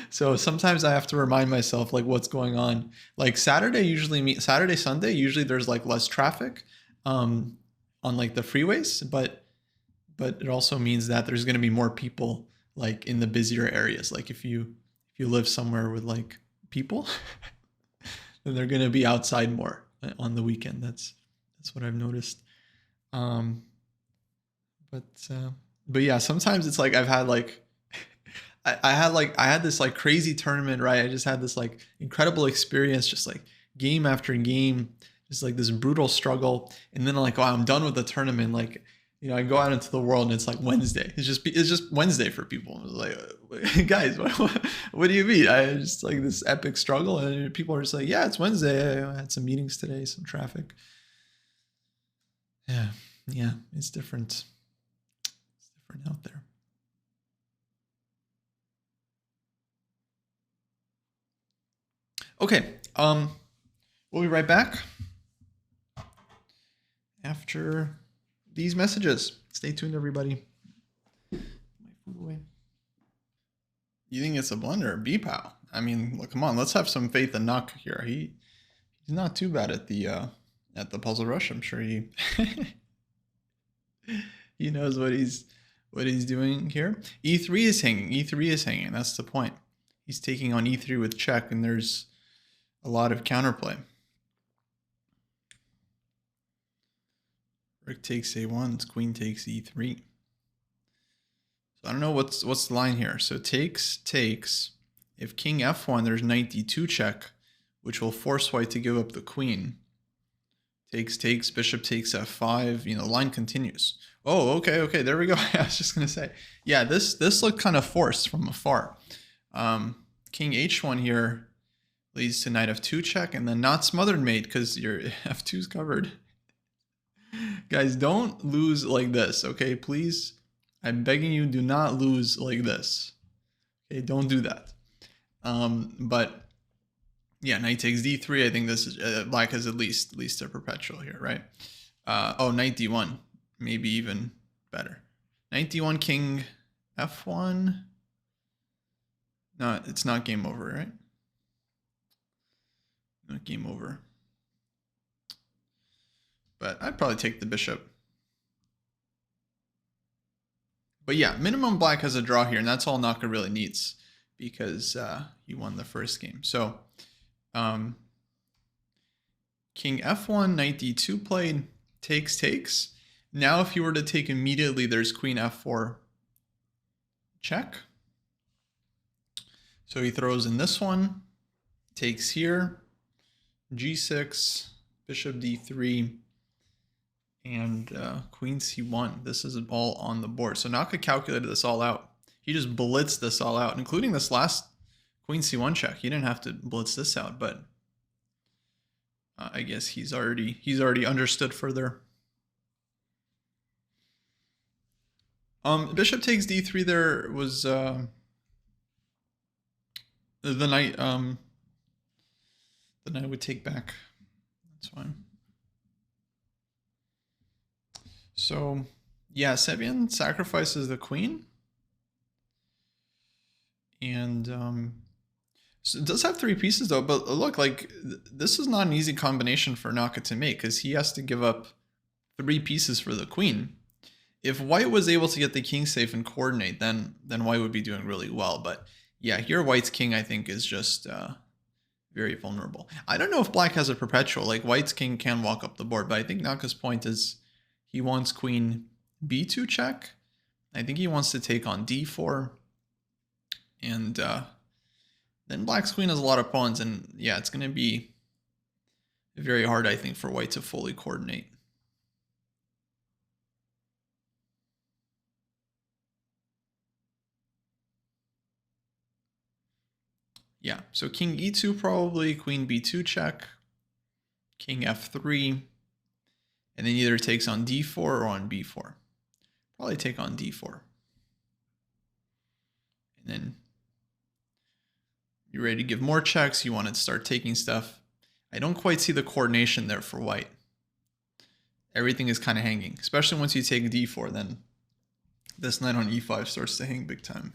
So sometimes I have to remind myself like what's going on. Like Saturday, Sunday, usually there's like less traffic on like the freeways, but it also means that there's going to be more people like in the busier areas. Like if you live somewhere with like people, then they're going to be outside more on the weekend. That's what I've noticed. But yeah, sometimes it's like I've had like I had this like crazy tournament, right? I just had this like incredible experience, just like game after game, just like this brutal struggle. And then like, oh, I'm done with the tournament. Like, you know, I go out into the world and it's like Wednesday. It's just Wednesday for people. Like, guys, what do you mean? I just like this epic struggle, and people are just like, yeah, it's Wednesday. I had some meetings today, some traffic. Yeah, it's different. It's different out there. Okay, we'll be right back after these messages. Stay tuned, everybody. My food away. You think it's a blunder? B-Pow. I mean, look, come on, let's have some faith in Nock here. He's not too bad at the puzzle rush. I'm sure he he knows what he's doing here. E3 is hanging. E3 is hanging. That's the point. He's taking on E3 with check, and there's a lot of counterplay. Rook takes A1, queen takes E3. So I don't know what's the line here. So takes. If king F1, there's knight D2 check, which will force white to give up the queen. Takes, bishop takes F5. You know, the line continues. Oh, okay, there we go. I was just gonna say, yeah, this looked kind of forced from afar. King H1 here leads to knight F2 check, and then not smothered mate because your F2's covered. Guys, don't lose like this, okay? Please, I'm begging you, do not lose like this. Okay, don't do that. But yeah, knight takes D3. I think this is black has at least a perpetual here, right? Oh, knight D1, maybe even better. Knight D1, king F1. No, it's not game over, right? Not game over. But I'd probably take the bishop. But yeah, minimum black has a draw here, and that's all Naka really needs because he won the first game. So king F1, knight D2 played, takes. Now if you were to take immediately, there's queen F4 check. So he throws in this one, takes here, G6, bishop D3, and queen C1. This is all on the board. So Naka calculated this all out. He just blitzed this all out, including this last queen C1 check. He didn't have to blitz this out, but I guess he's already understood further. Bishop takes D3. There was the knight. The knight would take back. That's fine. So yeah, Sebian sacrifices the queen, and so it does have 3 pieces though. But look, like this is not an easy combination for Naka to make because he has to give up 3 pieces for the queen. If white was able to get the king safe and coordinate, then white would be doing really well. But yeah, here white's king I think is just very vulnerable. I don't know if black has a perpetual. Like white's king can walk up the board, but I think Naka's point is he wants queen B2 check. I think he wants to take on D4. And then black's queen has a lot of pawns. And yeah, it's going to be very hard, I think, for white to fully coordinate. Yeah, so king E2 probably, queen B2 check, king F3. And then either takes on d4 or on b4. Probably take on d4. And then you're ready to give more checks. You want to start taking stuff. I don't quite see the coordination there for white. Everything is kind of hanging, especially once you take d4, then this knight on e5 starts to hang big time.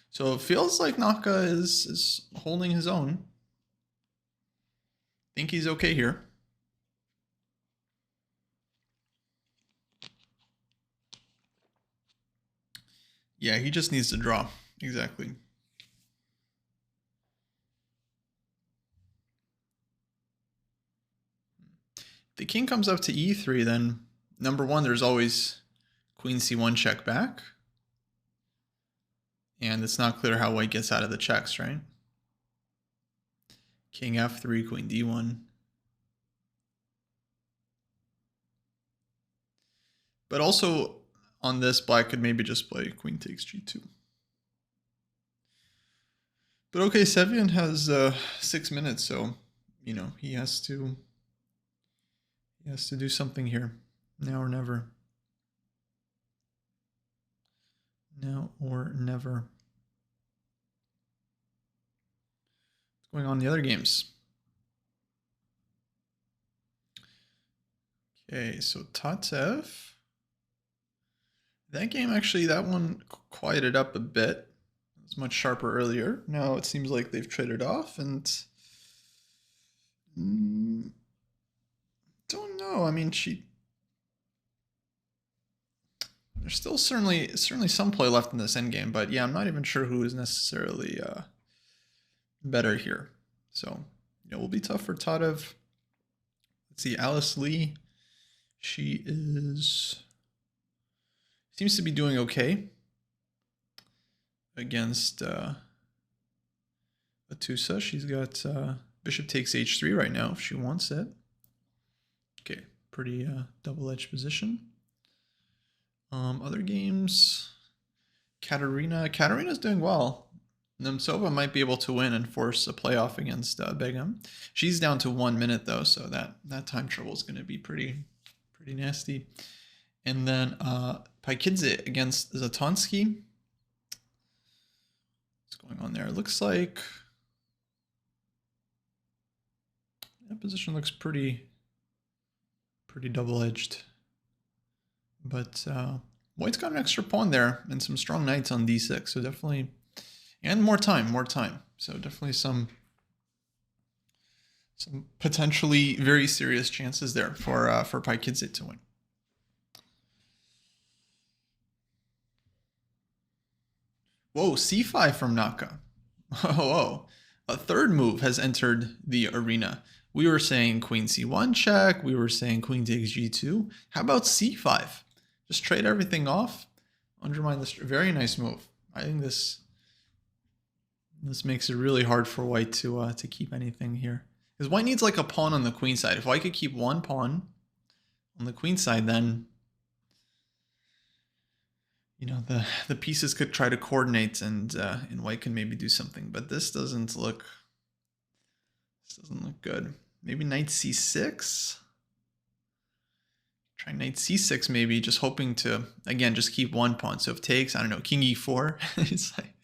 So it feels like Naka is holding his own. I think he's okay here. Yeah, he just needs to draw. Exactly. If the king comes up to e3, then number one, there's always queen c1 check back. And it's not clear how white gets out of the checks, right? King f3, queen d1. But also on this, black could maybe just play queen takes g2. But okay, Sevian has 6 minutes, so you know he has to do something here, now or never. Now or never. What's going on in the other games? Okay, so Tatev. That game actually, that one quieted up a bit. It was much sharper earlier. Now it seems like they've traded off, and don't know. I mean, there's still certainly some play left in this endgame, but yeah, I'm not even sure who is necessarily better here. So it will be tough for Tatev. Let's see, Alice Lee. She seems to be doing okay against Atusa. She's got bishop takes h3 right now if she wants it. Okay, pretty double-edged position. Other games, Katerina's doing well. Nemtsova might be able to win and force a playoff against Begum. She's down to 1 minute though, so that time trouble is going to be pretty nasty. And then Paikidze against Zatonsky. What's going on there? It looks like that position looks pretty double-edged. But white's got an extra pawn there and some strong knights on d6, so definitely, and more time. So definitely some potentially very serious chances there for Paikidze to win. Whoa, c5 from Naka. Whoa, a third move has entered the arena. We were saying queen c1 check. We were saying queen takes g2. How about c5? Just trade everything off. Undermine this. Very nice move. I think this makes it really hard for white to keep anything here. Because white needs like a pawn on the queen side. If white could keep one pawn on the queen side, then you know the pieces could try to coordinate and white can maybe do something. But this doesn't look good. Maybe knight c6. Try knight c6 maybe, just hoping to, again, just keep one pawn. So if takes, I don't know, king e4, it's like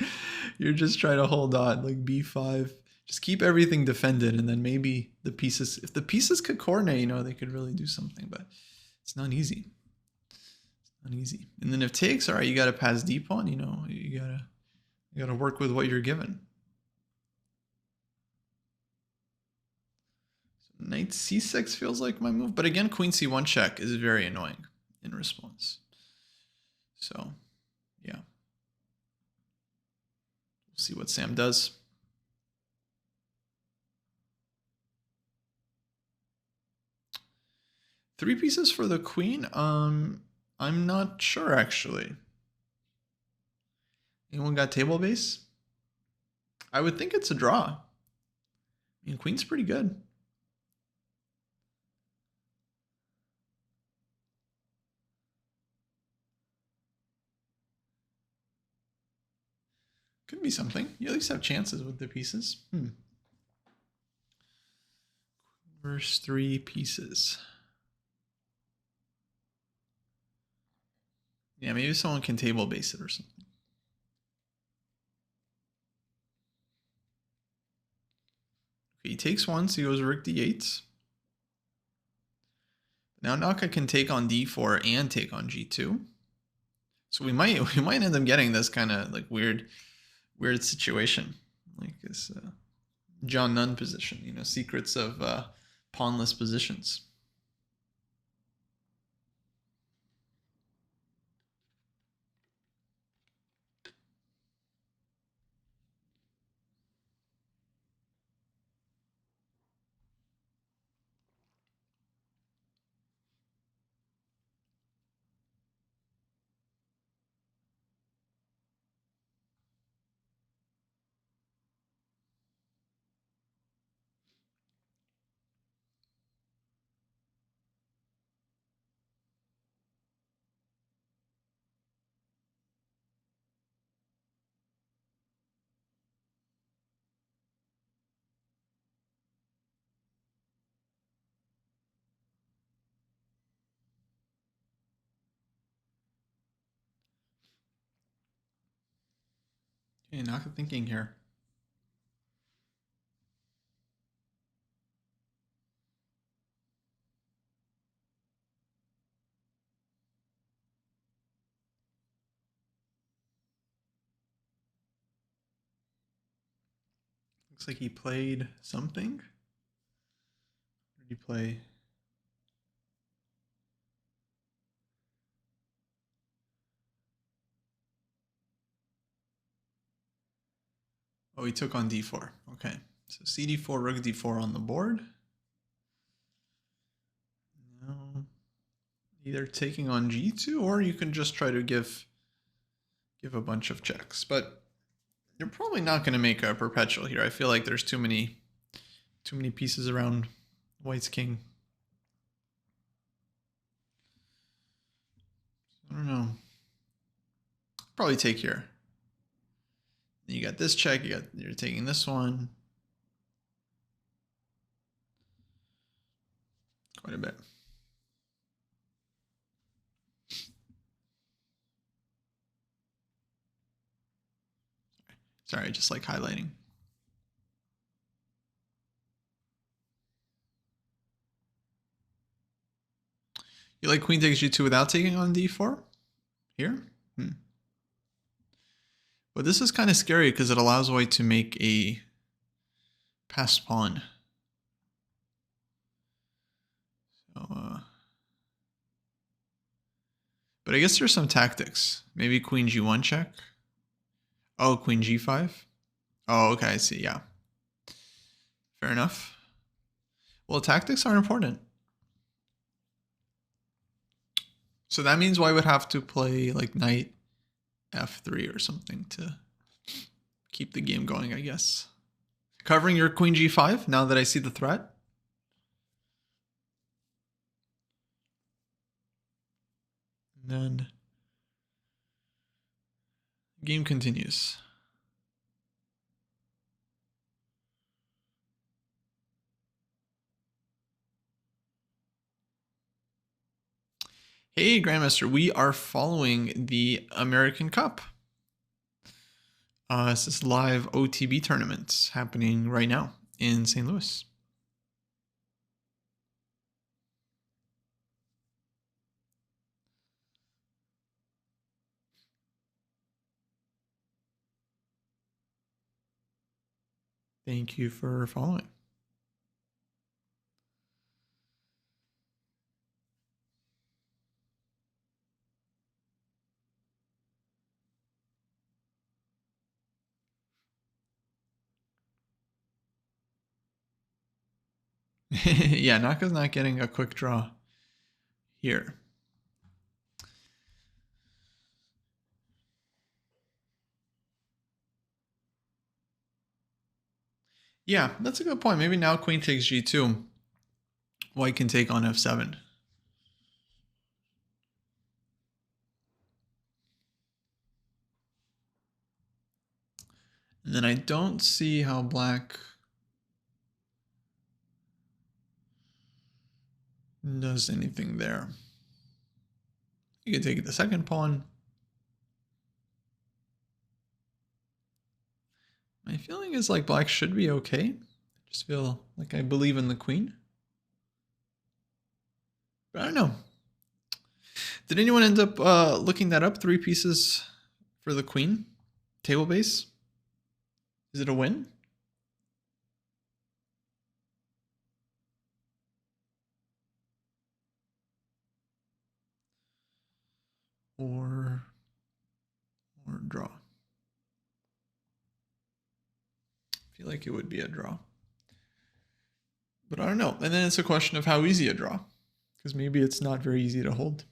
you're just trying to hold on, like b5. Just keep everything defended, and then maybe the pieces, if the pieces could coordinate, you know, they could really do something, but it's not easy. It's not easy. And then if takes, all right, you got to pass d pawn, you know, you got to work with what you're given. Knight c6 feels like my move, but again, queen c1 check is very annoying in response. So, yeah. We'll see what Sam does. Three pieces for the queen? I'm not sure, actually. Anyone got table base? I would think it's a draw. I mean, queen's pretty good. Could be something. You at least have chances with the pieces. First three pieces. Yeah, maybe someone can table base it or something. Okay, he takes one, so he goes rook d8. Now Naka can take on d4 and take on g2. So we might end up getting this kind of like weird situation, like this John Nunn position. You know, secrets of pawnless positions. Okay, Naka thinking here. Looks like he played something. What did he play? Oh, he took on d4. Okay, so cd4, rook d4 on the board. Now, either taking on g2, or you can just try to give a bunch of checks. But you're probably not going to make a perpetual here. I feel like there's too many pieces around White's king. I don't know. Probably take here. You got this check. You're taking this one. Quite a bit. Sorry, just like highlighting. You like queen takes g2 without taking on d4? Here? But this is kind of scary because it allows White to make a passed pawn. So, but I guess there's some tactics. Maybe queen g1 check. Oh, queen g5. Oh, okay, I see, yeah. Fair enough. Well, tactics are important. So that means White would have to play like knight f3 or something to keep the game going, I guess. Covering your queen g5 now that I see the threat. And then game continues. Hey, Grandmaster, we are following the American Cup. This is live OTB tournaments happening right now in St. Louis. Thank you for following. Yeah, Naka's not getting a quick draw here. Yeah, that's a good point. Maybe now queen takes g2. White can take on f7. And then I don't see how black does anything there. You can take the second pawn. My feeling is like black should be okay. I just feel like I believe in the queen. But I don't know. Did anyone end up looking that up? 3 pieces for the queen? Table base? Is it a win? Or draw? I feel like it would be a draw. But I don't know. And then it's a question of how easy a draw. Because maybe it's not very easy to hold.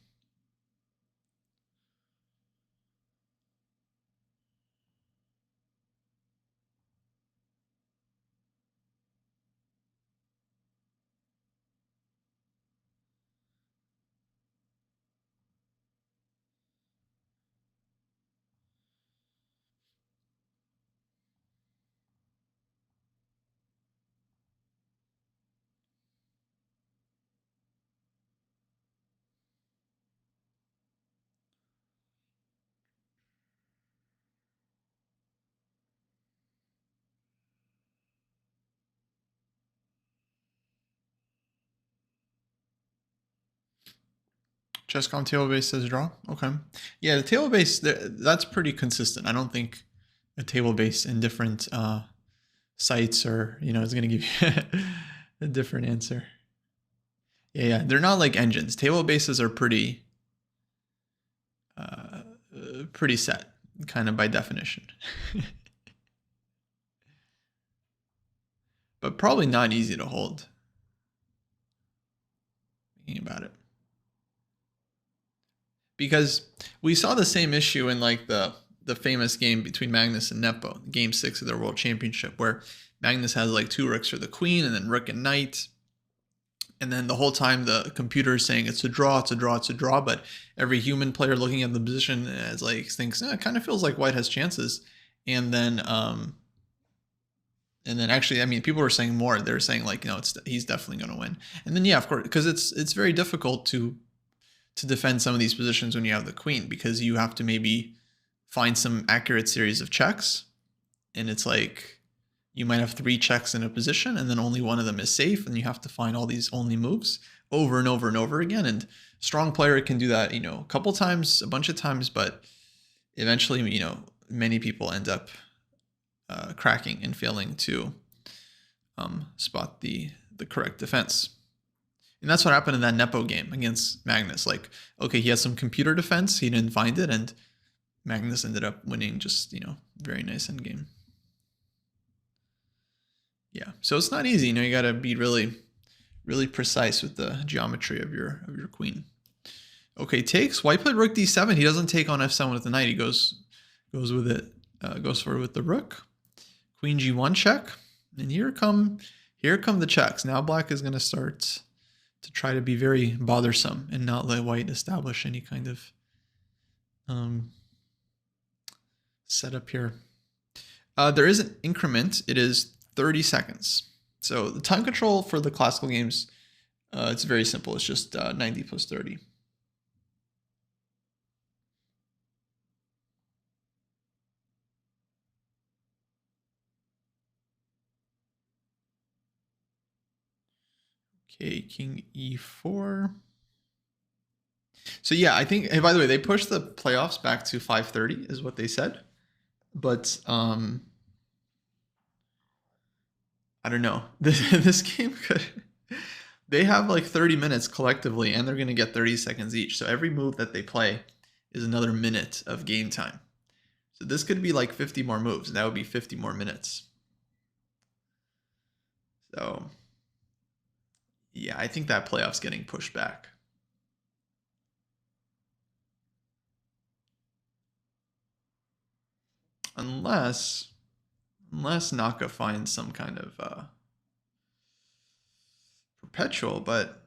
Chess.com table base says draw. Okay. Yeah, the table base, that's pretty consistent. I don't think a table base in different sites or, is going to give you a different answer. Yeah, they're not like engines. Table bases are pretty set, kind of by definition. But probably not easy to hold. Thinking about it. Because we saw the same issue in like the famous game between Magnus and Nepo, game 6 of their world championship, where Magnus has like 2 rooks for the queen and then rook and knight. And then the whole time the computer is saying it's a draw, it's a draw, it's a draw. But every human player looking at the position is like thinks, it kind of feels like white has chances. And then actually, I mean, people were saying more. They're saying like, he's definitely going to win. And then, yeah, of course, because it's very difficult to defend some of these positions when you have the queen, because you have to maybe find some accurate series of checks. And it's like, you might have 3 checks in a position and then only one of them is safe. And you have to find all these only moves over and over and over again. And strong player can do that, a couple times, a bunch of times, but eventually, many people end up cracking and failing to spot the correct defense. And that's what happened in that Nepo game against Magnus. Like, okay, he had some computer defense, he didn't find it, and Magnus ended up winning. Just, very nice end game. Yeah, so it's not easy. You got to be really, really precise with the geometry of your queen. Okay, takes. White played rook d7. He doesn't take on f7 with the knight. He goes with it. Goes for it with the rook. Queen g1 check. And here come the checks. Now black is going to start to try to be very bothersome and not let white establish any kind of setup here. There is an increment. It is 30 seconds. So the time control for the classical games, it's very simple. It's just 90 plus 30. Okay, king e4. So yeah, I think, and by the way, they pushed the playoffs back to 5:30 is what they said. But I don't know. This game could, they have like 30 minutes collectively and they're going to get 30 seconds each. So every move that they play is another minute of game time. So this could be like 50 more moves. That would be 50 more minutes. So yeah, I think that playoff's getting pushed back. Unless Naka finds some kind of perpetual, but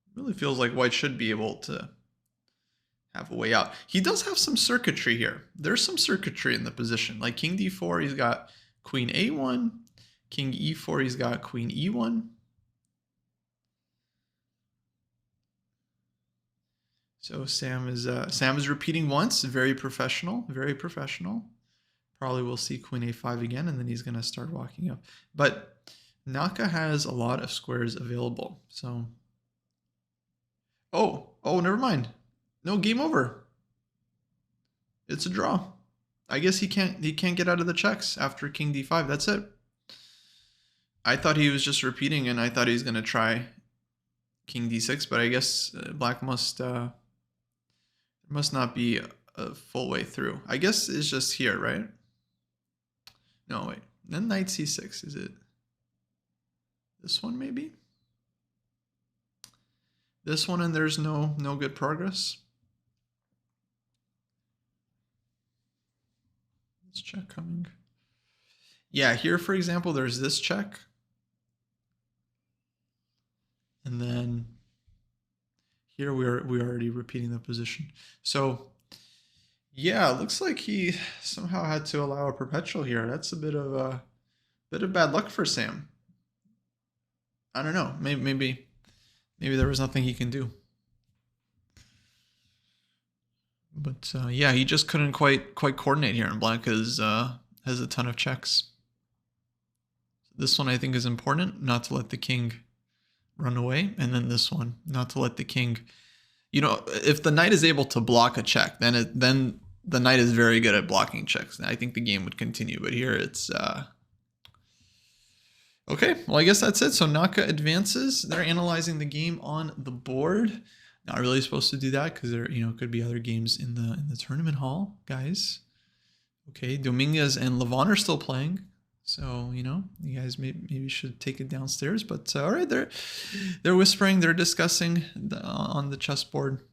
it really feels like white should be able to have a way out. He does have some circuitry here. There's some circuitry in the position. Like king d4, he's got queen a1. King e4, he's got queen e1. So Sam is repeating once. Very professional. Very professional. Probably we'll see Queen A5 again, and then he's going to start walking up. But Naka has a lot of squares available. So, oh, never mind. No, game over. It's a draw. I guess he can't get out of the checks after King D5. That's it. I thought he was just repeating, and I thought he was going to try King D6, but I guess Black must not be a full way through. I guess it's just here, right? No, wait. Then Knight C6. Is it this one maybe? This one, and there's no good progress. This check coming. Yeah, here for example, there's this check. And then here we're already repeating the position. So yeah, it looks like he somehow had to allow a perpetual here. That's a bit of bad luck for Sam. I don't know. Maybe there was nothing he can do. But yeah, he just couldn't quite coordinate here, and Black has a ton of checks. This one I think is important, not to let the king run away, and then this one, not to let the king. You know, if the knight is able to block a check, then the knight is very good at blocking checks. And I think the game would continue, but here it's okay. Well, I guess that's it. So Naka advances. They're analyzing the game on the board. Not really supposed to do that because there, could be other games in the tournament hall, guys. Okay, Dominguez and Levon are still playing. So, you guys maybe should take it downstairs. But all right, they're whispering, they're discussing on the chessboard.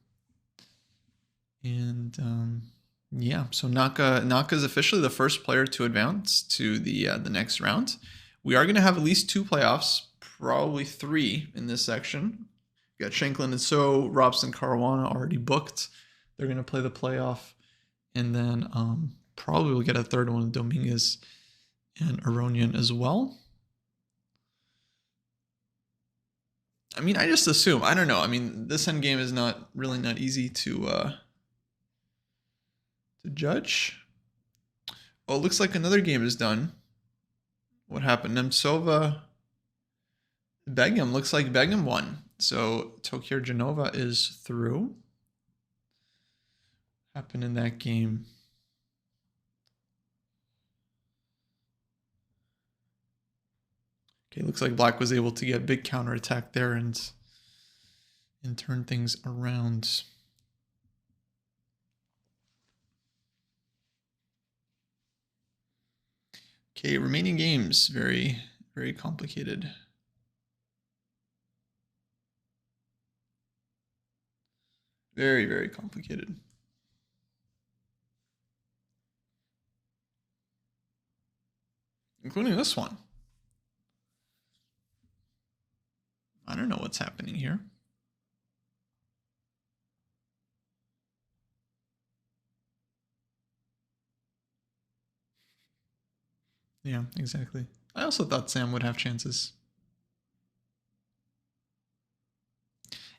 And yeah, so Naka is officially the first player to advance to the next round. We are going to have at least 2 playoffs, probably 3 in this section. We got Shanklin and So, Robson, Caruana already booked. They're going to play the playoff. And then probably we'll get a third one, Dominguez and Aronian as well. I mean, I just assume. I don't know. I mean, this endgame is not easy to judge. Oh, it looks like another game is done. What happened? Nemtsova, Begum. Looks like Begum won. So Tokyo Genova is through. Happened in that game. Okay, looks like Black was able to get big counterattack there and turn things around. Okay, remaining games, very, very complicated. Very, very complicated. Including this one. I don't know what's happening here. Yeah, exactly. I also thought Sam would have chances.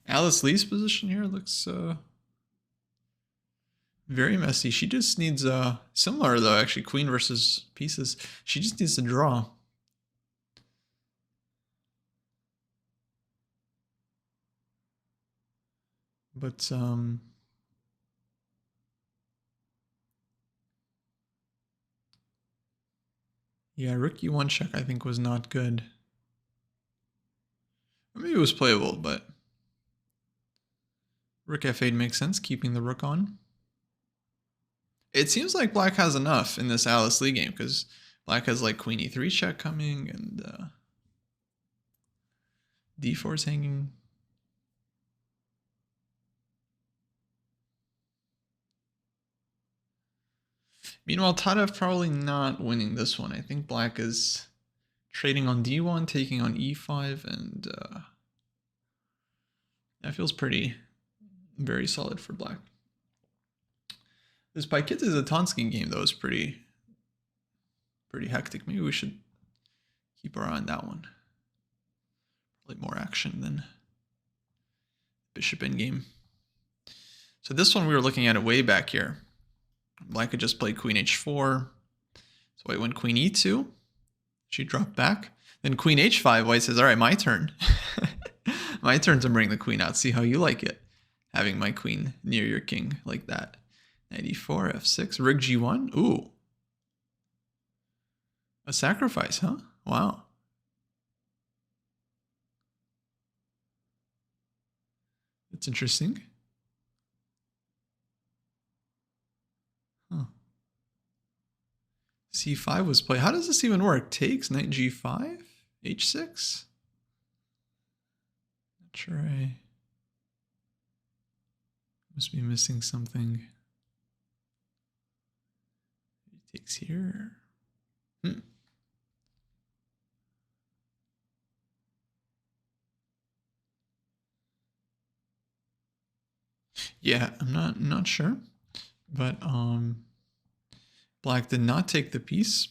Alice Lee's position here looks very messy. She just needs similar though, actually, queen versus pieces. She just needs to draw. But yeah, rook e1 check I think was not good. Maybe it was playable, but rook f8 makes sense, keeping the rook on. It seems like Black has enough in this Alice Lee game because Black has like queen e3 check coming and d4 is hanging. Meanwhile, Tadev probably not winning this one. I think Black is trading on d1, taking on e5, and that feels very solid for Black. This Paikidze-Zatonsky game, though, is pretty hectic. Maybe we should keep our eye on that one. Probably more action than Bishop endgame. So this one we were looking at it way back here. Black could just play queen h4. So white went queen e2. She dropped back. Then queen h5. White says, all right, my turn. My turn to bring the queen out. See how you like it. Having my queen near your king like that. Knight e4, f6, rig g1. Ooh. A sacrifice, huh? Wow. That's interesting. Huh. c5 was played. How does this even work? Takes, knight g5, h6? Not sure I must be missing something. Takes here. Yeah, I'm not sure. But black did not take the piece.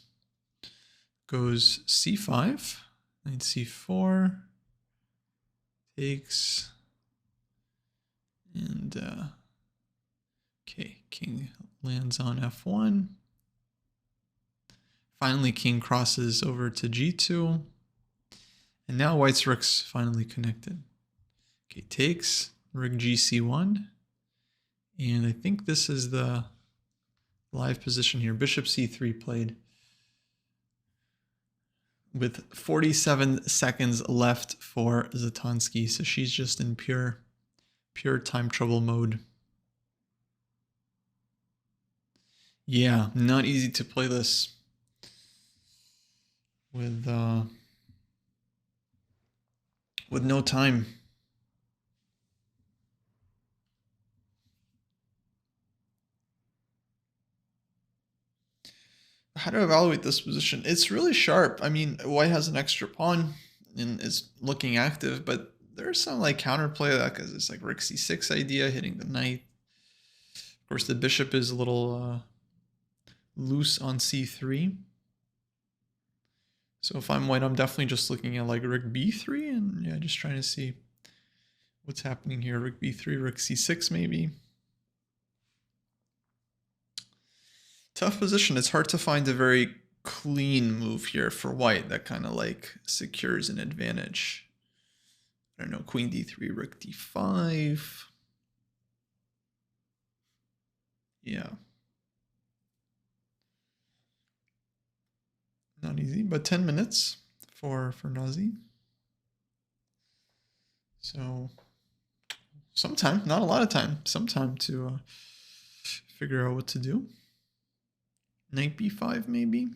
Goes c5, knight c4, takes, and okay, king lands on f1. Finally, king crosses over to g2, and now white's rook's finally connected. Okay, takes, rook gc1, and I think this is the live position here. Bishop c3 played with 47 seconds left for Zatonsky, so she's just in pure time trouble mode. Yeah, not easy to play this with no time. How to evaluate this position? It's really sharp. I mean, white has an extra pawn and is looking active, but there's some like counterplay to that because it's like rook c6 idea, hitting the knight. Of course, the bishop is a little loose on c3. So if I'm white, I'm definitely just looking at like rook b3 and yeah, just trying to see what's happening here. Rook b3, rook c6 maybe. Tough position. It's hard to find a very clean move here for white that kind of like secures an advantage. I don't know, queen d3, rook d5. Yeah. Not easy, but 10 minutes for Nazi. So some time, not a lot of time, some time to figure out what to do. Knight b5 maybe.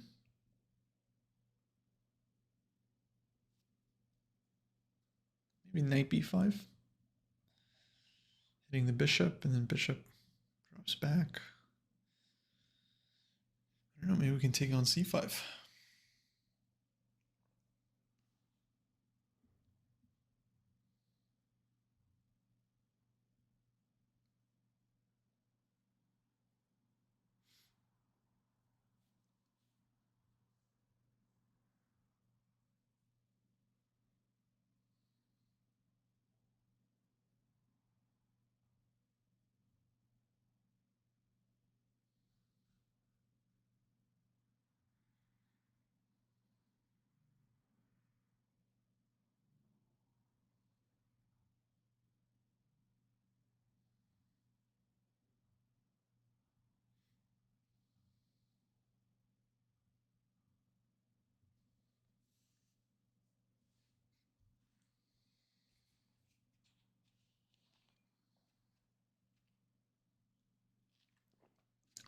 Maybe knight b5. Hitting the bishop and then bishop drops back. I don't know, maybe we can take on c5.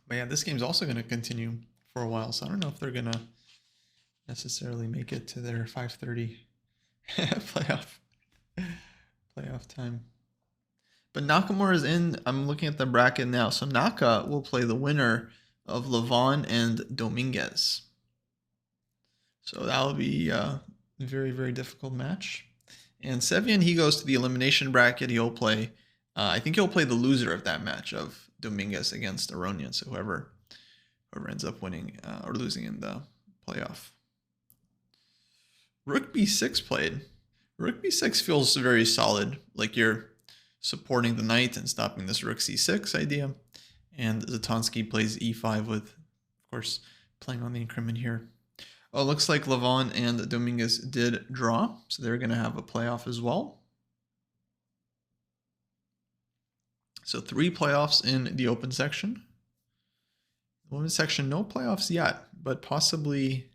But yeah, this game's also going to continue for a while, so I don't know if they're going to necessarily make it to their 5:30 playoff time. But Nakamura is in. I'm looking at the bracket now. So Naka will play the winner of Levon and Dominguez. So that will be a very, very difficult match. And Sevian, he goes to the elimination bracket. He'll play, I think he'll play the loser of that match of Dominguez against Aronian. So whoever ends up winning or losing in the playoff. Rook b6 played. Rook b6 feels very solid. Like you're supporting the knight and stopping this rook c6 idea. And Zatonsky plays e5 with, of course, playing on the increment here. Oh, looks like Levon and Dominguez did draw, so they're going to have a playoff as well. So 3 playoffs in the open section. The women's section, no playoffs yet, but possibly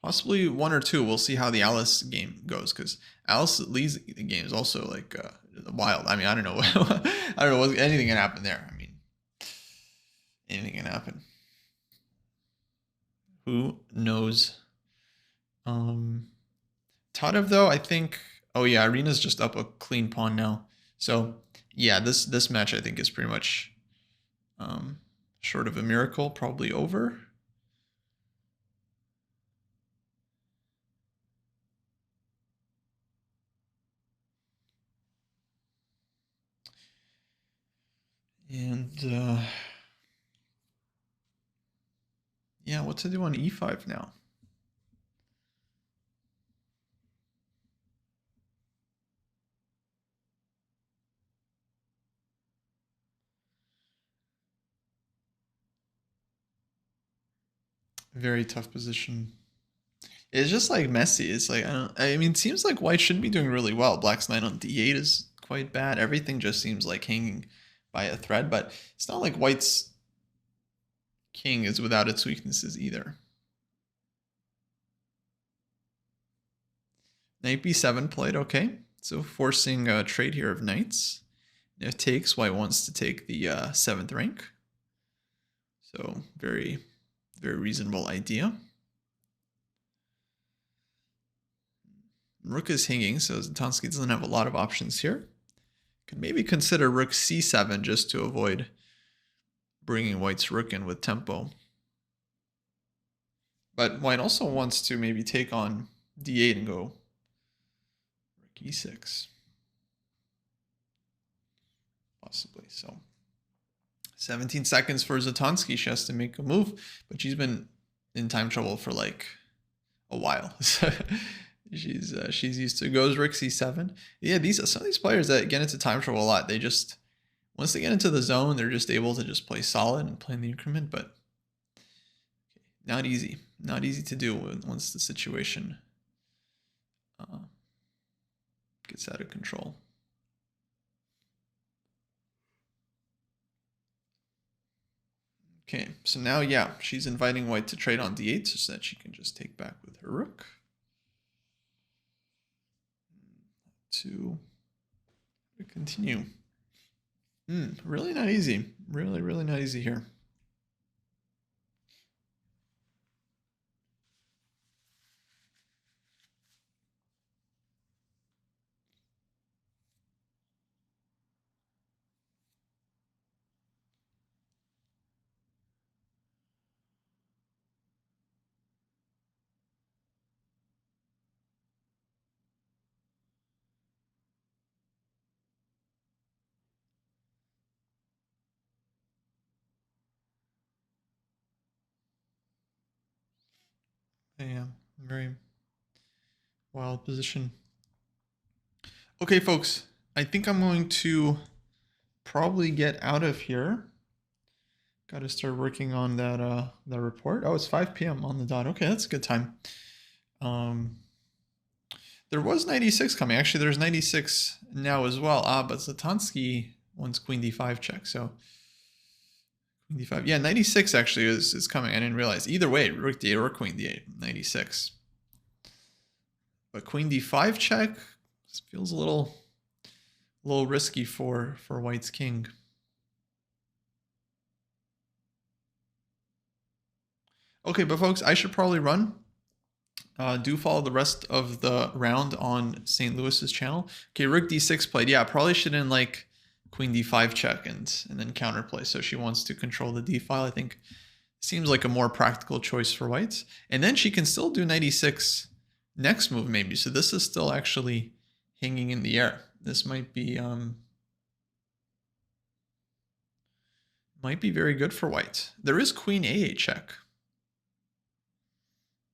1 or 2. We'll see how the Alice game goes, because Alice leads the game is also like wild. I mean, I don't know. I don't know. Anything can happen there. I mean, anything can happen. Who knows? Tatev, though, I think. Oh yeah, Irina's just up a clean pawn now. So yeah, this match I think is pretty much short of a miracle, probably over. And yeah, what to do on e5 now? Very tough position. It's just like messy. It's like I mean, it seems like White should be doing really well. Black's knight on d8 is quite bad. Everything just seems like hanging by a thread, but it's not like White's king is without its weaknesses either. Knight b7 played, okay. So forcing a trade here of knights. If takes, White wants to take the 7th rank. So very, very reasonable idea. Rook is hanging, so Zatonsky doesn't have a lot of options here. Could maybe consider rook c7 just to avoid bringing White's rook in with tempo. But White also wants to maybe take on d8 and go rook e6. Possibly. So 17 seconds for Zatonsky. She has to make a move, but she's been in time trouble for like a while. She's used to goes rook c7. Yeah, some of these players that get into time trouble a lot, they just once they get into the zone, they're just able to just play solid and play in the increment, but not easy. Not easy to do once the situation gets out of control. Okay, so now, yeah, she's inviting White to trade on d8 so that she can just take back with her rook. To continue. Really not easy. Really, really not easy here. Yeah, very wild position. Okay, folks, I think I'm going to probably get out of here. Got to start working on that report. Oh, it's 5 p.m. on the dot. Okay, that's a good time. There was 96 coming. Actually, there's 96 now as well. But Zatonsky wants queen d5 check. So queen d5. Yeah, 96 actually is coming. I didn't realize. Either way, rook d8 or queen d8, 96. But queen d5 check feels a little risky for White's king. Okay, but folks, I should probably run. Do follow the rest of the round on St. Louis's channel. Okay, rook d6 played. Yeah, probably shouldn't like queen d5 check and then counterplay. So she wants to control the d file. I think seems like a more practical choice for Whites. And then she can still do 96 next move maybe. So this is still actually hanging in the air. This might be very good for White. There is queen a8 check.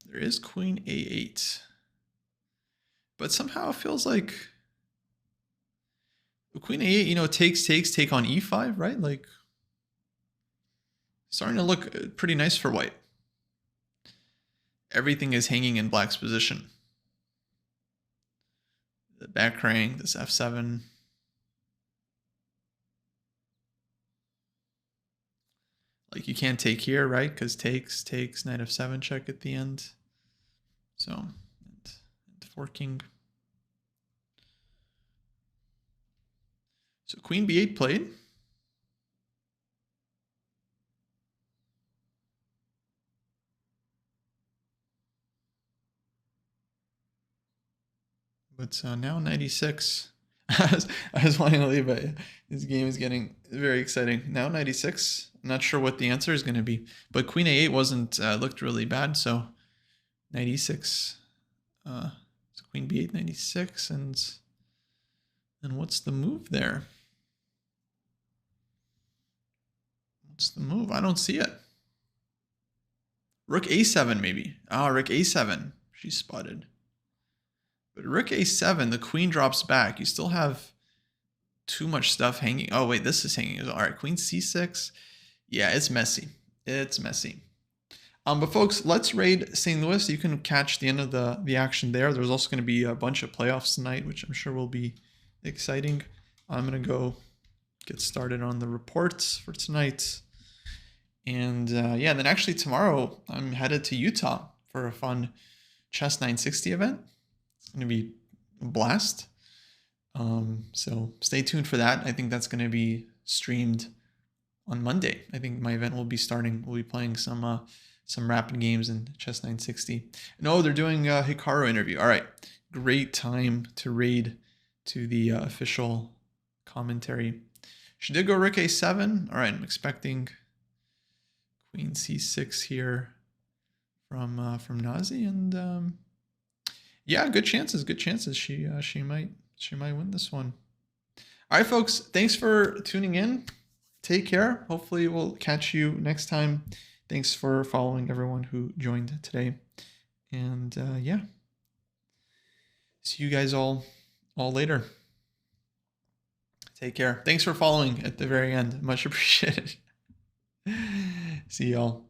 There is queen a8. But somehow it feels like Queen A8, you know, takes, take on E5, right? Like, starting to look pretty nice for white. Everything is hanging in black's position. The back rank, this F7. Like, you can't take here, right? Because takes, knight F7 check at the end. So, and forking. So Queen B8 played. But now 96. I was wanting to leave, but this game is getting very exciting. Now 96. I'm not sure what the answer is going to be, but Queen A8 wasn't looked really bad. So 96. So Queen B8 96, and what's the move there? What's the move? I don't see it. Rook A7 maybe. Ah, Rook A7. She's spotted. But Rook A7, the queen drops back. You still have too much stuff hanging. Oh, wait, this is hanging. All right, Queen C6. Yeah, it's messy. It's messy. But folks, let's raid St. Louis. You can catch the end of the action there. There's also going to be a bunch of playoffs tonight, which I'm sure will be exciting. I'm going to go get started on the reports for tonight. And yeah, then actually tomorrow, I'm headed to Utah for a fun Chess 960 event. It's going to be a blast. So stay tuned for that. I think that's going to be streamed on Monday. I think my event will be starting. We'll be playing some rapid games in Chess 960. No, they're doing a Hikaru interview. All right, great time to raid to the official commentary. She did go Rook A7. All right, I'm expecting Queen C6 here from Nazi, and yeah, good chances. Good chances. She might win this one. All right, folks. Thanks for tuning in. Take care. Hopefully, we'll catch you next time. Thanks for following everyone who joined today, and yeah, see you guys all later. Take care. Thanks for following at the very end. Much appreciated. See y'all.